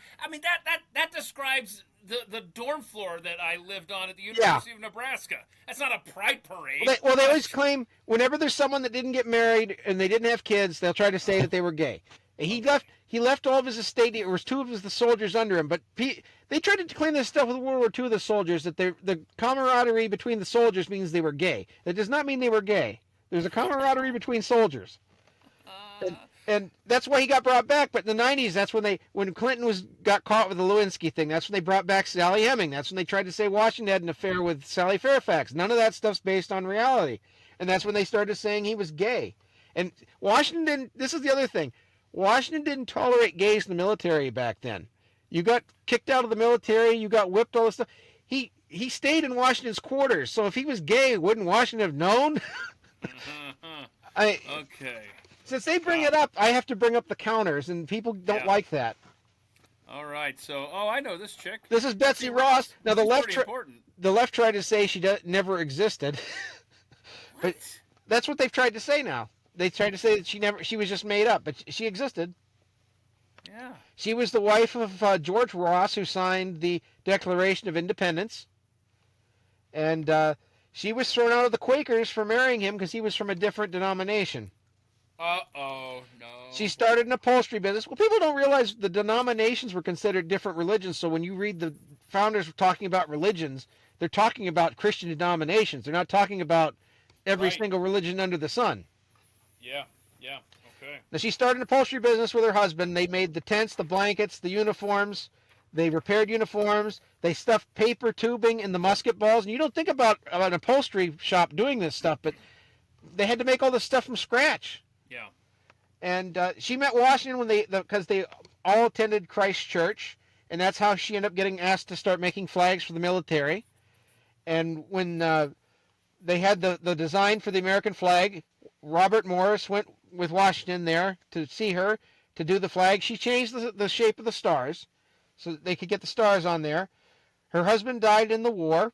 S1: that describes the dorm floor that I lived on at the University of Nebraska. That's not a pride parade.
S2: They always claim whenever there's someone that didn't get married and they didn't have kids, they'll try to say that they were gay. And he left all of his estate. There was two of the soldiers under him, but they tried to claim this stuff with World War II. The soldiers that the camaraderie between the soldiers means they were gay. That does not mean they were gay. There's a camaraderie between soldiers, and that's why he got brought back. But in the 90s, that's when Clinton got caught with the Lewinsky thing. That's when they brought back Sally Heming. That's when they tried to say Washington had an affair with Sally Fairfax. None of that stuff's based on reality, and that's when they started saying he was gay. And Washington, this is the other thing. Washington didn't tolerate gays in the military back then. You got kicked out of the military. You got whipped, all this stuff. He stayed in Washington's quarters. So if he was gay, wouldn't Washington have known?
S1: Okay.
S2: Since they bring it up, I have to bring up the counters, and people don't like that.
S1: All right. So, I know this chick.
S2: This is Betsy Ross. Now the left tried to say she never existed, but that's what they've tried to say now. They tried to say that she was just made up, but she existed.
S1: Yeah.
S2: She was the wife of George Ross, who signed the Declaration of Independence. And she was thrown out of the Quakers for marrying him because he was from a different denomination.
S1: Uh-oh, no.
S2: She started an upholstery business. Well, people don't realize the denominations were considered different religions. So when you read the founders talking about religions, they're talking about Christian denominations. They're not talking about every single religion under the sun.
S1: Yeah, okay.
S2: Now, she started an upholstery business with her husband. They made the tents, the blankets, the uniforms. They repaired uniforms. They stuffed paper tubing in the musket balls. And you don't think about an upholstery shop doing this stuff, but they had to make all this stuff from scratch.
S1: Yeah.
S2: And she met Washington because they all attended Christ Church, and that's how she ended up getting asked to start making flags for the military. And when they had the design for the American flag, Robert Morris went with Washington there to see her to do the flag. She changed the shape of the stars so that they could get the stars on there. Her husband died in the war,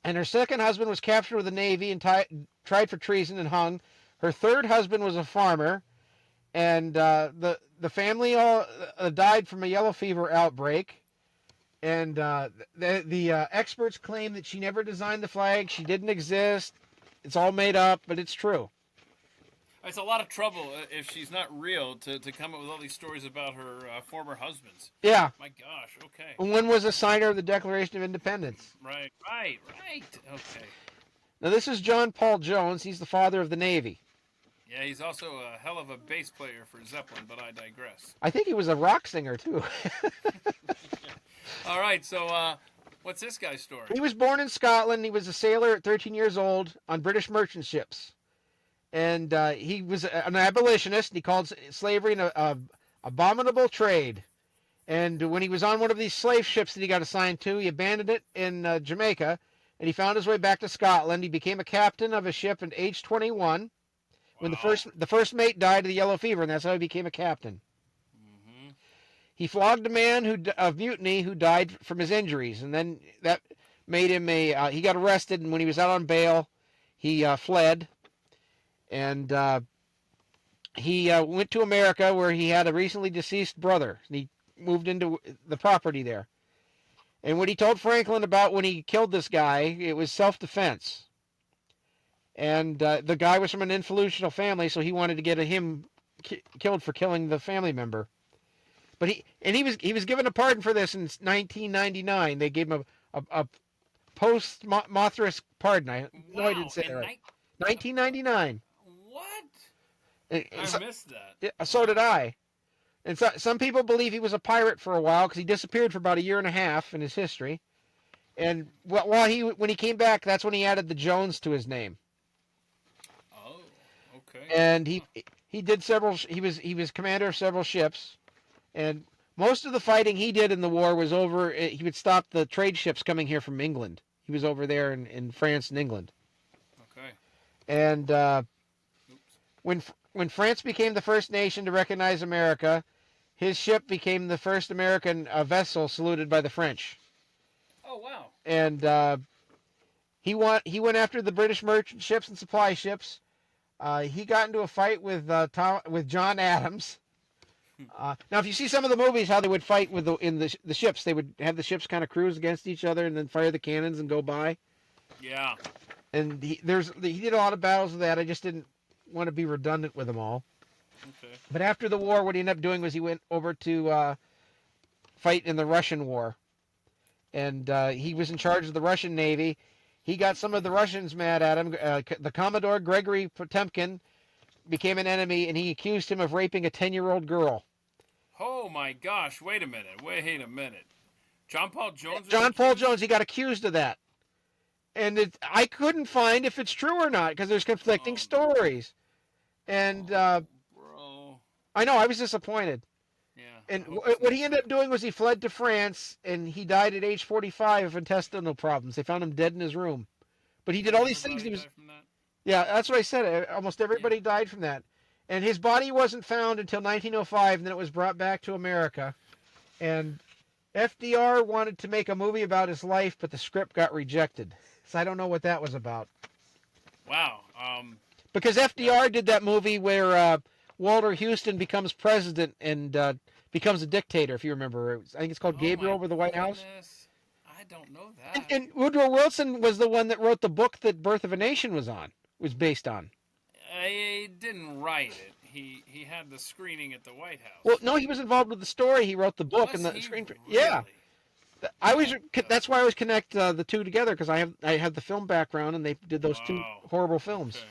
S2: and her second husband was captured with the Navy and tried for treason and hung. Her third husband was a farmer, and the family all died from a yellow fever outbreak. And the experts claim that she never designed the flag. She didn't exist. It's all made up, but it's true.
S1: It's a lot of trouble if she's not real to come up with all these stories about her former husbands.
S2: Yeah.
S1: My gosh, okay.
S2: And one was a signer of the Declaration of Independence.
S1: Right. Okay.
S2: Now, this is John Paul Jones. He's the father of the Navy.
S1: Yeah, he's also a hell of a bass player for Zeppelin, but I digress.
S2: I think he was a rock singer, too.
S1: All right, so what's this guy's story?
S2: He was born in Scotland. He was a sailor at 13 years old on British merchant ships. And he was an abolitionist. And he called slavery an abominable trade. And when he was on one of these slave ships that he got assigned to, he abandoned it in Jamaica. And he found his way back to Scotland. He became a captain of a ship at age 21. When the first mate died of the yellow fever, and that's how he became a captain. He flogged a man of mutiny who died from his injuries, and then made him a. He got arrested, and when he was out on bail, he fled, and he went to America, where he had a recently deceased brother. And he moved into the property there. And what he told Franklin about when he killed this guy, it was self-defense. And the guy was from an influential family, so he wanted to get him killed for killing the family member. But he was given a pardon for this in 1999. They gave him a post-Mothras pardon. I know I didn't say that right. 1999.
S1: What?
S2: I
S1: missed that.
S2: So did I. And so, some people believe he was a pirate for a while because he disappeared for about a year and a half in his history. And when he came back, that's when he added the Jones to his name.
S1: Oh, okay.
S2: And he did several. He was commander of several ships, and most of the fighting he did in the war was over. He would stop the trade ships coming here from England. He was over there in France and England.
S1: Okay.
S2: And when France became the first nation to recognize America, his ship became the first American vessel saluted by the French.
S1: Oh wow!
S2: And he went after the British merchant ships and supply ships. He got into a fight with John Adams. Now, if you see some of the movies, how they would fight with the ships, they would have the ships kind of cruise against each other and then fire the cannons and go by.
S1: Yeah.
S2: And he did a lot of battles with that. I just didn't want to be redundant with them all.
S1: Okay.
S2: But after the war, what he ended up doing was he went over to fight in the Russian war. And he was in charge of the Russian Navy. He got some of the Russians mad at him. The Commodore Gregory Potemkin became an enemy, and he accused him of raping a 10-year-old girl.
S1: Oh my gosh! Wait a minute! John Paul Jones.
S2: He got accused of that. And I couldn't find if it's true or not because there's conflicting stories. And
S1: bro,
S2: I know I was disappointed.
S1: Yeah.
S2: And what he ended up doing was he fled to France, and he died at age 45 of intestinal problems. They found him dead in his room. But he did all these things. Yeah, that's what I said. Almost everybody died from that. And his body wasn't found until 1905, and then it was brought back to America. And FDR wanted to make a movie about his life, but the script got rejected. So I don't know what that was about.
S1: Wow.
S2: Because FDR did that movie where Walter Houston becomes president and becomes a dictator, if you remember. I think it's called Gabriel over the White House.
S1: I don't know that.
S2: And Woodrow Wilson was the one that wrote the book that Birth of a Nation was based on.
S1: He didn't write it. He had the screening at the White House.
S2: Well, no, he was involved with the story. He wrote the book and the screen. Really? Yeah. That's why I always connect the two together because I have the film background and they did those two horrible films.
S1: Okay.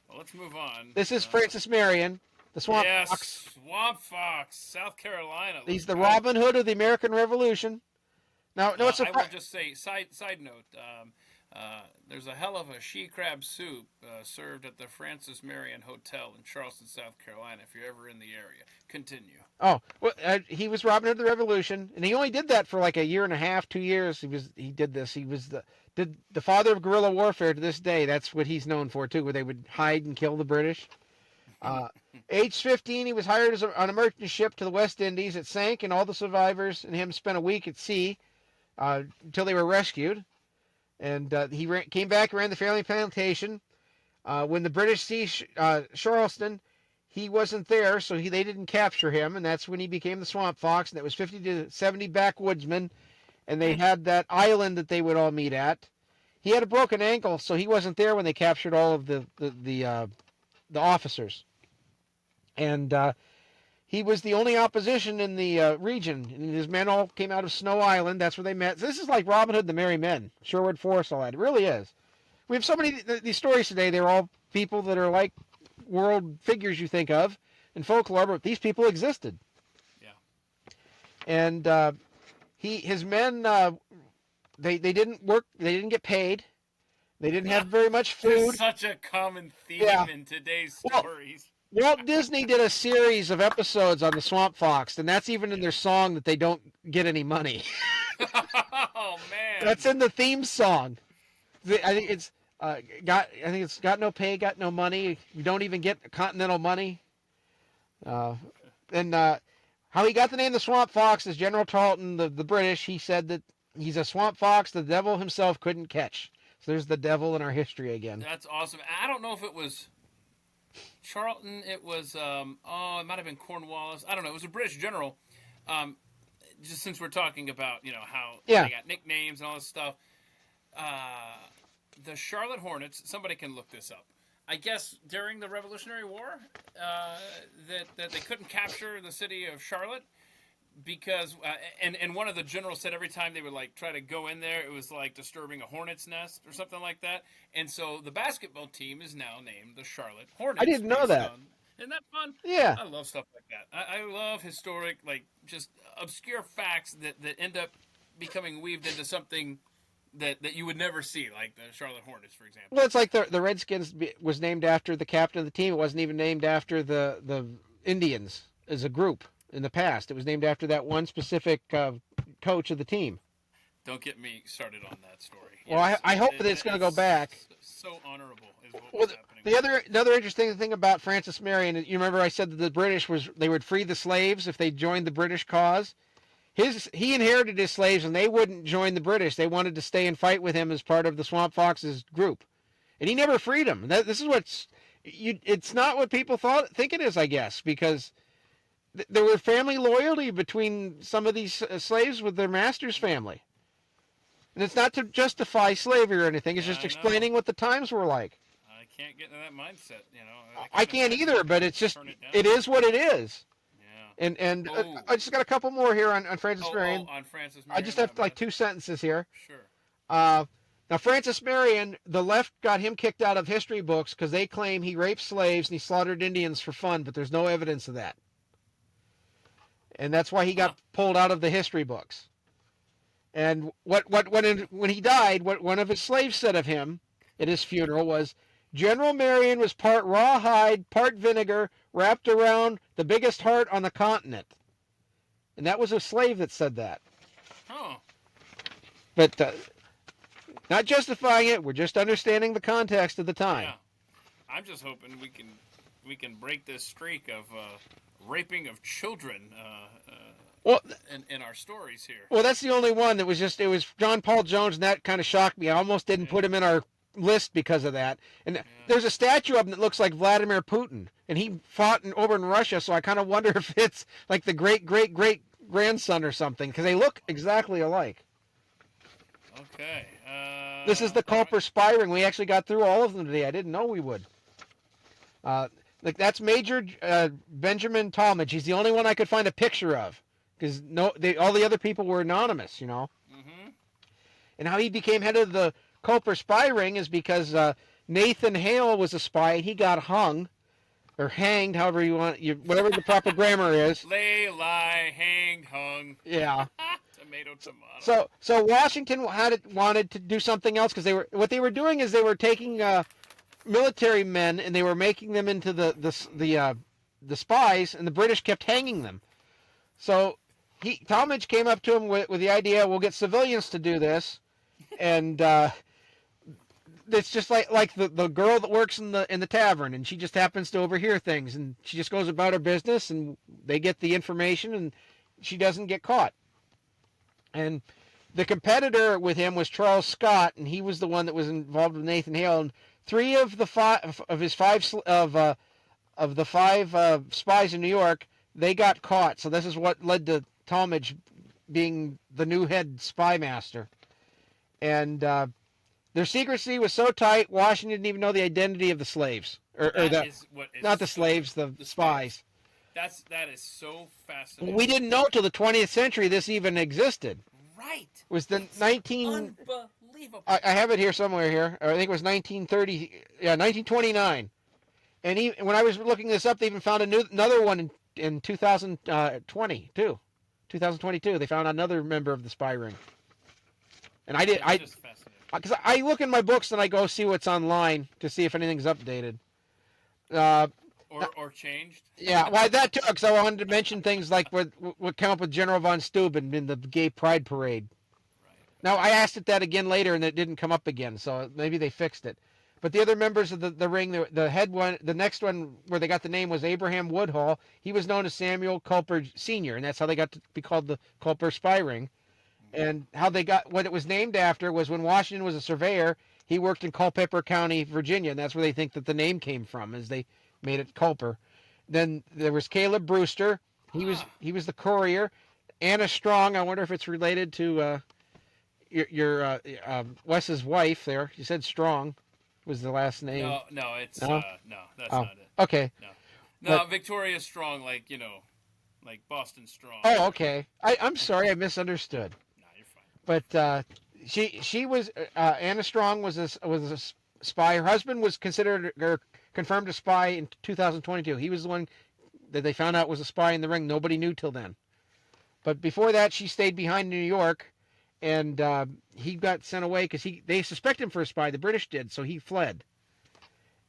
S1: Well, let's move on.
S2: This is Francis Marion, the Swamp Fox.
S1: Swamp Fox, South Carolina.
S2: He's the Robin Hood of the American Revolution. Now, no,
S1: I will just say, side note, there's a hell of a she crab soup served at the Francis Marion Hotel in Charleston, South Carolina, if you're ever in the area. Continue.
S2: Oh, well, he was Robin Hood of the Revolution, and he only did that for like a year and a half, 2 years. He did this. He was the father of guerrilla warfare to this day. That's what he's known for, too, where they would hide and kill the British. Age 15, he was hired on a merchant ship to the West Indies. It sank, and all the survivors and him spent a week at sea until they were rescued. And he came back, ran the family plantation. When the British seized Charleston, he wasn't there, so they didn't capture him, and that's when he became the Swamp Fox. And it was 50 to 70 backwoodsmen, and they had that island that they would all meet at. He had a broken ankle, so he wasn't there when they captured all of the officers. And he was the only opposition in the region, and his men all came out of Snow Island. That's where they met. So this is like Robin Hood and the Merry Men, Sherwood Forest, all that. It really is. We have so many these stories today. They're all people that are like world figures you think of in folklore, but these people existed.
S1: Yeah.
S2: And his men, they didn't work. They didn't get paid. They didn't have very much food.
S1: There's such a common theme in today's stories.
S2: Walt Disney did a series of episodes on the Swamp Fox, and that's even in their song that they don't get any money.
S1: Oh man,
S2: that's in the theme song. I think it's got no pay, got no money. You don't even get continental money. And how he got the name the Swamp Fox is General Tarleton, the British. He said that He's a swamp fox the devil himself couldn't catch. So there's the devil in our history again.
S1: That's awesome. I don't know if it was Charlton. It was it might have been Cornwallis. I don't know. It was a British general. Um, just since we're talking about how
S2: Yeah.
S1: they got nicknames and all this stuff, the Charlotte Hornets. Somebody can look this up. I guess during the Revolutionary War, that they couldn't capture the city of Charlotte because and one of the generals said every time they would like try to go in there, it was like disturbing a hornet's nest or something like that. And so the basketball team is now named the Charlotte Hornets.
S2: I didn't know that.
S1: Isn't that fun?
S2: Yeah.
S1: I love stuff like that. I love historic, like just obscure facts that end up becoming weaved into something that you would never see, like the Charlotte Hornets, for example.
S2: Well, it's like the Redskins was named after the captain of the team. It wasn't even named after the Indians as a group in the past. It was named after that one specific coach of the team.
S1: Don't get me started on that story.
S2: Well,
S1: Yes,
S2: I hope that it's going to go back.
S1: So honorable is what
S2: Well,
S1: was happening.
S2: another interesting thing about Francis Marion, you remember I said that the British they would free the slaves if they joined the British cause. He inherited his slaves and they wouldn't join the British. They wanted to stay and fight with him as part of the Swamp Foxes group, and he never freed them. This is it's not what people think it is, I guess, because there were family loyalty between some of these slaves with their master's family. And it's not to justify slavery or anything. It's just explaining what the times were like.
S1: I can't get into that mindset,
S2: I can't either, but it's just, it is what it is.
S1: Yeah.
S2: And I just got a couple more here on Francis Marion.
S1: On Francis Marion.
S2: I just have like 2 sentences here.
S1: Sure.
S2: Now, Francis Marion, the left got him kicked out of history books because they claim he raped slaves and he slaughtered Indians for fun, but there's no evidence of that. And that's why he got pulled out of the history books. And when he died, what one of his slaves said of him at his funeral was, General Marion was part rawhide, part vinegar, wrapped around the biggest heart on the continent. And that was a slave that said that.
S1: Oh.
S2: But not justifying it, we're just understanding the context of the time.
S1: Yeah. I'm just hoping we can break this streak of raping of children in our stories here.
S2: Well, that's the only one that was it was John Paul Jones, and that kind of shocked me. I almost didn't put him in our list because of that. And there's a statue of him that looks like Vladimir Putin, and he fought over in Russia, so I kind of wonder if it's like the great-great-great-grandson or something, because they look exactly alike.
S1: Okay.
S2: This is the Culper Spy Ring. We actually got through all of them today. I didn't know we would. That's Major Benjamin Talmadge. He's the only one I could find a picture of, because all the other people were anonymous,
S1: Mm-hmm.
S2: And how he became head of the Culper Spy Ring is because Nathan Hale was a spy, and he got hung, or hanged, however you want, whatever the proper grammar is.
S1: Lay, lie, hanged, hung.
S2: Yeah.
S1: Tomato.
S2: So Washington wanted to do something else, because what they were doing is they were taking military men and they were making them into the spies, and the British kept hanging them. So Talmadge came up to him with the idea, we'll get civilians to do this, and it's just like the girl that works in the tavern, and she just happens to overhear things, and she just goes about her business, and they get the information, and she doesn't get caught. And the competitor with him was Charles Scott, and he was the one that was involved with Nathan Hale. And 3 of the 5 of his 5 of the 5 spies in New York, they got caught. So this is what led to Talmadge being the new head spy master. And their secrecy was so tight, Washington didn't even know the identity of the slaves, not the slaves, the spies.
S1: That is so fascinating.
S2: We didn't know till the 20th century this even existed.
S1: Right.
S2: It was the
S1: Unbelievable.
S2: I have it here somewhere here. I think it was 1929. And when I was looking this up, they even found another one in 2022. 2022, they found another member of the spy ring. And because I look in my books and I go see what's online to see if anything's updated.
S1: Or changed.
S2: Yeah, well, that too, because I wanted to mention things like what came up with General von Steuben in the Gay Pride Parade.
S1: Right.
S2: Now, I asked it that again later, and it didn't come up again, so maybe they fixed it. But the other members of the ring, the head one, the next one where they got the name was Abraham Woodhull. He was known as Samuel Culper Sr., and that's how they got to be called the Culper Spy Ring. And how they got what it was named after was when Washington was a surveyor, he worked in Culpeper County, Virginia, and that's where they think that the name came from, as they made it Culper. Then there was Caleb Brewster. He was the courier. Anna Strong. I wonder if it's related to your Wes's wife. There, you said Strong was the last name.
S1: No, it's
S2: No?
S1: no, that's
S2: Oh,
S1: not it.
S2: okay.
S1: No,
S2: But-
S1: Victoria Strong, like like Boston Strong.
S2: Oh, okay. I'm sorry, I misunderstood.
S1: Nah, you're fine.
S2: But she was Anna Strong was a spy. Her husband was considered or confirmed a spy in 2022. He was the one that they found out was a spy in the ring. Nobody knew till then. But before that, she stayed behind in New York, and he got sent away because they suspected him for a spy. The British did, so he fled.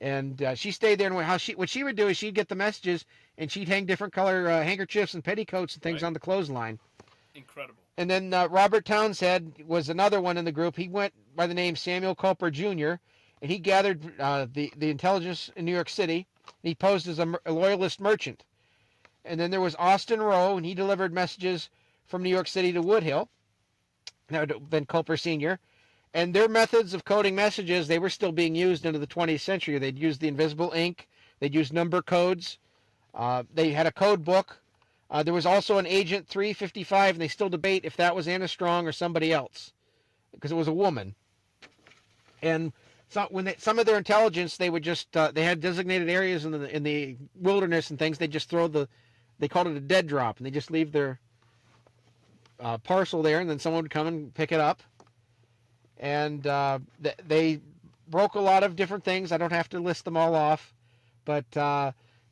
S2: And she stayed there. And what she would do is she'd get the messages, and she'd hang different color handkerchiefs and petticoats and things
S1: Right.
S2: on the clothesline.
S1: Incredible.
S2: And then Robert Townsend was another one in the group. He went by the name Samuel Culper Jr., and he gathered the intelligence in New York City. He posed as a loyalist merchant. And then there was Austin Rowe, and he delivered messages from New York City to Woodhill. That would have been Culper Sr. And their methods of coding messages, they were still being used into the 20th century. They'd use the invisible ink. They'd use number codes. They had a code book. There was also an Agent 355, and they still debate if that was Anna Strong or somebody else, because it was a woman. And so some of their intelligence, they would just they had designated areas in the wilderness and things. They just they called it a dead drop, and they just leave their parcel there, and then someone would come and pick it up. And they broke a lot of different things. I don't have to list them all off, but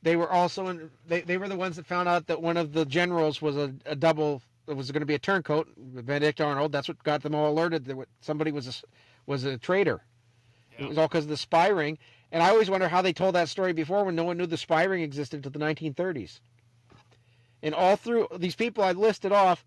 S2: they were also they were the ones that found out that one of the generals was a double. It was going to be a turncoat, Benedict Arnold. That's what got them all alerted that somebody was a traitor.
S1: Yeah.
S2: It was all because of the spy ring. And I always wonder how they told that story before when no one knew the spy ring existed until the 1930s. And all through these people I listed off,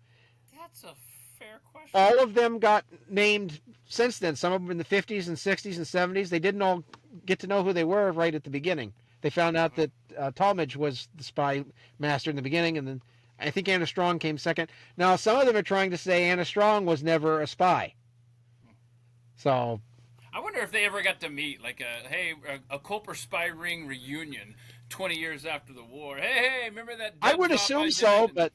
S1: That's a fair question.
S2: all of them got named since then. Some of them in the 50s and 60s and 70s. They didn't all get to know who they were right at the beginning. They found out that Talmadge was the spy master in the beginning, and then I think Anna Strong came second. Now, some of them are trying to say Anna Strong was never a spy. So,
S1: I wonder if they ever got to meet, like a Culper Spy Ring reunion 20 years after the war. Hey, remember that?
S2: I would
S1: job
S2: assume
S1: did?
S2: so, but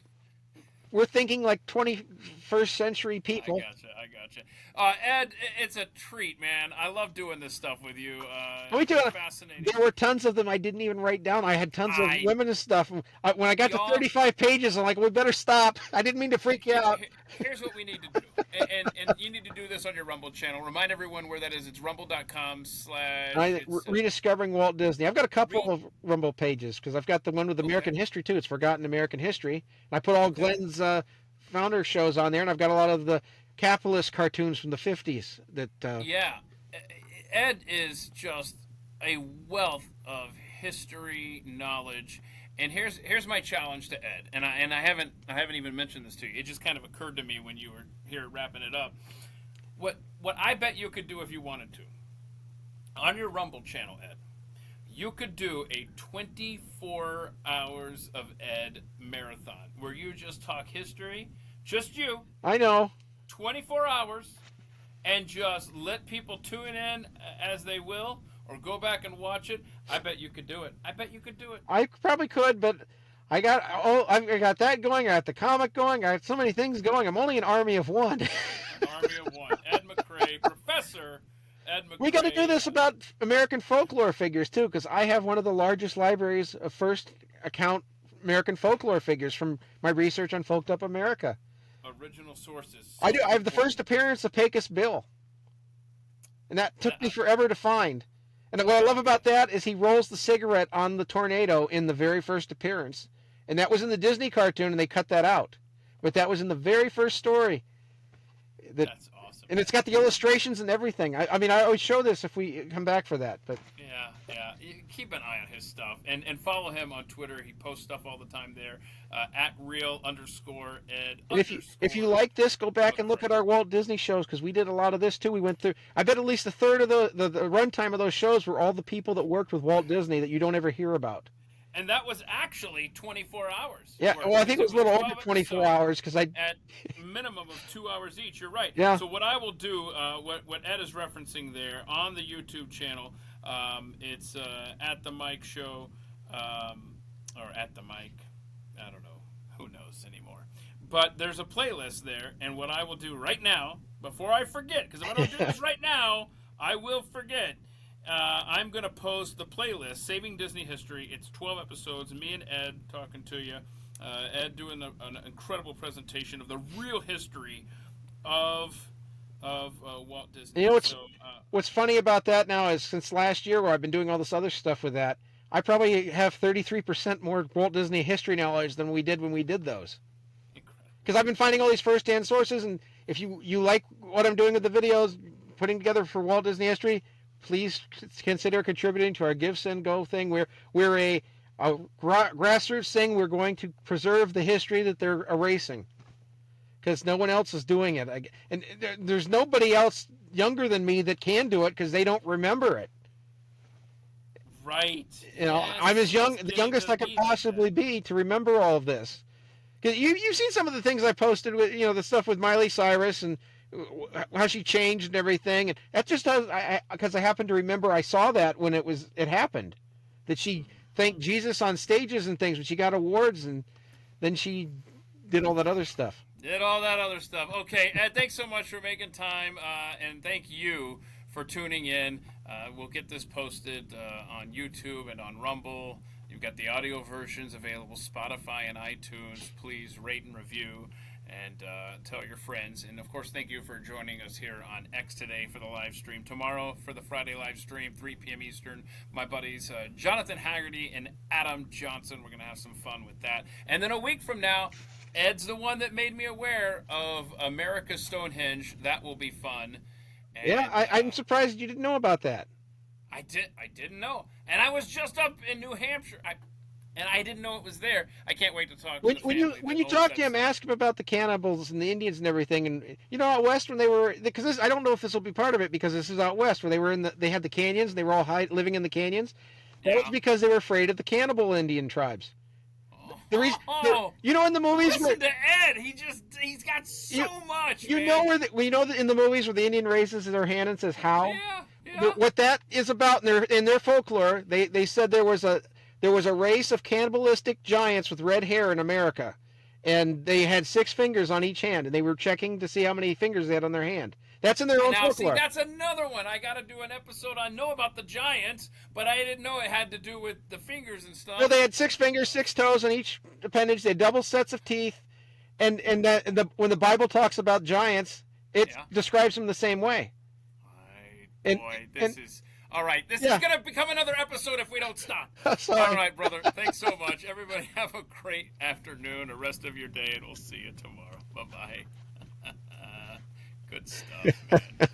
S2: we're thinking like 21st century people.
S1: I gotcha. Ed, it's a treat, man. I love doing this stuff with you.
S2: Me too.
S1: Fascinating.
S2: There were tons of them I didn't even write down. I had tons of women and stuff. When I got to 35 pages, I'm like, we better stop. I didn't mean to freak you out.
S1: Here's what we need to do. And you need to do this on your Rumble channel. Remind everyone where that is. It's rumble.com/.
S2: Rediscovering Walt Disney. I've got a couple of Rumble pages because I've got the one with American history too. It's Forgotten American History. And I put all Glenn's founder shows on there, and I've got a lot of the capitalist cartoons from the 50s.
S1: Yeah. Ed is just a wealth of history knowledge. And here's my challenge to Ed. And I haven't even mentioned this to you. It just kind of occurred to me when you were here wrapping it up. What I bet you could do if you wanted to, on your Rumble channel, Ed, you could do a 24 hours of Ed marathon where you just talk history, just you.
S2: I know.
S1: 24 hours, and just let people tune in as they will, or go back and watch it. I bet you could do it.
S2: I probably could, but I got that going. I got the comic going. I got so many things going. I'm only an army of one.
S1: An army of one. Ed McCrae, Professor Ed McCrae.
S2: We got to do this about American folklore figures too, because I have one of the largest libraries of first account American folklore figures from my research on Folked Up America.
S1: Original sources.
S2: I do. I have the first appearance of Pecos Bill, and that took me forever to find. And what I love about that is he rolls the cigarette on the tornado in the very first appearance, and that was in the Disney cartoon, and they cut that out. But that was in the very first story.
S1: That's awesome.
S2: And it's got the illustrations and everything. I mean, I always show this if we come back for that. But
S1: yeah. You keep an eye on his stuff, and follow him on Twitter. He posts stuff all the time there. At @real_Ed.
S2: And if you like this, go back and look at our Walt Disney shows, because we did a lot of this too. We went through. I bet at least a third of the runtime of those shows were all the people that worked with Walt Disney that you don't ever hear about.
S1: And that was actually 24 hours.
S2: Yeah,
S1: worth,
S2: well, I think it was a little over
S1: 12
S2: 24
S1: episodes
S2: hours because I.
S1: at minimum of 2 hours each. You're right.
S2: Yeah.
S1: So what I will do, what Ed is referencing there on the YouTube channel, it's at the Mike Show, or at the Mike. I don't know. Who knows anymore? But there's a playlist there, and what I will do right now, before I forget, because if I don't do this right now, I will forget. I'm going to post the playlist, Saving Disney History. It's 12 episodes. Me and Ed talking to you. Ed doing an incredible presentation of the real history of Walt Disney.
S2: You know what's funny about that now is since last year where I've been doing all this other stuff with that, I probably have 33% more Walt Disney history knowledge than we did when we did those. Because I've been finding all these first-hand sources, and if you like what I'm doing with the videos, putting together for Walt Disney history, please consider contributing to our Give, Send, Go thing. We're a grassroots thing. We're going to preserve the history that they're erasing because no one else is doing it. And there's nobody else younger than me that can do it because they don't remember it.
S1: Right.
S2: You know, yes, I'm as young, the youngest I could possibly be to remember all of this. Because you've seen some of the things I posted with, the stuff with Miley Cyrus and how she changed and everything, and that just does. Because I happen to remember I saw that when it happened, that she thanked Jesus on stages and things when she got awards, and then she did all that other stuff.
S1: Okay, Ed, thanks so much for making time, and thank you for tuning in. We'll get this posted on YouTube and on Rumble. You've got the audio versions available, Spotify and iTunes. Please rate and review and tell your friends. And, of course, thank you for joining us here on X today for the live stream. Tomorrow for the Friday live stream, 3 p.m. Eastern, my buddies Jonathan Haggerty and Adam Johnson. We're going to have some fun with that. And then a week from now, Ed's the one that made me aware of America's Stonehenge. That will be fun. And,
S2: yeah, I'm surprised you didn't know about that.
S1: I didn't know. And I was just up in New Hampshire. And I didn't know it was there. I can't wait to talk to the family.
S2: When you talk to him, ask him about the cannibals and the Indians and everything. And out west when they were, because I don't know if this will be part of it because this is out west where they were they had the canyons and they were all living in the canyons. That was because they were afraid of the cannibal Indian tribes. The reason, in the movies,
S1: listen to Ed. He's got so much.
S2: In the movies where the Indian raises their hand and says how.
S1: Yeah.
S2: What that is about in their folklore, they said there was a race of cannibalistic giants with red hair in America, and they had 6 fingers on each hand, and they were checking to see how many fingers they had on their hand. That's in their own folklore.
S1: See, that's another one. I got to do an episode. I know about the giants, but I didn't know it had to do with the fingers and stuff.
S2: Well, they had 6 fingers, 6 toes on each appendage. They had double sets of teeth, and when the Bible talks about giants, it describes them the same way.
S1: This is all right. This is going to become another episode if we don't stop. All right, brother. Thanks so much. Everybody have a great afternoon, the rest of your day, and we'll see you tomorrow. Bye-bye. Good stuff, man.